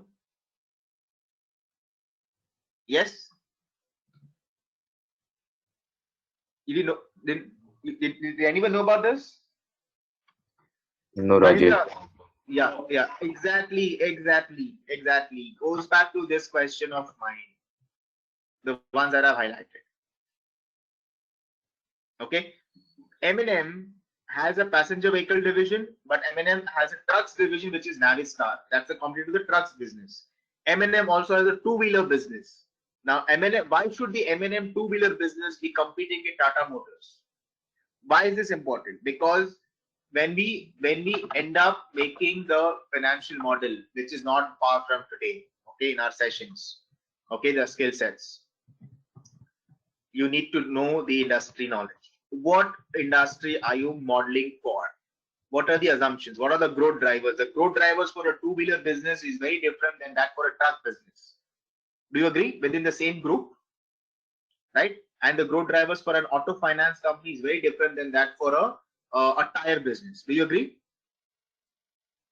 Yes? You didn't know? Did anyone know about this? No, Rajesh. Mahindra. Yeah, exactly. Goes back to this question of mine, the ones that I've highlighted. Okay, M&M has a passenger vehicle division, but M&M has a trucks division, which is Navistar. That's a competitor to the trucks business. M&M also has a two-wheeler business. Now, why should the M&M two-wheeler business be competing with Tata Motors? Why is this important? Because when we end up making the financial model, which is not far from today, okay, in our sessions, okay, the skill sets, you need to know the industry knowledge. What industry are you modeling for? What are the assumptions? What are the growth drivers? The growth drivers for a two-wheeler business is very different than that for a truck business. Do you agree? Within the same group, right? And the growth drivers for an auto finance company is very different than that for a tire business. Do you agree?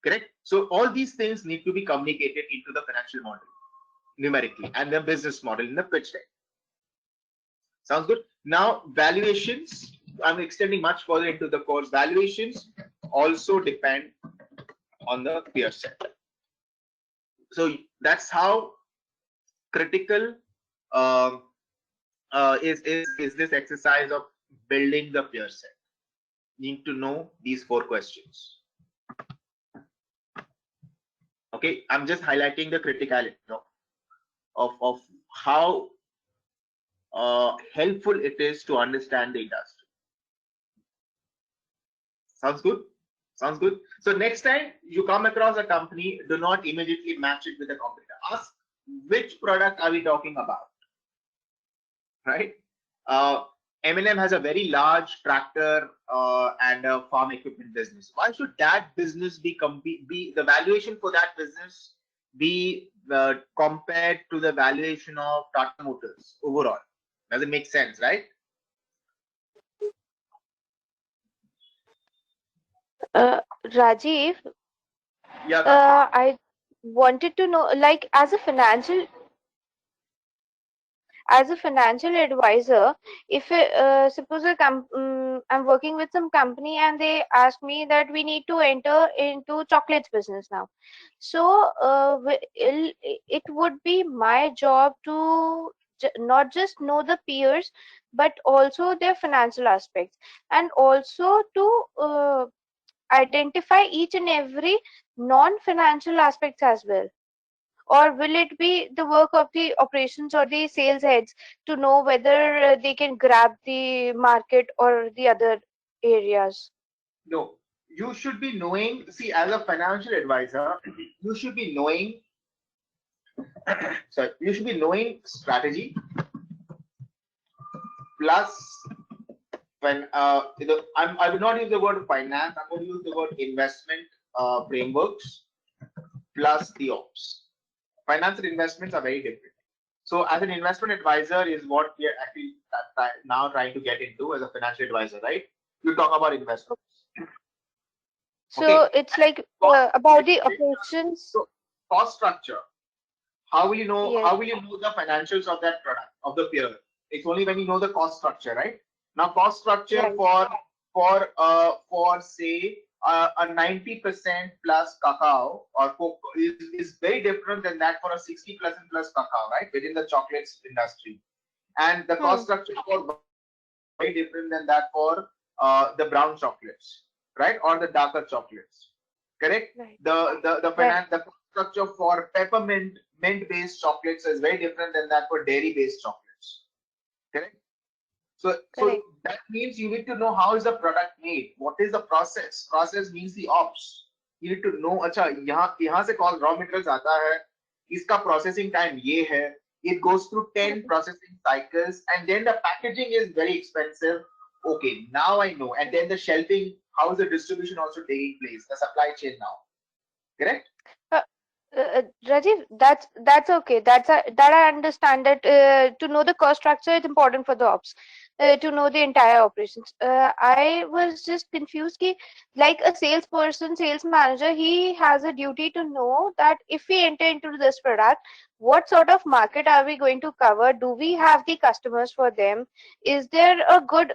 Correct. So all these things need to be communicated into the financial model numerically and the business model in the pitch deck. Sounds good. Now, valuations, I'm extending much further into the course. Valuations also depend on the peer set. So that's how critical um, is this exercise of building the peer set. Need to know these 4 questions. Okay, I'm just highlighting the criticality of how helpful it is to understand the industry. Sounds good? Sounds good. So next time you come across a company, do not immediately match it with a competitor. Ask which product are we talking about, right? M&M has a very large tractor and a farm equipment business. Why should that business be the valuation for that business be compared to the valuation of Tata Motors overall? Does it make sense, right? Rajiv, Yeah. I wanted to know, like, as a financial advisor, if suppose I'm working with some company and they ask me that we need to enter into chocolates business now, so it would be my job to not just know the peers but also their financial aspects, and also to identify each and every non-financial aspects as well. Or will it be the work of the operations or the sales heads to know whether they can grab the market or the other areas? No, you should be knowing. See, as a financial advisor, you should be knowing. Sorry, you should be knowing strategy plus when I will not use the word finance. I'm going to use the word investment frameworks plus the ops. Finance and investments are very different. So, as an investment advisor, is what we are actually now trying to get into as a financial advisor, right? You talk about investments. So Okay. it's like about the operations. So, cost structure. How will you know? Yes. How will you know the financials of that product of the peer? It's only when you know the cost structure, right? Now, cost structure Right. for say a 90% plus cacao or cocoa is very different than that for a 60% plus cacao, right? Within the chocolates industry, and the cost structure for very different than that for the brown chocolates, right, or the darker chocolates. Correct. Right. The cost structure for peppermint mint based chocolates is very different than that for dairy based chocolates. Correct. So that means you need to know how is the product made. What is the process? Process means the ops. You need to know. अच्छा यहाँ से कौन raw materials आता है. इसका processing time ये है. It goes through 10 processing cycles, and then the packaging is very expensive. Okay, now I know. And then the shelving. How is the distribution also taking place? The supply chain now. Correct. Rajiv, that's okay. That I understand that to know the cost structure is important for the ops, to know the entire operations. I was just confused. Ki, like a salesperson, sales manager, he has a duty to know that if we enter into this product, what sort of market are we going to cover? Do we have the customers for them? Is there a good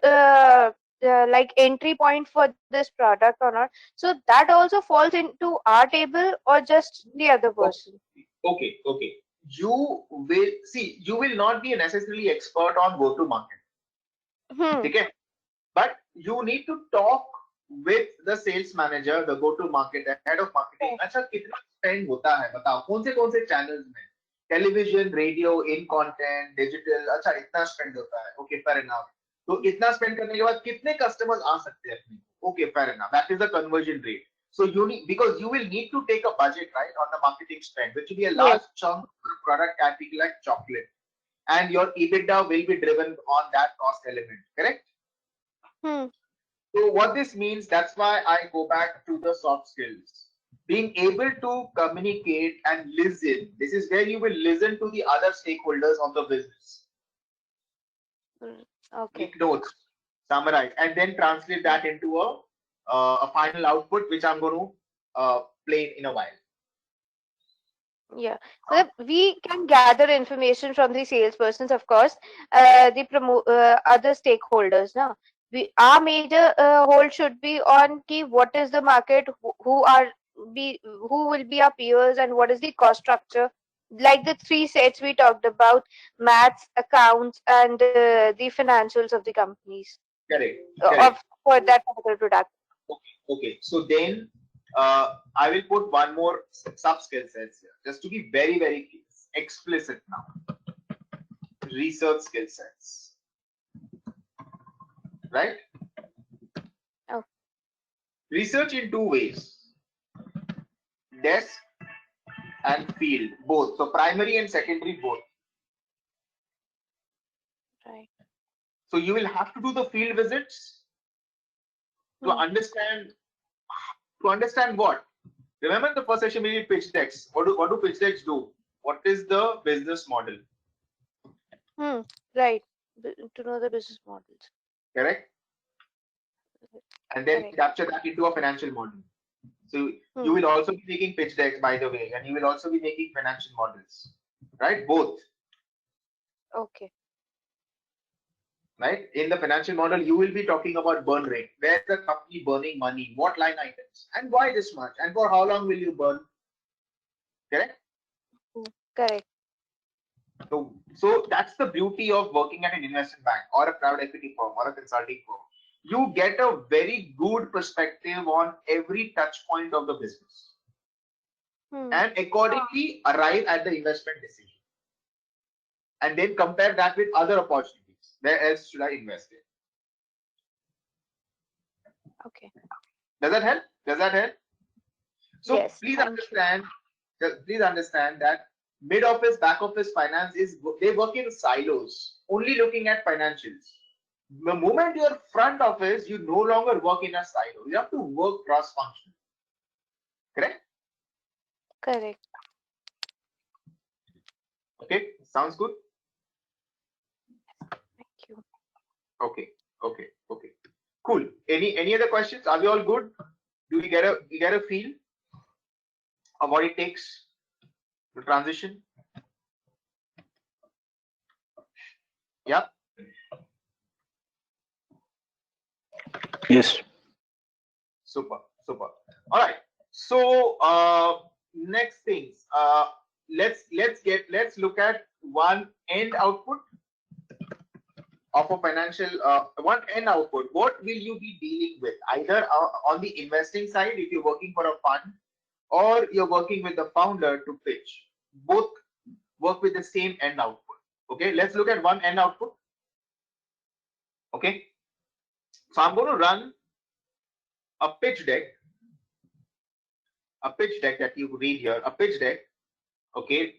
like entry point for this product or not? So that also falls into our table or just the other person? Okay. You will see. You will not be necessarily expert on go to market. Okay, but you need to talk with the sales manager, the go to market, the head of marketing. अच्छा कितना spend होता है बताओ कौन से channels में television, radio, in content, digital. अच्छा इतना spend होता है. Okay, fair enough. तो इतना spend करने के बाद कितने customers आ सकते हैं अपने? Okay, fair enough. That is the conversion rate. So you need, because you will need to take a budget, right, on the marketing spend, which will be a large chunk of product category like chocolate, and your EBITDA will be driven on that cost element. Correct. So what this means, that's why I go back to the soft skills. Being able to communicate and listen. This is where you will listen to the other stakeholders of the business. Okay. Take notes, summarize, and then translate that into a final output, which I'm going to play in a while. Yeah, well, we can gather information from the salespersons, of course, other stakeholders. Now, our major hold should be on key what is the market, who will be our peers, and what is the cost structure. Like the three sets we talked about: maths, accounts, and the financials of the companies Correct. of Correct. for that particular product. Okay. Okay. So then I will put one more sub skill sets here, just to be very, very explicit now. Research skill sets, right? Oh, Research in two ways: desk and field, both. So primary and secondary, both. right. So you will have to do the field visits to Hmm. understand what. Remember in the first session we did pitch decks. What do pitch decks do? What is the business model? Hmm. Right. To know the business models. Correct. And then Correct. capture that into a financial model. So you Hmm. will also be making pitch decks, by the way, and you will also be making financial models, right? Both, Okay. right? In the financial model, you will be talking about burn rate. Where's the company burning money? What line items? And why this much? And for how long will you burn? Correct? Hmm. Correct. So that's the beauty of working at an investment bank or a private equity firm or a consulting firm. You get a very good perspective on every touch point of the business Hmm. and accordingly arrive at the investment decision. And then compare that with other opportunities. Where else should I invest in? Okay. Does that help? Does that help? So Yes. Thank you. please understand that mid office, back office finance is they work in silos, only looking at financials. The moment you're front office, you no longer work in a silo. You have to work cross-functional. Correct? Correct. Okay. Sounds good. Thank you. Okay. Okay. Okay. Cool. Any other questions? Are we all good? Do we get a feel of what it takes to transition? Yeah. Yes. Super. Super. All right. So next things. Let's look at one end output of a financial one end output. What will you be dealing with? Either on the investing side, if you're working for a fund, or you're working with the founder to pitch. Both work with the same end output. Okay. Let's look at one end output. Okay. So I'm going to run a pitch deck. A pitch deck that you read here. A pitch deck. Okay,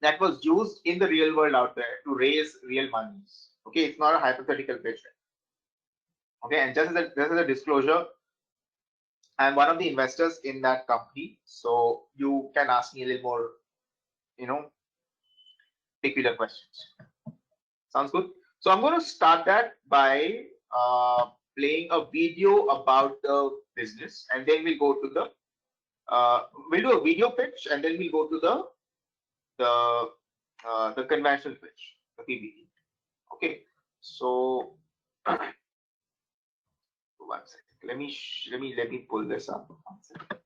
that was used in the real world out there to raise real monies. Okay, it's not a hypothetical pitch. Okay, and just as a disclosure, I'm one of the investors in that company, so you can ask me a little more, you know, peculiar questions. Sounds good. So I'm going to start that by playing a video about the business, and then we'll go to the we'll do a video pitch, and then we'll go to the conventional pitch, the PBT. Okay, so one second. Let me pull this up. One second.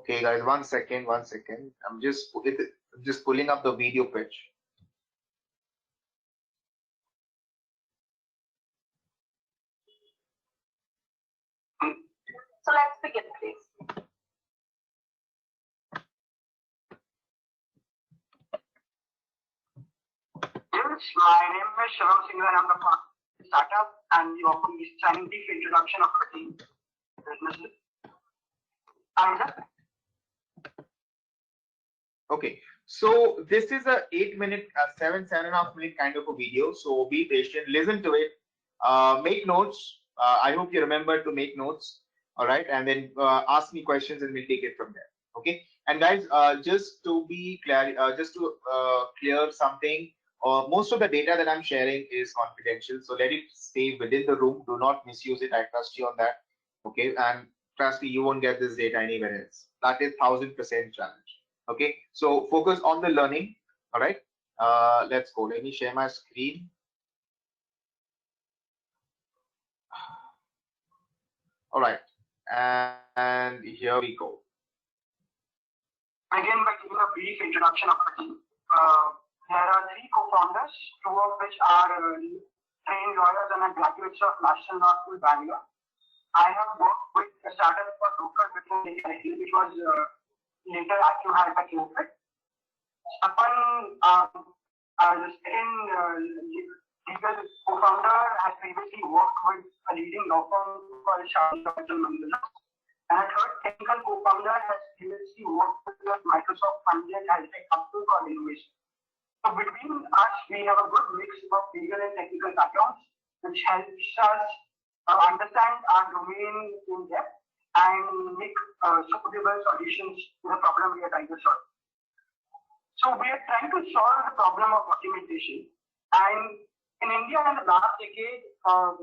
Okay, guys, one second, one second. I'm just pulling up the video pitch. So let's begin, please. Yes, my name is Shivam Singh and I'm the founder of startup and you offer me signing brief introduction of our team businesses. Okay, so this is a 8 minute, 7.5 minute kind of a video. So be patient, listen to it, make notes. I hope you remember to make notes. All right, and then ask me questions and we'll take it from there. Okay, and guys, just to be clear, just to clear something, most of the data that I'm sharing is confidential. So let it stay within the room. Do not misuse it. I trust you on that. Okay, and trust me, you won't get this data anywhere else. That is 1000% challenge. Okay, so focus on the learning. All right, let's go. Let me share my screen. All right, and here we go. Begin by giving a brief introduction of our team. There are three co-founders, two of which are trained lawyers and are graduates of National Law School, Bangalore. I have worked with a startup called Broker before, which was later acquired by Kinetic. Upon the second legal co-founder has previously worked with a leading law firm called Shah. And a third technical co-founder has previously worked with Microsoft funded as a company called Innovation. So between us, we have a good mix of legal and technical backgrounds, which helps us understand our domain in depth and make suitable solutions to the problem we are trying to solve. So we are trying to solve the problem of documentation. And in India, in the last decade,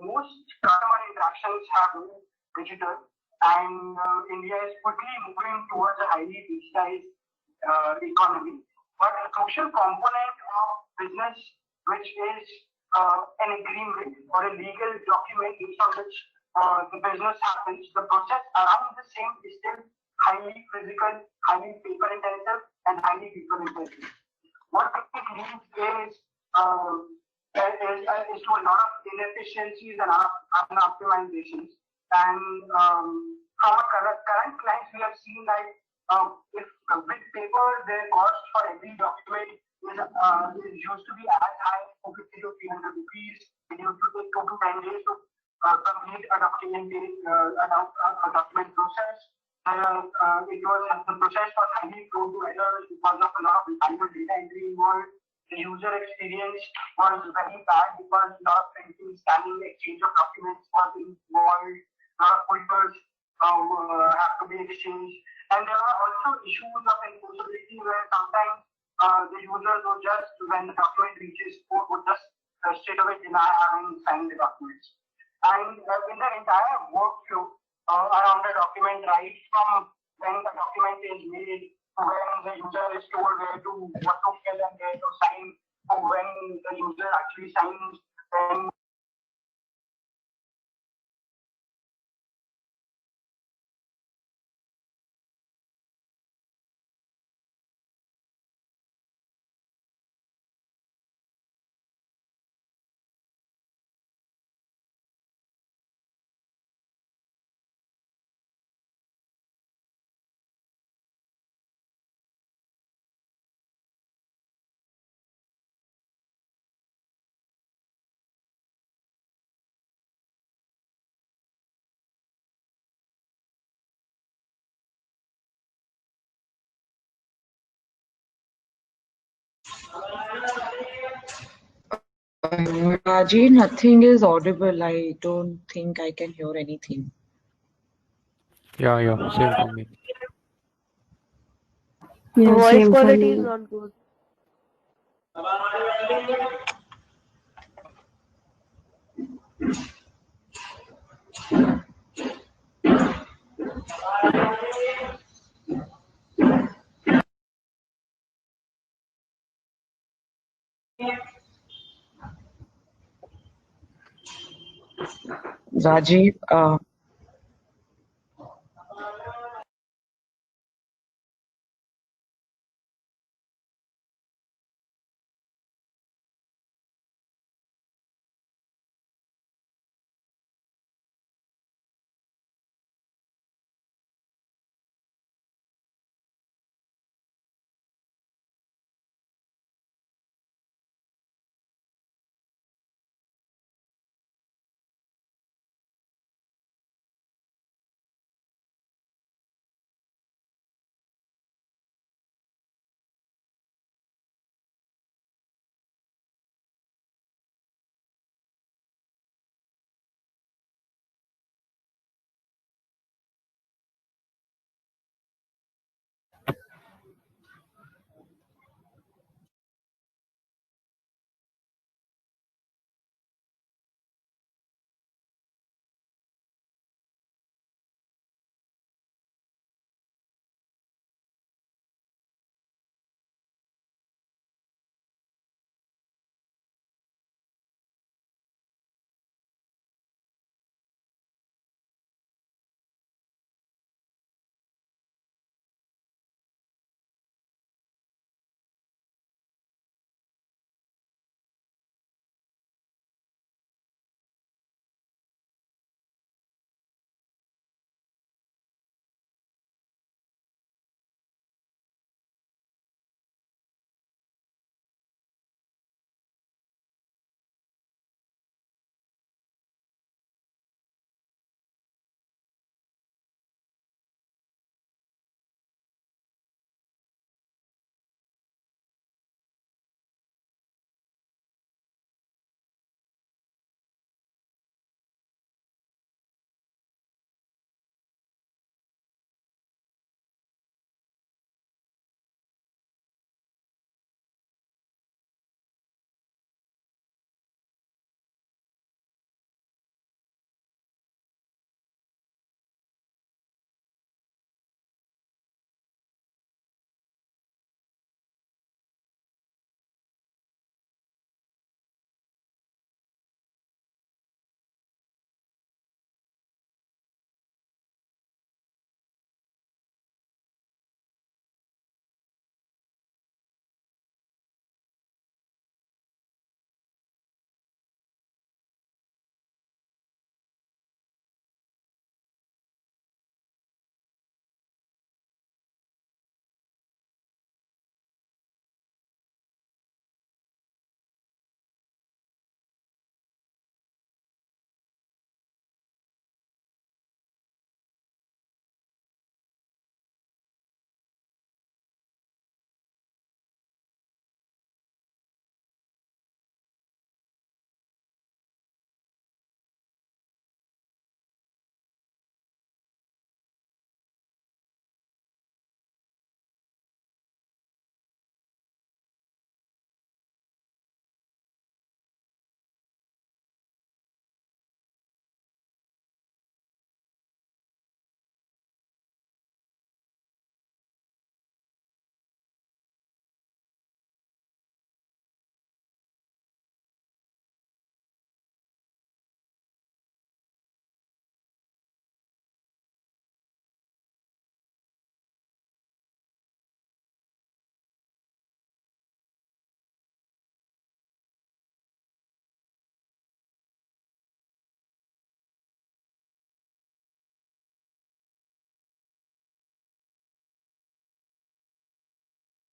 most customer interactions have been digital, and India is quickly moving towards a highly digitized economy. But a crucial component of business, which is an agreement or a legal document based on which the business happens, the process around the same is still highly physical, highly paper intensive, and highly people intensive. What it leads is to a lot of inefficiencies and optimizations. And from our current clients, we have seen that if with paper, their cost for every document is used to be as high as 250 to 300 rupees. It used to take 2 to 10 days to complete a document process. The process was highly prone to errors because of a lot of manual data entry involved. The user experience was very bad because a lot of printing, scanning, exchange of documents was involved. A lot of filters have to be exchanged. And there are also issues of enforceability where sometimes the users will just, when the document reaches court, would just straight away deny having signed the documents. And in the entire workflow around the document, right from when the document is made to when the user is told what to fill and where to sign, to when the user actually signs, then Raji, nothing is audible. I don't think I can hear anything. Yeah, same for me. Yeah, voice same for quality me. is not good. Rajiv,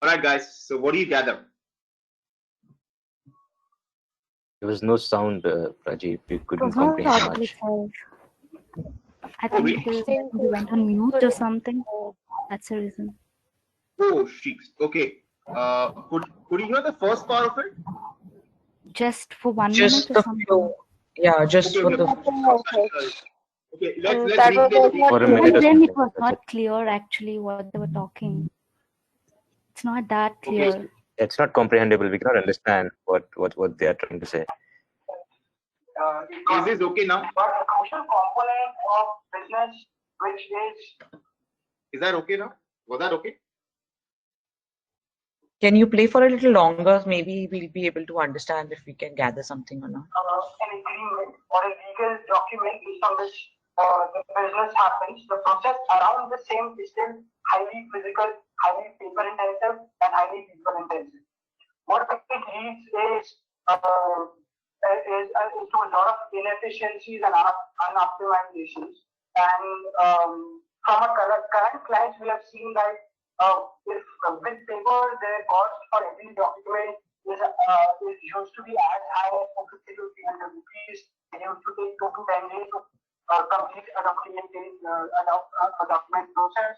All right, guys. So what do you gather? There was no sound, Rajiv. We It couldn't was not comprehend audible, much. sir. I Oh, think really? because think we went on mute or something. That's the reason. Oh, sheeps. Okay. Could you hear the first part of it? Just for 1 minute Just or the something. flow. Yeah, just Okay, for okay. the nothing Oh, else. sorry. Okay, let's That was replay the also tape. For a clear. minute Even or then, it something. was That's it. not clear actually what they were talking. It's not that Okay. clear. It's not comprehensible. We cannot understand what they are trying to say. Is this okay now? But a crucial component of business, which Is that okay now? Was that okay? Can you play for a little longer? Maybe we'll be able to understand if we can gather something or not. an agreement or a legal document based on which the business happens, the process around the same is still highly physical, highly paper intensive, and highly people intensive. What it leads is to a lot of inefficiencies and unoptimizations. And from a current clients, we have seen that if with paper, their cost for every document is used to be as high as 450 to 300 rupees. It used to take 2 to 10 days to complete a document process.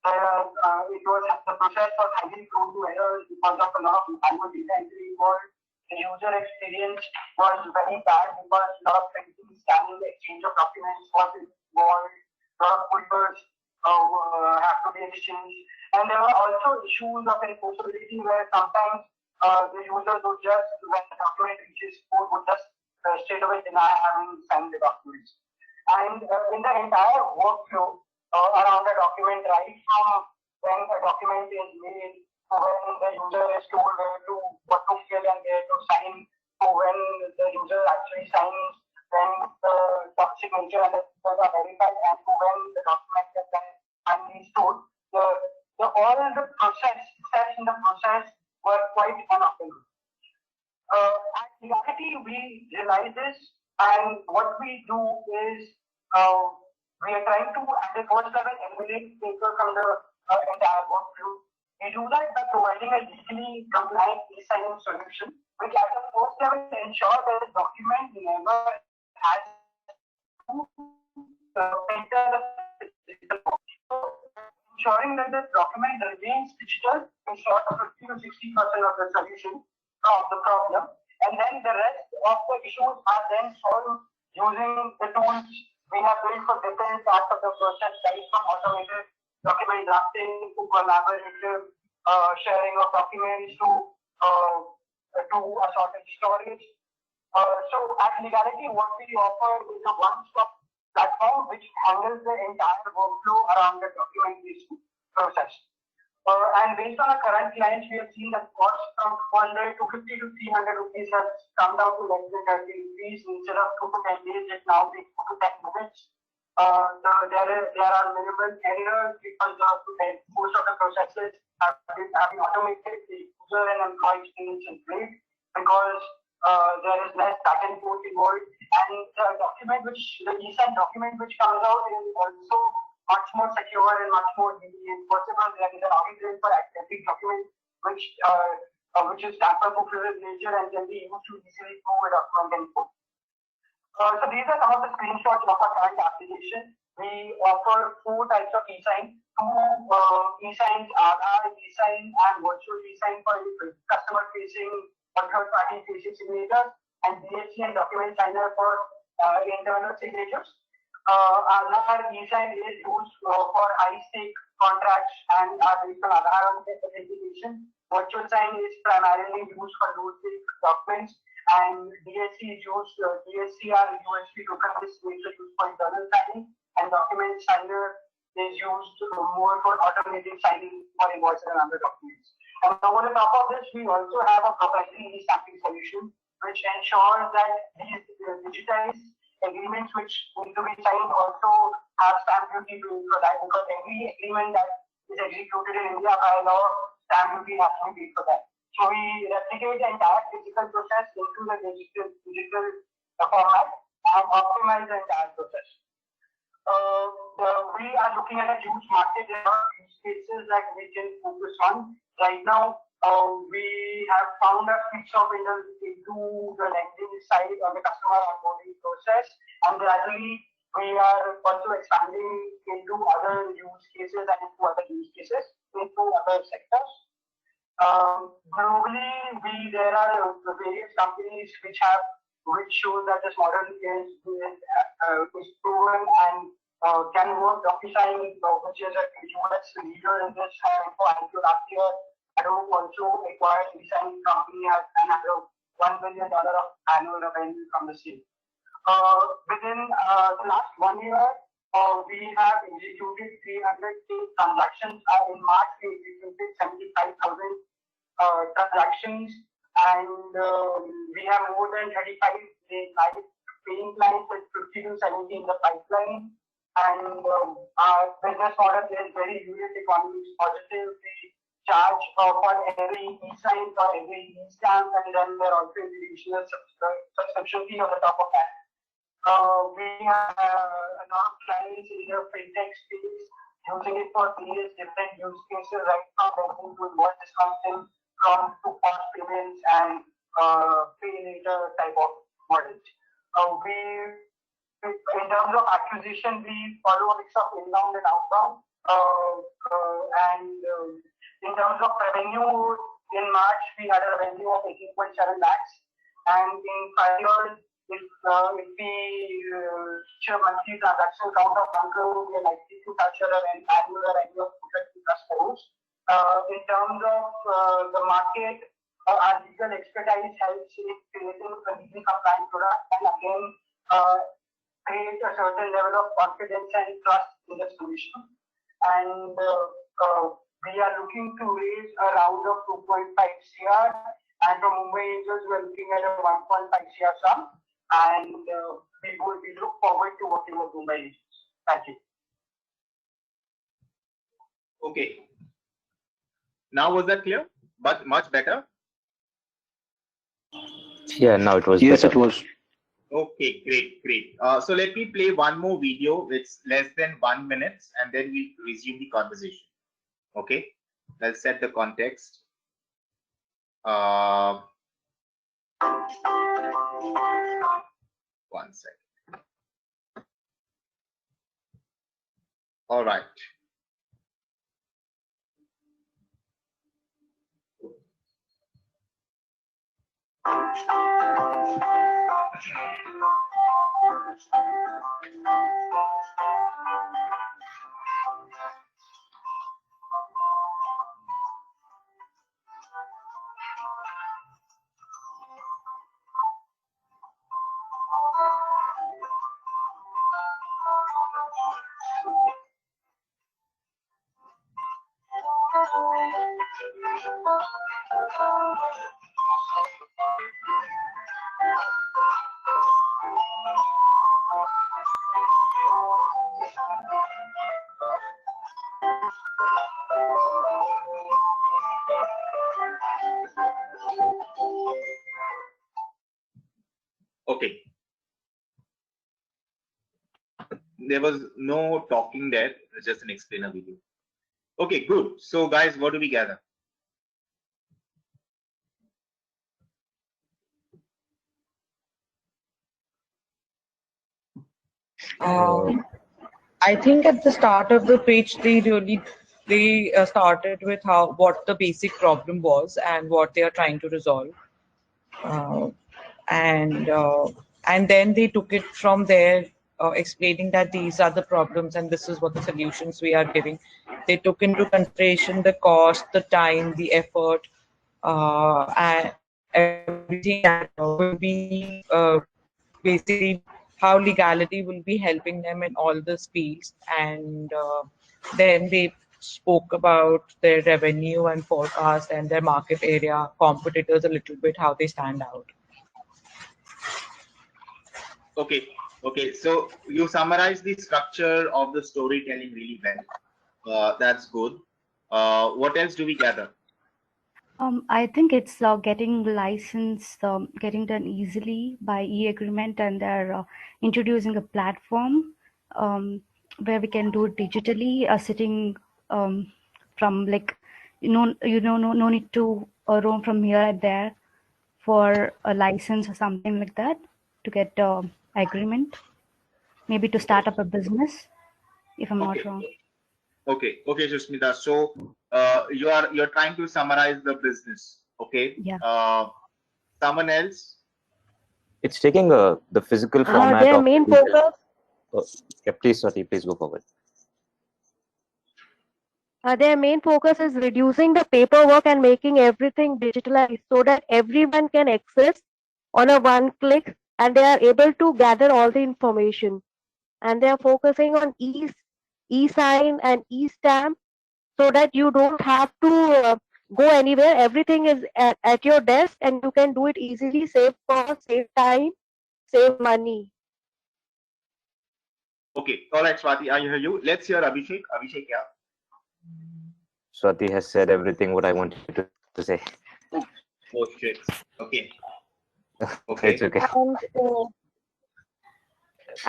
It was the process was highly prone to errors because of a lot of manual data entry involved. The user experience was very bad because a lot of printing, scanning, exchange of documents was involved. A lot of papers have to be exchanged. And there were also issues of enforceability where sometimes the users would just, when the document reaches court, would just straight away deny having signed the documents. And in the entire workflow around a document, right from when a document is made to when the user is told what to fill and where to sign, to when the user actually signs, when the signature and the details are verified, and to when the document is then finally stored. All the steps in the process were quite unoptimal. At reality, we realize this, and what we do is we are trying to, at the first level, eliminate paper from the entire workflow. We do that by providing a legally compliant e-signing solution, which at the first level ensures that the document never has to enter the physical workflow. Ensuring that the document remains digital is sort of 50 to 60% of the solution of the problem. And then the rest of the issues are then solved using the tools we have built for different parts of the process, right from automated document drafting to collaborative sharing of documents to assorted storage. So at Legality, what we offer is a one-stop platform which handles the entire workflow around the documentation process. And based on our current clients, we have seen that cost from 200 to 50 to 300 rupees has come down to less than 30 rupees. Instead of 2 to 10 days, it now takes 2 to 10 minutes. There are minimal errors because most of the processes have been automated. The user and employee experience is great because there is less back and forth involved. And the e-sign document which comes out is also much more secure and much more easy enforceable. There is an audit trail for every document which is tamper proof in nature and can be used to easily prove a document info. So these are some of the screenshots of our current application. We offer 4 types of e-sign. 2 e-signs, Aadhaar e-sign and virtual e-sign for customer-facing or third-party facing signatures, and DHC and document signer for internal signatures. Aadhaar e-sign is used for high-stake contracts and are based on Aadhaar authentication. Virtual sign is primarily used for low-stake documents, and DHC is used. DHC are USB token-based nature used for internal signing, and document signer is used more for automated signing for invoices and other documents. And over the top of this, we also have a proprietary e-stamping solution, which ensures that these digitized agreements which need to be signed also have stamp duty paid for that, because every agreement that is executed in India by law, stamp duty has to be paid for that. So we replicate the entire physical process into the digital format and optimize the entire process. we are looking at a huge market. There are use cases that we can focus on. Right now, we have found a fix of into the lending side of the customer onboarding process, and gradually we are also expanding into other use cases and into other use cases into other sectors. Globally, there are various companies which show that this model is proven and can work. DocuSign, which is a US leader in this, for IPO last year, Adobe also acquired design company has another $1 billion of annual revenue from the same. Within the last 1 year, we have executed 300K transactions. In March, we executed 75,000 transactions, and we have more than 35 live paying clients with 50 to 70 in the pipeline. And our business model is very unit economics positive. We charge for every e-sign, for every e-stamp, and then there are also additional subscription fee on the top of that. We have a lot of clients in the fintech space using it for various different use cases, right now going to invoice discounting from to cost payments and pay later type of models. In terms of acquisition, we follow a mix of inbound and outbound. In terms of revenue, in March we had a revenue of 18.7 lakhs, and in 5 years, if we reach a monthly transaction count of 1 crore, we are likely to touch an annual revenue of 250 plus crores. In terms of the market, our legal expertise helps in creating a legally compliant product, and again, create a certain level of confidence and trust in the solution. And we are looking to raise a round of 2.5 CR, and from Mumbai Angels, we are looking at a 1.5 CR sum, and we look forward to working with Mumbai Angels. Thank you. Okay. Now was that clear? But much better? Yeah, now it was Yes, better. it was. Okay, great. So let me play one more video. It's less than 1 minute, and then we resume the conversation. Okay, let's set the context. One second. All right. Okay. There was no talking there, just an explainer video. Okay, good. So guys, what do we gather? I think at the start of the page, they started with what the basic problem was and what they are trying to resolve, uh, and uh, and then they took it from there, explaining that these are the problems and this is what the solutions we are giving. They took into consideration the cost, the time, the effort, and everything that will be basically how legality will be helping them in all these fields. And then they spoke about their revenue and forecast and their market area, competitors a little bit, how they stand out. Okay. So you summarize the structure of the storytelling really well. That's good. What else do we gather? I think it's getting licensed, getting done easily by e-agreement, and they're introducing a platform. where we can do it digitally, sitting from like no need to roam from here and there for a license or something like that to get agreement, maybe to start up a business, if I'm not wrong. Okay, Sushmita. So you're trying to summarize the business. Okay. Yeah. Someone else? It's taking the physical format Their of main focus yeah, please, Swati, please go forward. their main focus is reducing the paperwork and making everything digitalized so that everyone can access on a one click and they are able to gather all the information. And they are focusing on e-sign and e-stamp so that you don't have to go anywhere. Everything is at your desk and you can do it easily, save cost, save time, save money. Okay. All right, Swati, I hear you. Let's hear Abhishek. Abhishek, yeah. Swati has said everything what I wanted to say. Oh shit. Okay. It's okay.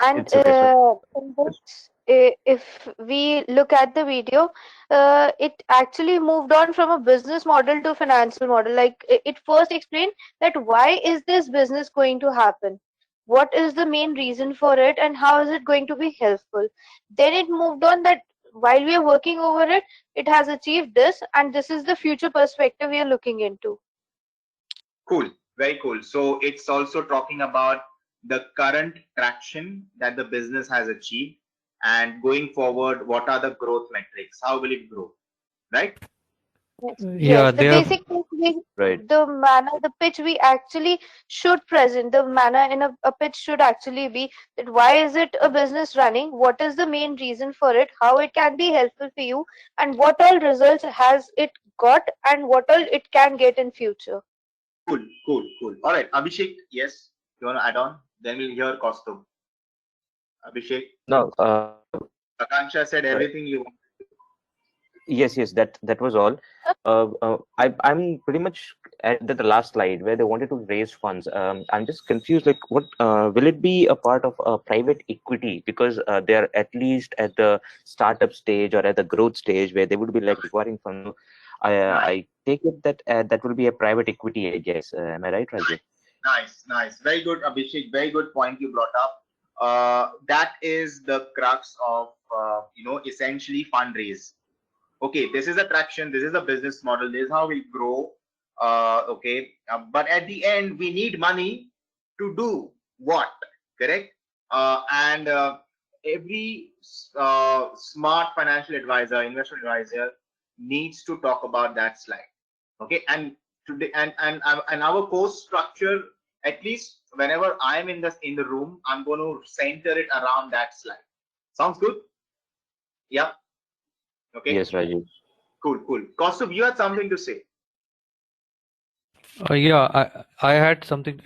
And It's okay. So, in this, if we look at the video, it actually moved on from a business model to financial model. Like it first explained that why is this business going to happen? What is the main reason for it, and how is it going to be helpful? Then it moved on that while we are working over it, it has achieved this, and this is the future perspective we are looking into. Cool. Very cool. So it's also talking about the current traction that the business has achieved, and going forward, what are the growth metrics? How will it grow? Right? Yeah, Yes, the they have. basic thing right. the manner, the pitch we actually should present, the manner in a pitch should actually be that why is it a business running? What is the main reason for it? How it can be helpful for you? And what all results has it got? And what all it can get in future? Cool. Cool. Cool. All right, Abhishek. Yes. You want to add on? Then we'll hear Kaustubh. Abhishek. No. Akansha said everything you want. Yes, that was all. I'm pretty much at the last slide where they wanted to raise funds. I'm just confused. Like, what will it be a part of private equity? Because they are at least at the startup stage or at the growth stage where they would be like requiring funds. I take it that that will be a private equity, I guess. Am I right, Raju? Nice. Very good, Abhishek. Very good point you brought up. That is the crux of essentially fundraise. Okay, this is a traction. This is a business model. This is how we grow. But at the end, we need money to do what? Correct? And every smart financial advisor, investment advisor, needs to talk about that slide. Okay, and today and our course structure, at least whenever I'm in the room, I'm going to center it around that slide. Sounds good? Yeah. Okay. Yes, Raju. Cool. Kaustubh, you had something to say. Yeah, I had something.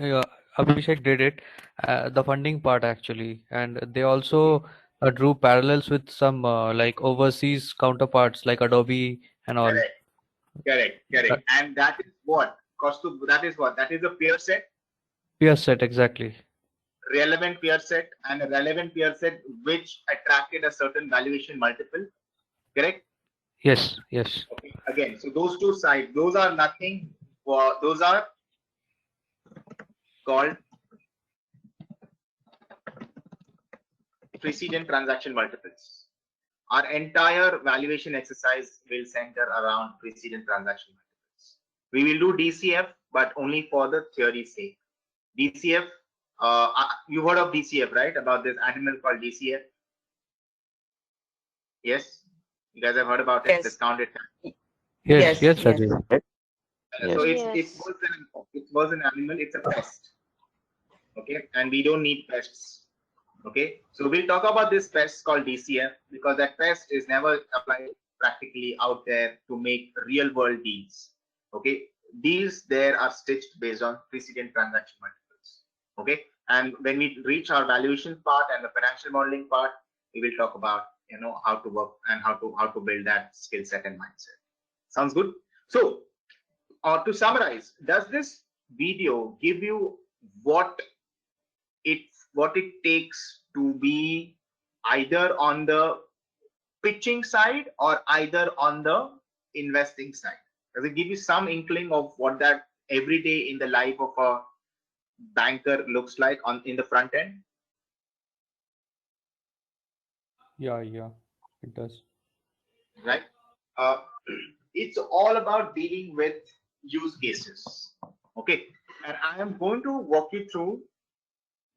Abhishek did it, the funding part actually, and they also drew parallels with some like overseas counterparts like Adobe and all. Correct. And that is what? Kaustubh, that is what? That is a peer set, Peer set, exactly. relevant peer set, and a relevant peer set which attracted a certain valuation multiple. Correct? Yes. Okay. Again, so those two sides, those are nothing. Those are called precedent transaction multiples. Our entire valuation exercise will center around precedent transaction multiples. We will do DCF, but only for the theory's sake. DCF, you heard of DCF, right? About this animal called DCF. Yes, you guys have heard about it. Yes. Discounted. Yes, Raju. So it was an animal. It's a pest. Okay, and we don't need pests. Okay, so we'll talk about this pest called DCF because that pest is never applied practically out there to make real world deals. Okay, deals there are stitched based on precedent transaction multiples. Okay, and when we reach our valuation part and the financial modeling part, we will talk about how to work and how to build that skill set and mindset. Sounds good. So to summarize, does this video give you what it takes to be either on the pitching side or either on the investing side? Does it give you some inkling of what that every day in the life of a banker looks like in the front end? Yeah, it does. Right? Uh, it's all about dealing with use cases. Okay, and I am going to walk you through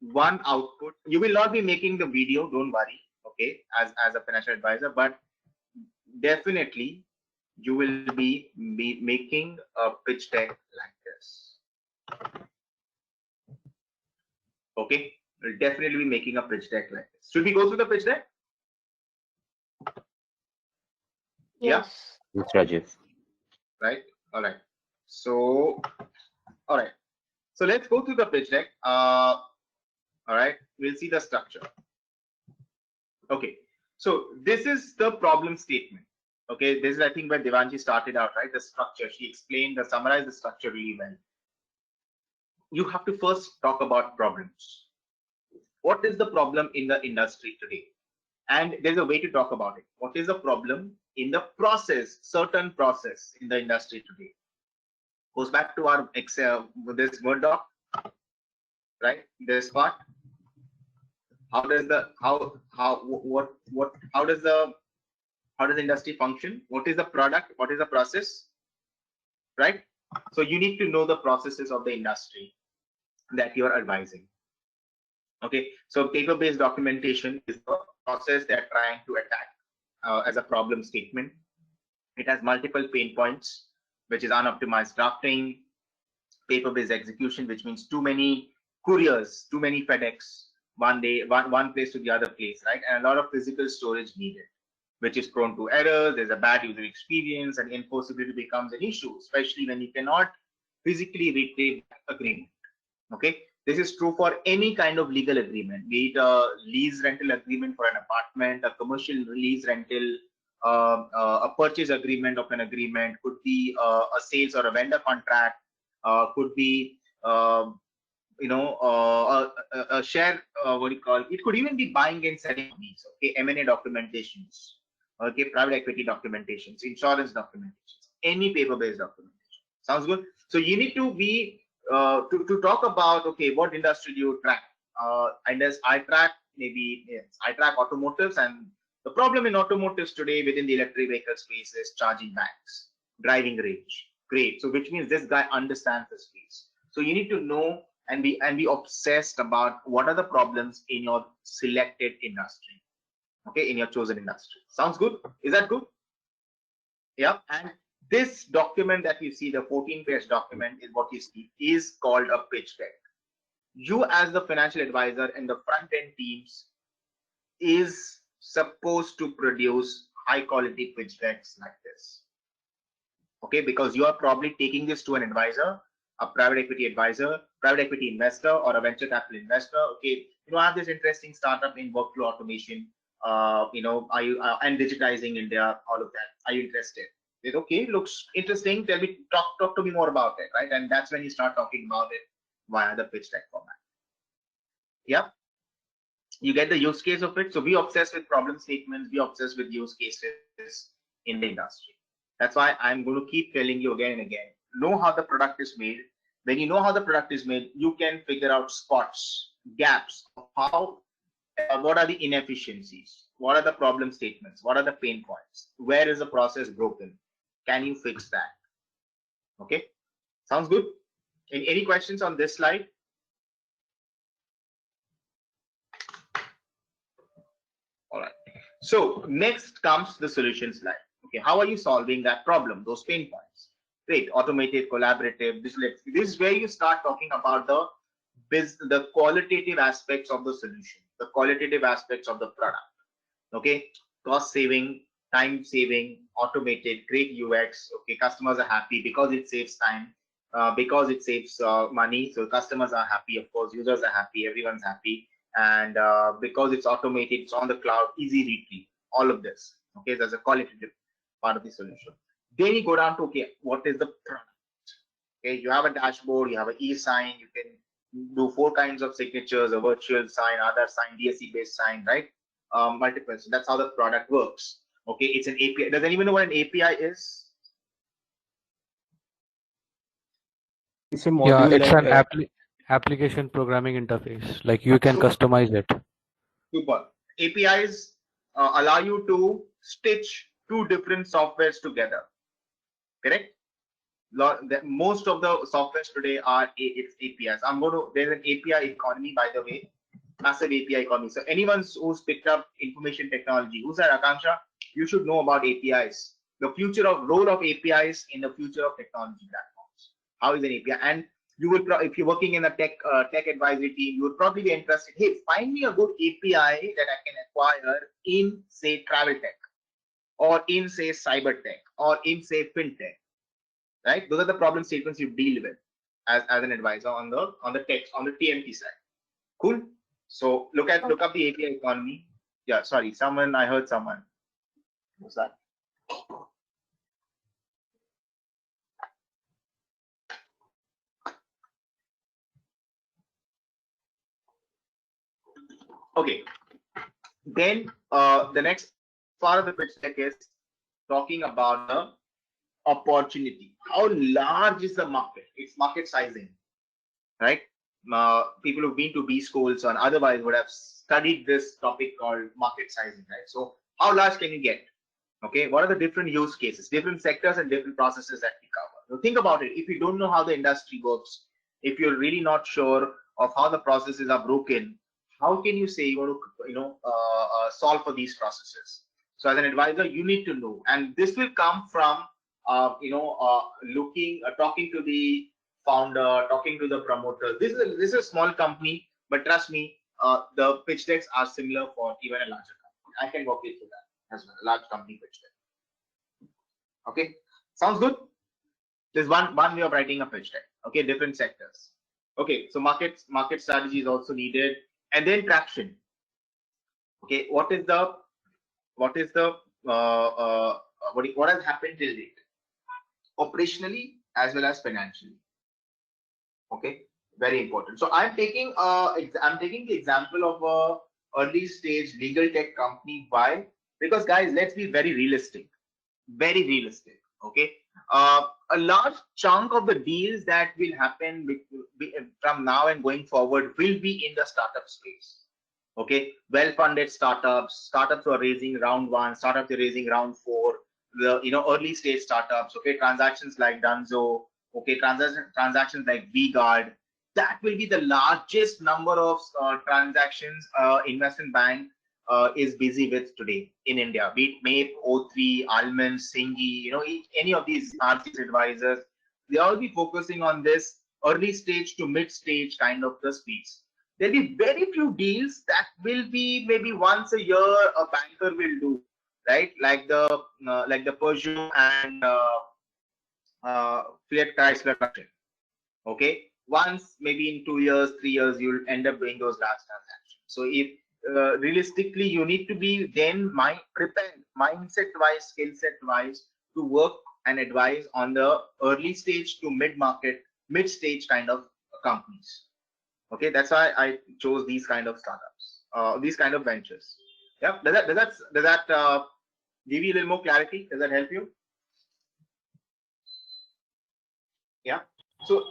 one output. You will not be making the video, don't worry. Okay, as a financial advisor, but definitely you will be making a pitch deck like this. Okay, we'll definitely be making a pitch deck like this. Should we go through the pitch deck? Yes. Yes, Rajiv. Right. All right. So, all right. So let's go through the pitch deck. All right. We'll see the structure. Okay. So this is the problem statement. Okay. This is, I think, where Devanshi started out, right? The structure. She summarized the structure really well. You have to first talk about problems. What is the problem in the industry today? And there's a way to talk about it. What is the problem in the process, certain process in the industry today? Goes back to our Excel, this Word doc, right? This part. How does the industry function? What is the product? What is the process? Right? So you need to know the processes of the industry that you are advising. Okay, so paper-based documentation is the process they're trying to attack as a problem statement. It has multiple pain points, which is unoptimized drafting, paper-based execution, which means too many couriers, too many FedEx, one place to the other place, right? And a lot of physical storage needed, which is prone to errors. There's a bad user experience, and enforceability becomes an issue, especially when you cannot physically retrieve agreement. Okay, this is true for any kind of legal agreement, be it a lease rental agreement for an apartment, a commercial lease rental, a purchase agreement of an agreement, could be a sales or a vendor contract, could be a share, what do you call it? Could even be buying and selling these. Okay, M&A documentations, okay, private equity documentations, insurance documentations, any paper-based documentation. Sounds good. So you need to be to talk about, okay, what industry do you track? I track I track automotives, and the problem in automotives today within the electric vehicle space is charging banks, driving range. Great. So which means this guy understands the space. So you need to know and be obsessed about what are the problems in your selected industry. Okay, in your chosen industry. Sounds good? Is that good? Yeah. And this document that you see, the 14-page document, is what you see, is called a pitch deck. You as the financial advisor and the front end teams is supposed to produce high quality pitch decks like this. Okay, because you are probably taking this to an advisor, a private equity advisor, private equity investor, or a venture capital investor. Okay, I have this interesting startup in workflow automation, are you and digitizing India, all of that. Are you interested? It's okay, looks interesting. Tell me, talk to me more about it, right? And that's when you start talking about it via the pitch deck format. Yeah, you get the use case of it. So be obsessed with problem statements, be obsessed with use cases in the industry. That's why I'm going to keep telling you again and again. Know how the product is made. When you know how the product is made, you can figure out spots, gaps of how, what are the inefficiencies, what are the problem statements, what are the pain points, where is the process broken, can you fix that? Okay, sounds good. Any questions on this slide? All right, so next comes the solution slide. Okay, how are you solving that problem, those pain points? Great, automated, collaborative, this is where you start talking about the qualitative aspects of the solution, the qualitative aspects of the product. Okay, cost saving, time saving, automated, great UX. Okay, customers are happy because it saves time, because it saves money. So customers are happy, of course, users are happy, everyone's happy, and because it's automated, it's on the cloud, easy retrieve, all of this. Okay, there's a qualitative part of the solution. Then you go down to, okay, what is the product? Okay, you have a dashboard, you have an e-sign, you can do 4 kinds of signatures, a virtual sign, other sign, DSC based sign, right? multiple. So that's how the product works. Okay, it's an API. Does anyone know what an API is? It's a Yeah, module it's like an application programming interface. Like you can customize it. Super. APIs allow you to stitch two different softwares together. Correct? Most of the softwares today are it's APIs. There's an API economy, by the way, massive API economy. So anyone who's picked up information technology, who's at Akansha, you should know about APIs. The role of APIs in the future of technology platforms. How is an API? And you will, if you're working in a tech advisory team, you would probably be interested. Hey, find me a good API that I can acquire in, say, travel tech, or in, say, cyber tech, or in, say, fintech. Right? Those are the problem statements you deal with as an advisor on the TMT side. Cool. So look up the API economy. Yeah, sorry, I heard someone. What's that? Okay. Then the next part of the pitch deck is talking about the opportunity. How large is the market? It's market sizing, right? People who've been to B schools or otherwise would have studied this topic called market sizing, right? So how large can you get? Okay, what are the different use cases, different sectors and different processes that we cover? So think about it. If you don't know how the industry works, if you're really not sure of how the processes are broken, how can you say you want to solve for these processes? So as an advisor, you need to know, and this will come from talking to the founder, talking to the promoter. This is a small company, but trust me, the pitch decks are similar for even a larger company. I can walk you through that as well, a large company pitch deck. Okay, sounds good. There's one way of writing a pitch deck. Okay, different sectors. Okay, so market strategy is also needed, and then traction. Okay, what has happened till date, operationally as well as financially? Okay, very important. So I'm taking the example of a early stage legal tech company. Why? Because guys, let's be very realistic. Okay, a large chunk of the deals that will happen from now and going forward will be in the startup space. Okay, well-funded startups who are raising round 1, startups are raising round 4, the early stage startups. Okay, transactions like Dunzo. Okay, transactions like VGuard. That will be the largest number of transactions investment bank is busy with today in India. Be it MAPE, O3, Almond, Singi, any of these RCS advisors, they all be focusing on this early stage to mid stage kind of the speeds. There'll be very few deals that will be maybe once a year a banker will do, right? Like the Peugeot and Fiat Chrysler transaction. Okay, once maybe in 2 years, 3 years, you'll end up doing those large transactions. So if realistically, you need to be then prepared mindset wise, skill set wise to work and advise on the early stage to mid stage kind of companies. Okay, that's why I chose these kind of startups, these kind of ventures. Yeah, does that give you a little more clarity? Does that help you? Yeah. So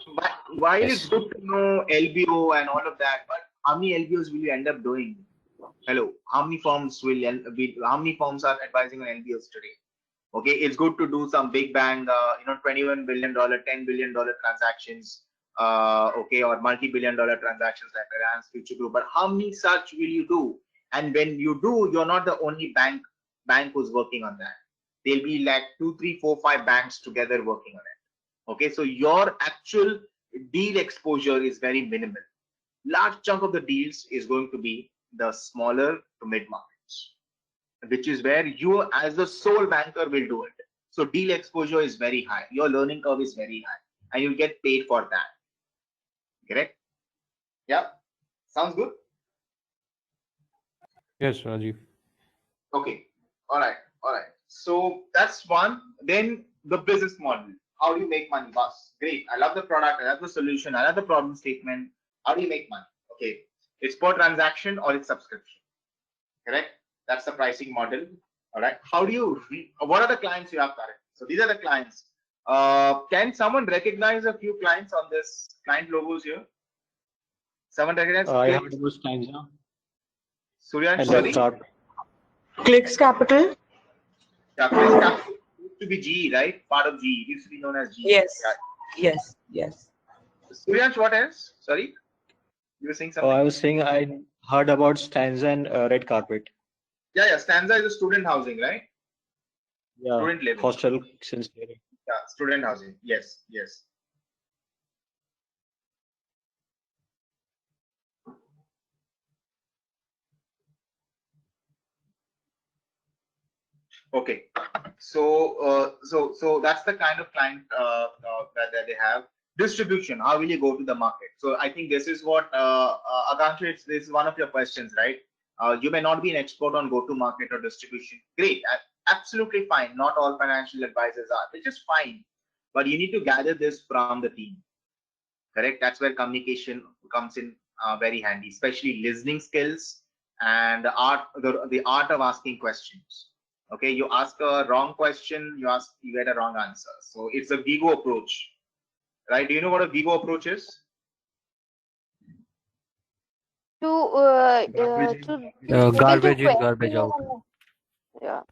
while Yes. it's good to know LBO and all of that, but how many LBOs will you end up doing? Hello, how many firms are advising on LBOs today? Okay, it's good to do some big bang, $21 billion, $10 billion transactions, okay, or multi-billion-dollar transactions like Reliance Future Group. But how many such will you do? And when you do, you're not the only bank who's working on that. There'll be like 2, 3, 4, 5 banks together working on it. Okay, so your actual deal exposure is very minimal. Large chunk of the deals is going to be the smaller to mid markets, which is where you as the sole banker will do it. So deal exposure is very high. Your learning curve is very high and you get paid for that. Correct? Yeah. Sounds good? Yes, Rajiv. Okay. All right. So that's one. Then the business model. How do you make money, boss? Great. I love the product. I love the solution. I love the problem statement. How do you make money? Okay. It's per transaction or it's subscription. Correct? That's the pricing model. All right. How do you? What are the clients you have currently? So these are the clients. Can someone recognize a few clients on this client logos here? Someone recognize? I have to Stanza. Suryansh, And sorry. Clicks Capital. Yeah, Chris Capital used to be GE, right? Part of GE. It used to be known as GE. Yes. Yeah. Yes. Suryansh, what else? Sorry, you were saying something. Oh, I was saying I heard about Stanza and Red Carpet. Yeah. Stanza is a student housing, right? Yeah. Student living. Hostel since. Yeah, student housing. Yes. Okay. So that's the kind of client that they have. Distribution. How will you go to the market? So I think this is what Akanksha, this is one of your questions, right? You may not be an expert on go-to-market or distribution. Great, absolutely fine. Not all financial advisors are, which is fine. But you need to gather this from the team. Correct. That's where communication comes in very handy, especially listening skills and the art of asking questions. Okay, you ask a wrong question, you get a wrong answer. So it's a Vigo approach, right? Do you know what a Vigo approach is? Garbage in, garbage out. Yeah.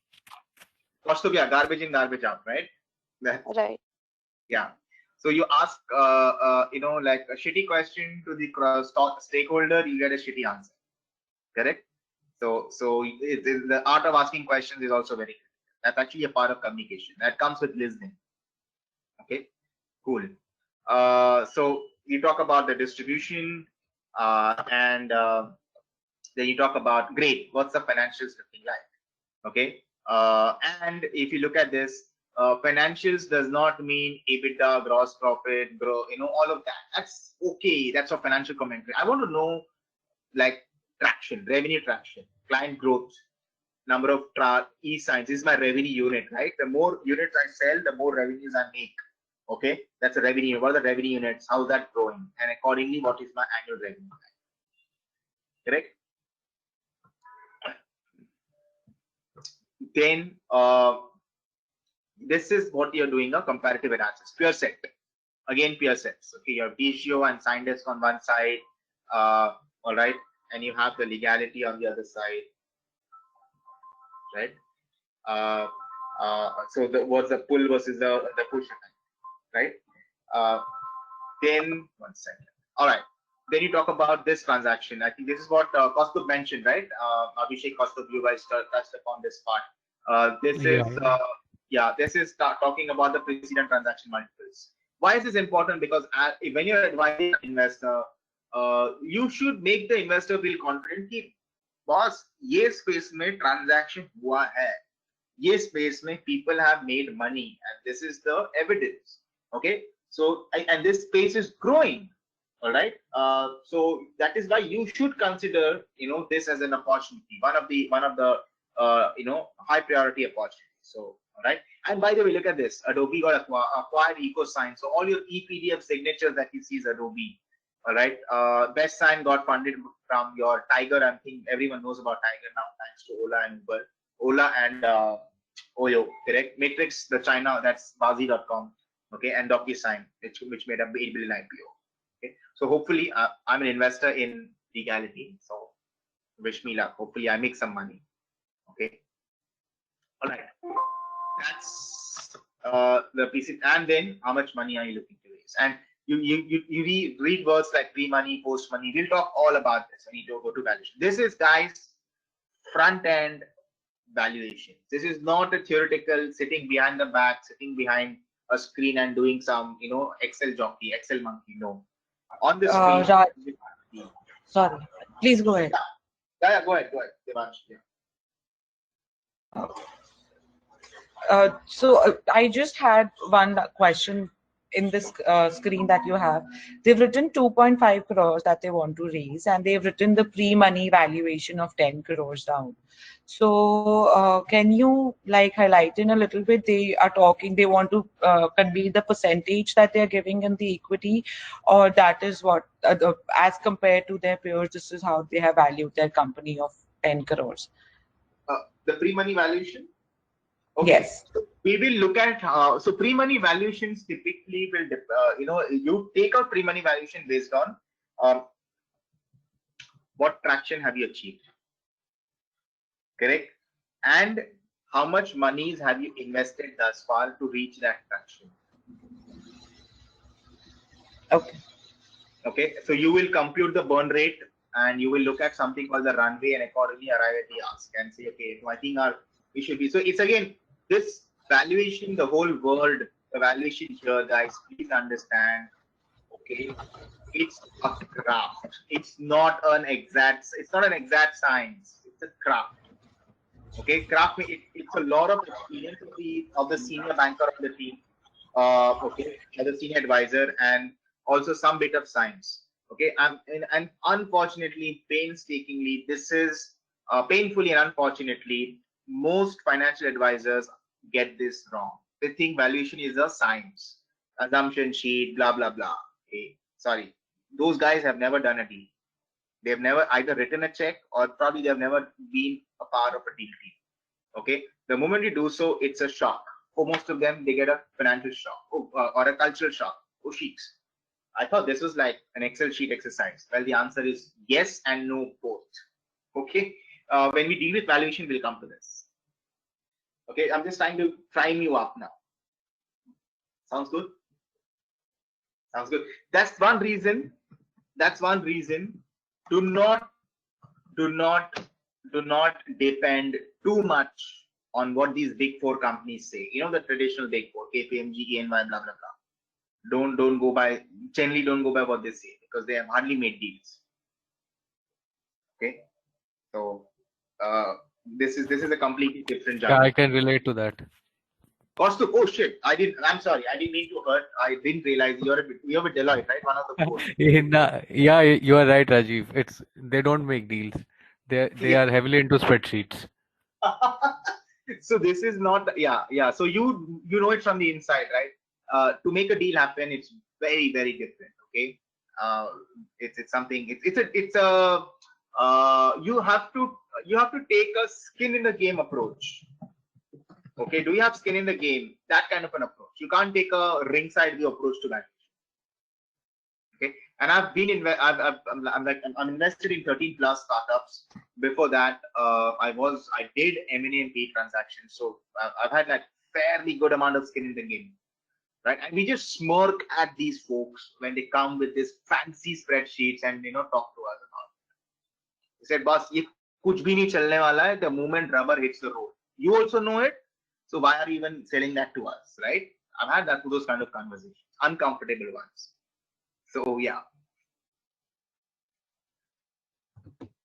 Garbage in, garbage out, right? Right. Yeah. So you ask, like a shitty question to the stakeholder, you get a shitty answer. Correct. So the art of asking questions is also very good. That's actually a part of communication. That comes with listening. Okay. Cool. So you talk about the distribution, and then you talk about great. What's the financials looking like? Okay. And if you look at this, financials does not mean EBITDA, gross profit, all of that. That's okay. That's a financial commentary. I want to know, like, traction, revenue traction, client growth, number of e-signs. This is my revenue unit, right? The more units I sell, the more revenues I make. Okay, that's a revenue. What are the revenue units? How is that growing? And accordingly, what is my annual revenue? Correct. Then this is what you're doing, a comparative analysis. Peer set. Again, peer sets. Okay, you have DCO and sign desk on one side. All right, and you have the legality on the other side, right? So what's the pull versus the push, right? Then 1 second. All right. Then you talk about this transaction. I think this is what Kaustubh mentioned, right? Abhishek, Kaustubh, you guys touched upon this part. This is talking about the precedent transaction multiples. Why is this important? Because when you're advising an investor, you should make the investor feel confident कि boss, ये space में transaction हुआ है, ये space में people have made money, and this is the evidence. Okay, so and this space is growing. All right, so that is why you should consider this as an opportunity, one of the high priority opportunities. So all right, and by the way, look at this. Adobe got acquired EcoSign. So all your ePDF signatures that you see is Adobe. All right, Best Sign got funded from your Tiger. I think everyone knows about Tiger now, thanks to Ola and Uber. Ola and Oyo, correct? Matrix, the China, that's Bazi.com. Okay, and DocuSign, which made a 8 billion IPO. Okay, so hopefully I'm an investor in legality. So wish me luck. Hopefully I make some money. Okay. All right. That's the PC. And then how much money are you looking to raise? And you read words like pre-money, post-money. We'll talk all about this when you go to valuation. This is, guys, front-end valuation. This is not a theoretical sitting behind the back, sitting behind a screen and doing some, Excel jockey, Excel monkey. No. On the screen. Sorry. Please go ahead. Yeah, go ahead, Devansh. Yeah. So I just had one question in this screen that you have. They've written 2.5 crores that they want to raise, and they've written the pre-money valuation of 10 crores down. So can you highlight in a little bit? They want to convey the percentage that they're giving in the equity, or that is what, as compared to their peers, this is how they have valued their company of 10 crores. the pre-money valuation? Okay. Yes. So we will look at so pre-money valuations typically will you take out pre-money valuation based on what traction have you achieved, correct, and how much monies have you invested thus far to reach that traction. Okay. Okay, so you will compute the burn rate and you will look at something called the runway and accordingly arrive at the ask and say, okay, so I think we should be. So it's again, this valuation, the whole world, the valuation here, guys, please understand, okay, it's a craft. It's not an exact science. It's a craft. Okay, craft, it's a lot of experience of the senior banker of the team, okay, as a senior advisor, and also some bit of science. Okay, and unfortunately, painstakingly, this is painfully and unfortunately, most financial advisors get this wrong. They think valuation is a science, assumption sheet, blah blah blah. Okay, sorry, those guys have never done a deal. They've never either written a check or probably they've never been a part of a deal team. Okay, the moment you do so, it's a shock. For most of them, they get a financial shock or a cultural shock. Oh, sheets. I thought this was like an Excel sheet exercise. Well, the answer is yes and no both. Okay, when we deal with valuation, we'll come to this. Okay, I'm just trying to prime you up now. Sounds good? Sounds good. That's one reason. Do not depend too much on what these big four companies say. You know, the traditional big four, KPMG, EY, blah blah blah. Don't go by, generally don't go by what they say because they have hardly made deals. Okay, so this is a completely different Yeah, genre. I can relate to that. Costu, oh shit, I'm sorry, I didn't mean to hurt. I didn't realize you're with Deloitte, right? One of the four. Yeah, you are right, Rajiv. They don't make deals. They are heavily into spreadsheets. So this is not, yeah. So you know it from the inside, right? To make a deal happen, it's very very different. Okay, it's something. You have to take a skin in the game approach. Okay, do you have skin in the game? That kind of an approach. You can't take a ringside view approach to that. Okay, and I've been I'm invested in 13 plus startups. Before that, I did M&A and P transactions, so I've had like fairly good amount of skin in the game, right? And we just smirk at these folks when they come with this fancy spreadsheets and talk to us about it. They said, "Boss, ye kuch bhi nahi chalne wala hai the moment rubber hits the road." You also know it, so why are you even selling that to us, right? I've had those kind of conversations, uncomfortable ones. So yeah.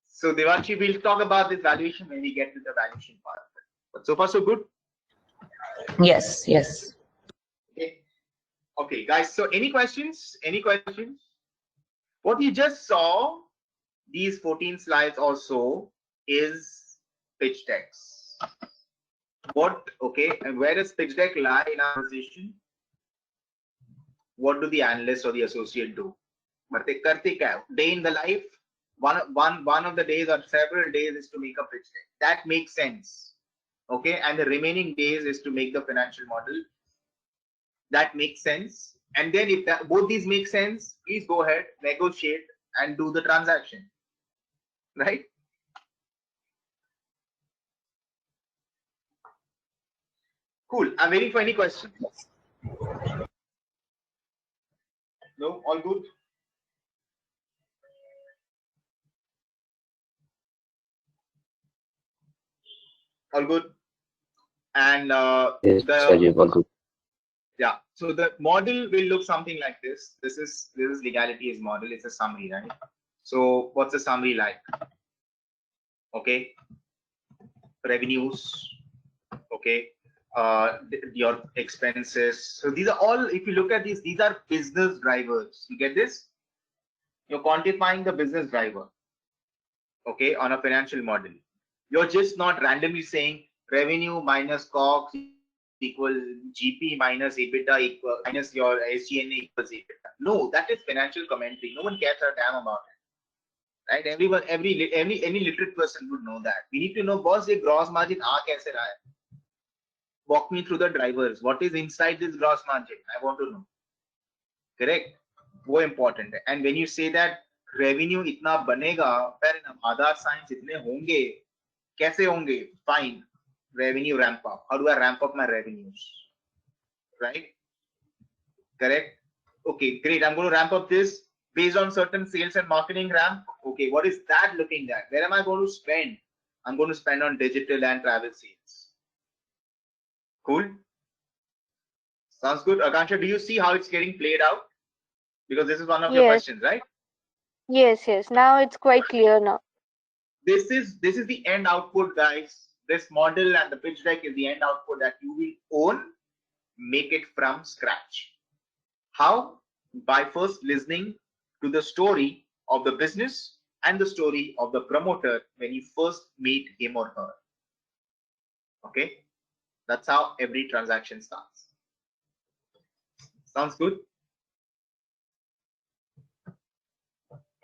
So Devanshi, we'll talk about this valuation when we get to the valuation part of it. But so far so good. Yes. Yes. Okay, guys. So any questions? Any questions? What you just saw, these 14 slides also, is pitch decks. And where does pitch deck lie in our position? What do the analyst or the associate do? Day in the life, one of the days or several days is to make a pitch deck. That makes sense. Okay, and the remaining days is to make the financial model. That makes sense. And then if both these make sense, please go ahead, negotiate, and do the transaction. Right? Cool. I'm waiting for any questions. No, all good. All good. And Yes, Rajiv, all good. Yeah, so the model will look something like this. This is legality's model. It's a summary, right? So what's the summary like? Okay, revenues. Okay, your expenses. So these are all. If you look at these are business drivers. You get this? You're quantifying the business driver. Okay, on a financial model. You're just not randomly saying revenue minus COGS equal GP minus EBITDA equal minus your SG&A equals EBITDA. No, that is financial commentary. No one cares a damn about it, right? Everyone, any literate person would know that. We need to know, boss, the gross margin aa kaise raha hai? Walk me through the drivers. What is inside this gross margin? I want to know. Correct? वो important है. And when you say that revenue इतना बनेगा, fair enough. Aadhaar signs इतने होंगे, कैसे होंगे? Fine. Revenue ramp up. How do I ramp up my revenues? Right? Correct? Okay, great. I'm going to ramp up this based on certain sales and marketing ramp. Okay, what is that looking at? Where am I going to spend? I'm going to spend on digital and travel sales. Cool. Sounds good. Akansha, do you see how it's getting played out? Because this is one of your Yes, questions, right? yes, yes. Now it's quite clear now. This is the end output, guys. This model and the pitch deck is the end output that you will own. Make it from scratch. How? By first listening to the story of the business and the story of the promoter when you first meet him or her. Okay, that's how every transaction starts. Sounds good?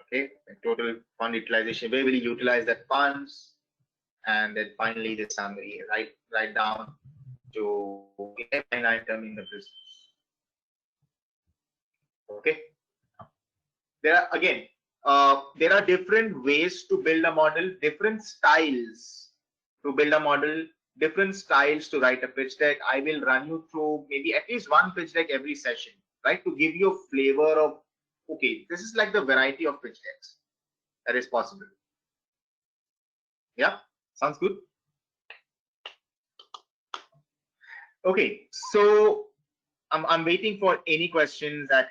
Okay, total fund utilization, where will you utilize that funds? And then finally the summary, write down to line item in the business. Okay, there are different ways to build a model, different styles to build a model, different styles to write a pitch deck. I will run you through maybe at least one pitch deck every session, right, to give you a flavor of, okay, this is like the variety of pitch decks that is possible. Yeah, sounds good. Okay, so I'm waiting for any questions that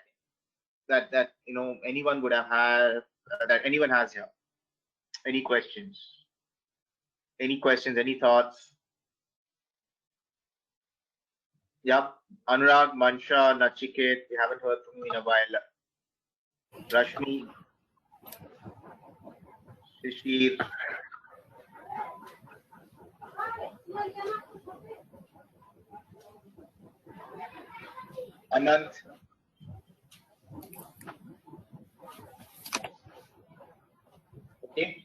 anyone would have had, that anyone has here. Any questions? Any questions? Any thoughts? Yep. Anurag, Mansha, Nachiket, we haven't heard from you in a while. Rashmi, Shishir. Anant. Okay.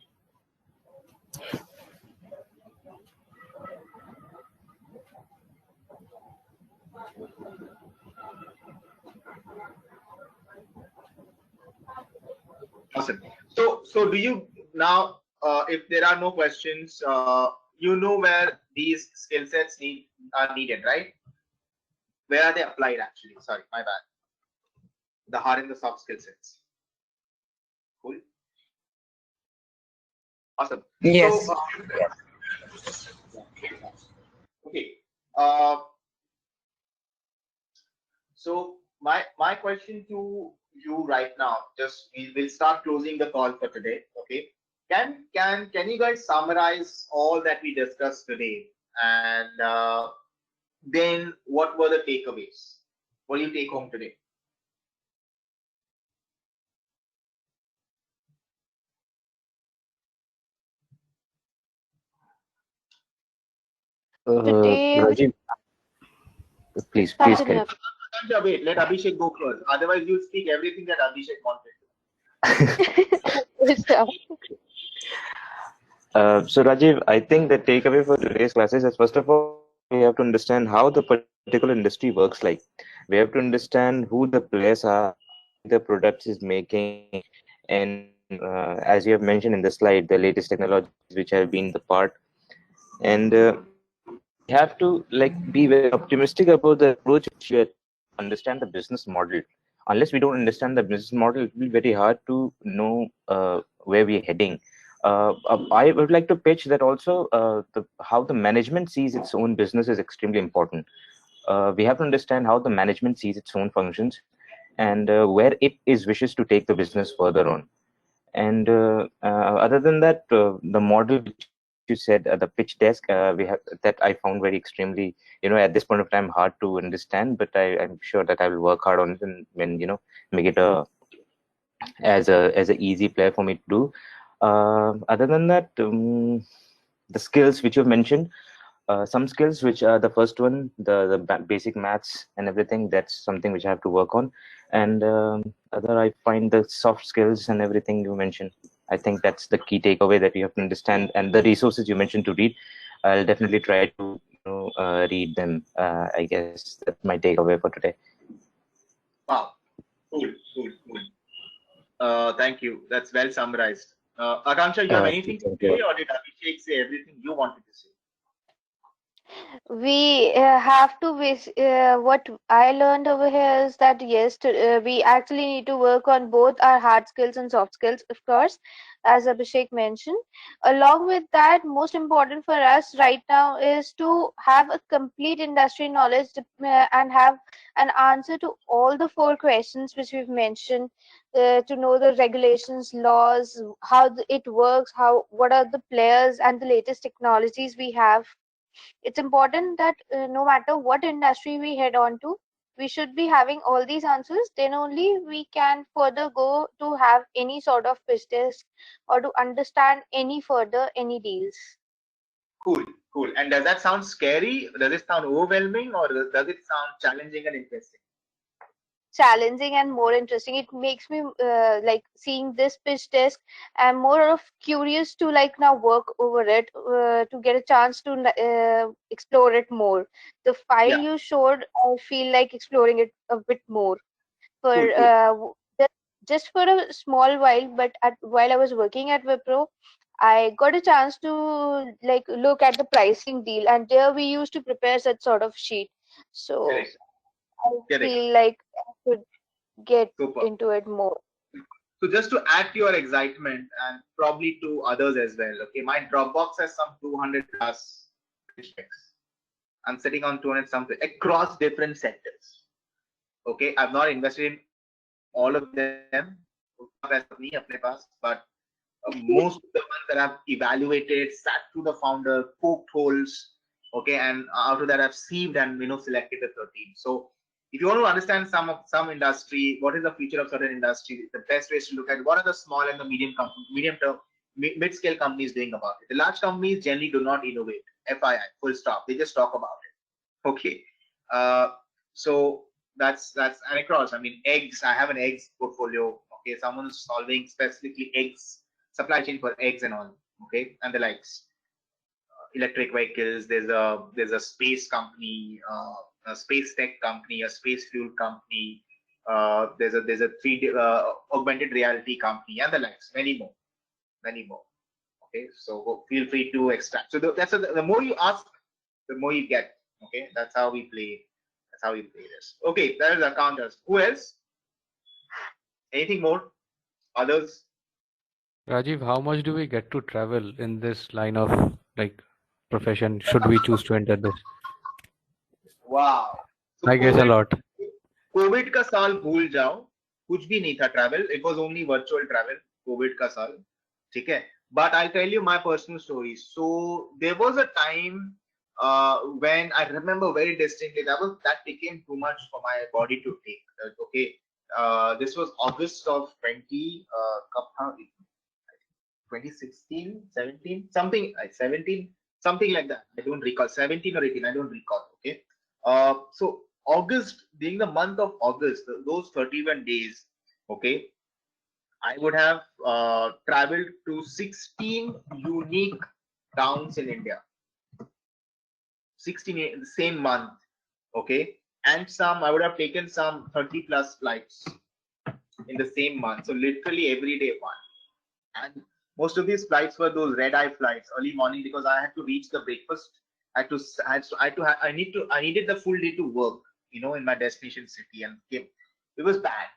Awesome. So do you now, if there are no questions, you know where these skill sets are needed, right? Where are they applied actually? Sorry, my bad. The hard and the soft skill sets. Cool. Awesome. Yes. So, okay. So my question to you right now, just we'll start closing the call for today. Okay. Can you guys summarize all that we discussed today, and then what were the takeaways? What do you take home today? Today, Rajiv, please Something carry. happened. Wait, let Abhishek go first. Otherwise, you'll speak everything that Abhishek wanted. So Rajiv, I think the takeaway for today's classes is, first of all, we have to understand how the particular industry works like. We have to understand who the players are, the products is making, and as you have mentioned in the slide, the latest technologies which have been the part. And we have to be very optimistic about the approach which we are taking to understand the business model. Unless we don't understand the business model, it will be very hard to know where we are heading. I would like to pitch that also how the management sees its own business is extremely important. We have to understand how the management sees its own functions, and where it is wishes to take the business further on. And other than that, the model which you said, the pitch desk, we have that I found very extremely, at this point of time, hard to understand. But I'm sure that I will work hard on it and make it as a easy play for me to do. Other than that, the skills which you've mentioned, some skills which are the first one, the basic maths and everything, that's something which I have to work on. And other, I find the soft skills and everything you mentioned, I think that's the key takeaway that you have to understand. And the resources you mentioned to read, I'll definitely try to read them. I guess that's my takeaway for today. Wow, cool. Thank you. That's well summarized. Akanksha, you have anything to Thank say, you. or did Abhishek say everything you wanted to say? We have to what I learned over here is that yes, we actually need to work on both our hard skills and soft skills, of course, as Abhishek mentioned. Along with that, most important for us right now is to have a complete industry knowledge and have an answer to all the four questions which we've mentioned, to know the regulations, laws, how it works, what are the players and the latest technologies we have. It's important that no matter what industry we head on to, we should be having all these answers. Then only we can further go to have any sort of business or to understand any further any deals. Cool. And does that sound scary? Does it sound overwhelming, or does it sound challenging and interesting? Challenging and more interesting. It makes me like seeing this pitch desk. I'm more of curious to like now work over it, to get a chance to explore it more. The file Yeah. you showed, I feel like exploring it a bit more. For Cool. just for a small while, but while I was working at Wipro, I got a chance to like look at the pricing deal, and there we used to prepare such sort of sheet. So Correct. I feel like I could get Super. into it more. So just to add to your excitement and probably to others as well, okay, my Dropbox has some 200 plus pitch decks. I'm sitting on 200 something across different sectors. Okay, I've not invested in all of them, but most of the ones that I've evaluated, sat through the founder, poked holes, okay, and out of that I've sieved and selected the 13. So if you want to understand some industry, what is the future of certain industry, the best ways to look at what are the small and the mid-scale companies doing about it. The large companies generally do not innovate. FII, full stop. They just talk about it. Okay. So that's and across. I mean, eggs. I have an eggs portfolio. Okay, someone's solving specifically eggs, supply chain for eggs and all. Okay, and the likes. Electric vehicles. There's a space company, a space tech company, a space fuel company. There's a 3D augmented reality company, and the likes. Many more. Okay, so feel free to extract. So the more you ask, the more you get. Okay, that's how we play. That's how we play this. Okay, that is accountants. Who else? Anything more? Others? Rajiv, how much do we get to travel in this line of like profession? Should we choose to enter this? Wow. So I guess a lot. Covid का साल भूल जाओ, कुछ भी नहीं था travel. It was only virtual travel. Covid का साल, ठीक है. But I'll tell you my personal story. So there was a time when I remember very distinctly that became too much for my body to take. Okay, this was August of 2016, 17, something like 17, something like that. I don't recall. 17 or 18, I don't recall. Okay. So August, during the month of August, those 31 days, okay, I would have traveled to 16 unique towns in India. 16 in the same month, okay, and I would have taken some 30 plus flights in the same month. So literally every day one, and most of these flights were those red eye flights, early morning, because I had to reach the breakfast. I needed the full day to work, in my destination city, and it was bad.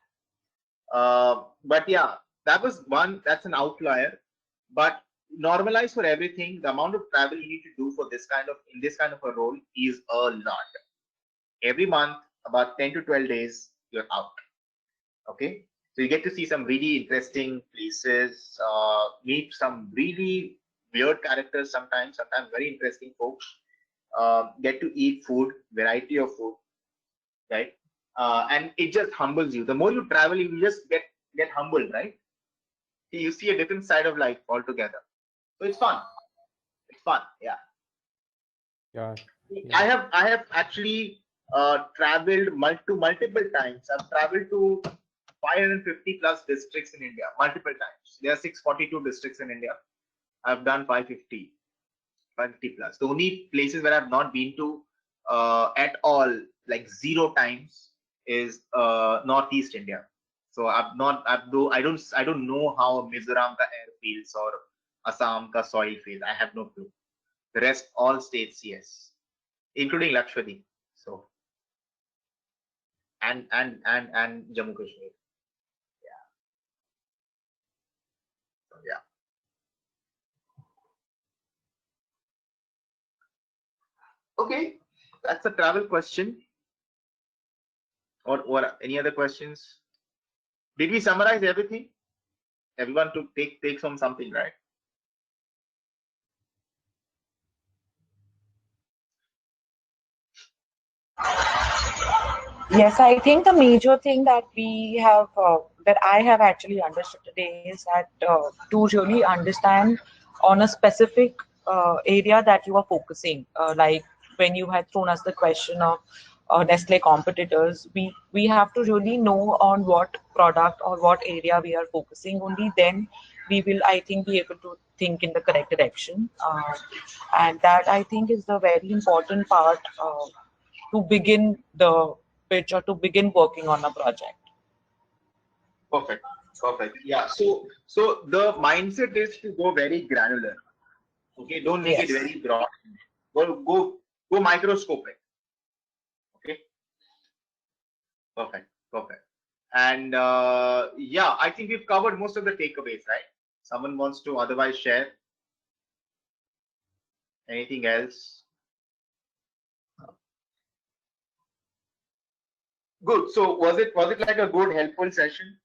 But yeah, that's an outlier. But normalized for everything, the amount of travel you need to do for in this kind of a role is a lot. Every month, about 10 to 12 days, you're out. Okay, so you get to see some really interesting places, meet some really weird characters sometimes very interesting folks, get to eat food, variety of food, right? And it just humbles you. The more you travel, you just get humbled, right? You see a different side of life altogether. So it's fun. Yeah. I have actually traveled to multiple times. I've traveled to 550 plus districts in India, multiple times. There are 642 districts in India. I've done 550 plus. The only places where I've not been to at all, like 0 times, is Northeast India. So I don't know how Mizoram ka air feels or Assam ka soil feels. I have no clue. The rest all states, yes, including Lakshadweep. So and Jammu Kashmir. Yeah. So yeah. Okay, that's a travel question. Or any other questions? Did we summarize everything? Everyone to take from something, right? Yes, I think the major thing that we have, that I have actually understood today is that to really understand on a specific area that you are focusing, like when you had thrown us the question of Nestle competitors, we have to really know on what product or what area we are focusing. Only then we will, I think, be able to think in the correct direction. And that I think is the very important part to begin the pitch or to begin working on a project. Perfect. Perfect. Yeah. So the mindset is to go very granular. Okay. Don't make it Yes. very broad. Go microscopic. Okay. Perfect. Perfect. And yeah, I think we've covered most of the takeaways, right? Someone wants to otherwise share anything else? Good. So was it like a good, helpful session?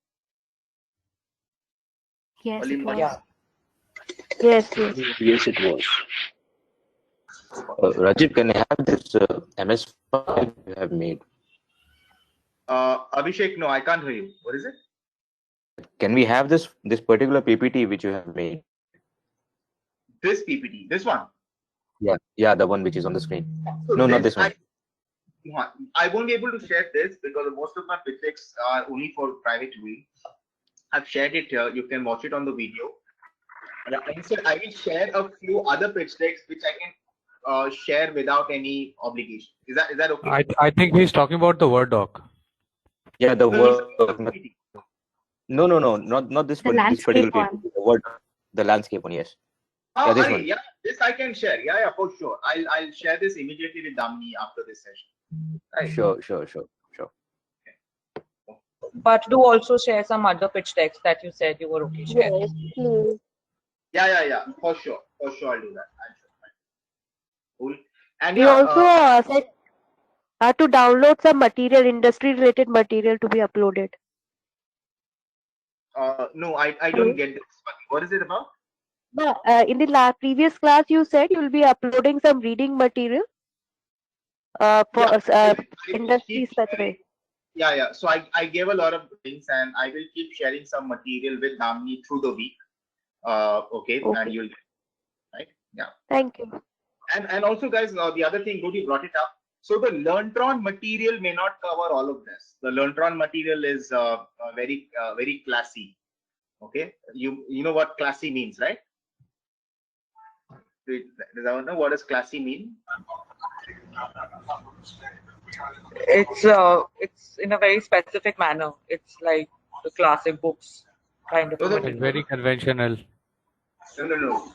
Yes, Early it morning? was. Yes, yes. Yes, it was. Rajib, can I have this MS file you have made? Abhishek, no, I can't hear you. What is it? Can we have this particular PPT which you have made? This PPT, this one. Yeah, the one which is on the screen. So No, not this one. I won't be able to share this because most of my pitch decks are only for private viewing. I've shared it here. You can watch it on the video. And I will share a few other pitch decks which I can share without any obligation. Is that okay? I think he's talking about the Word doc. Yeah, the No, he's word. PPT. No, not this The one. This particular landscape one. PPT. The word, the landscape one. Yes. Oh, Yeah, this one. yeah, this I can share. Yeah, for sure. I'll share this immediately with Damni after this session. Right. Sure. But do also share some other pitch decks that you said you were okay sharing. Yes, please. Yeah. For sure. I'll do that. Cool. And We yeah, also said to download some material, industry related material to be uploaded. no, I don't get this. What is it about? In the previous class, you said you will be uploading some reading material for I will industry keep specific. sharing. Yeah. So I gave a lot of links and I will keep sharing some material with Damni through the week. Okay. And you'll right. Yeah. Thank you. And also, guys, the other thing, Rudy brought it up. So the LearnTron material may not cover all of this. The LearnTron material is very classy. Okay. You know what classy means, right? Does anyone know what does classy mean? It's in a very specific manner. It's like the classic books kind of. No, Like very conventional. No.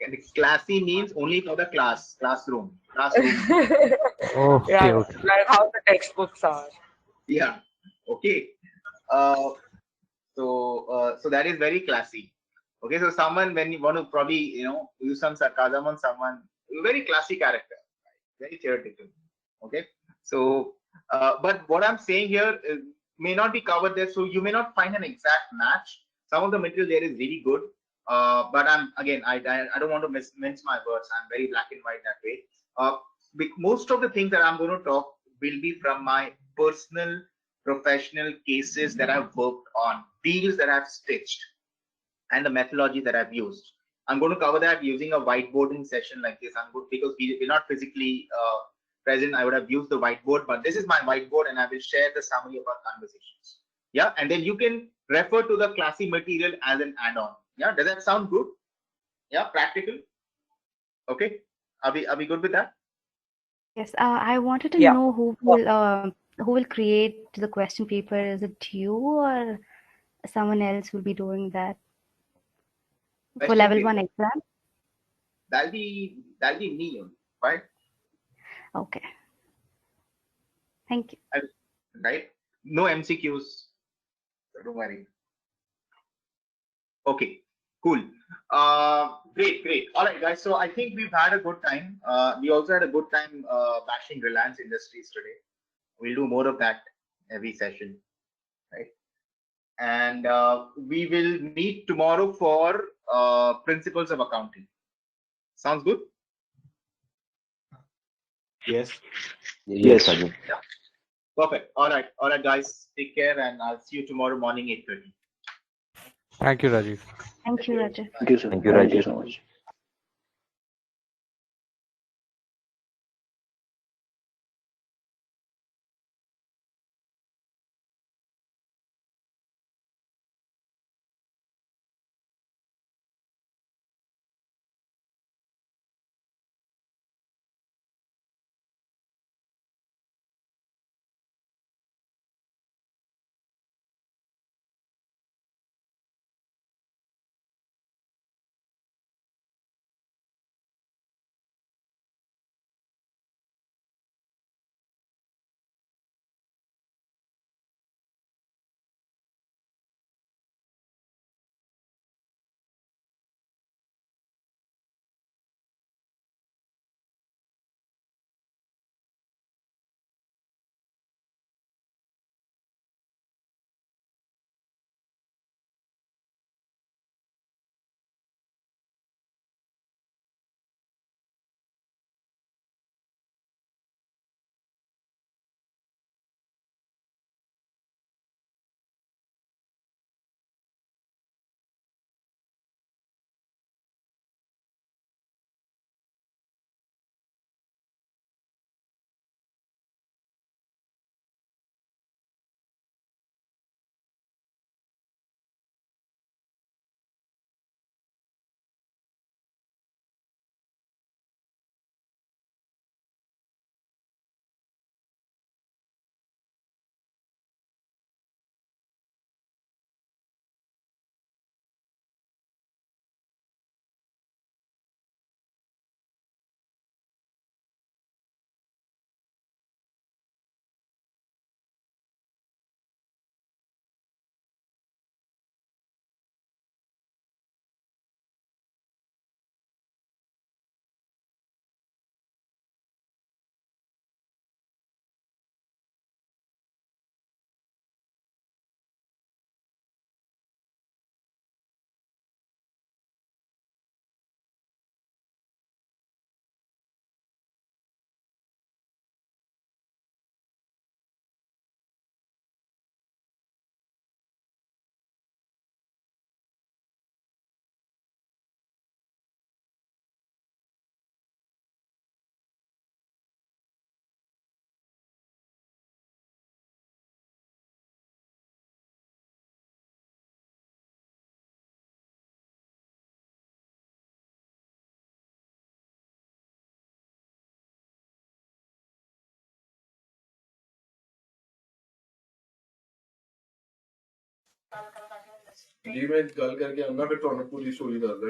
And classy means only for the classroom. Okay. Like how the textbooks are. Yeah. Okay. So that is very classy. Okay. So someone, when you want to probably use some sarcasm on someone, very classy character, very theoretical. Okay. So but what I'm saying here may not be covered there, so you may not find an exact match. Some of the material there is really good, but I don't want to mince my words. I'm very black and white that way. Most of the things that I'm going to talk will be from my personal professional cases that I've worked on, deals that I've stitched, and the methodology that I've used. I'm going to cover that using a whiteboarding session like this. Because we're not physically present. I would have used the whiteboard, but this is my whiteboard, and I will share the summary of our conversations. Yeah, and then you can refer to the classy material as an add-on. Yeah, does that sound good? Yeah, practical. Okay, are we good with that? Yes, I wanted to Yeah. know who will create the question paper. Is it you or someone else will be doing that for Question level paper. 1 exam? That'll be me only, right? Okay. Thank you. Right? No MCQs. So don't worry. Okay, cool. Great. All right, guys. So I think we've had a good time. We also had a good time bashing Reliance Industries today. We'll do more of that every session, right? And we will meet tomorrow for principles of accounting. Sounds good? Yes. Yes, Raju. Perfect. All right, guys. Take care, and I'll see you tomorrow morning 8:30. Thank you, Rajiv. Thank you, Rajiv. Thank you, sir. Thank you, Thank you Raju. so much. जी मैं गल करके आना फिर तुहानू पूरी story दस दा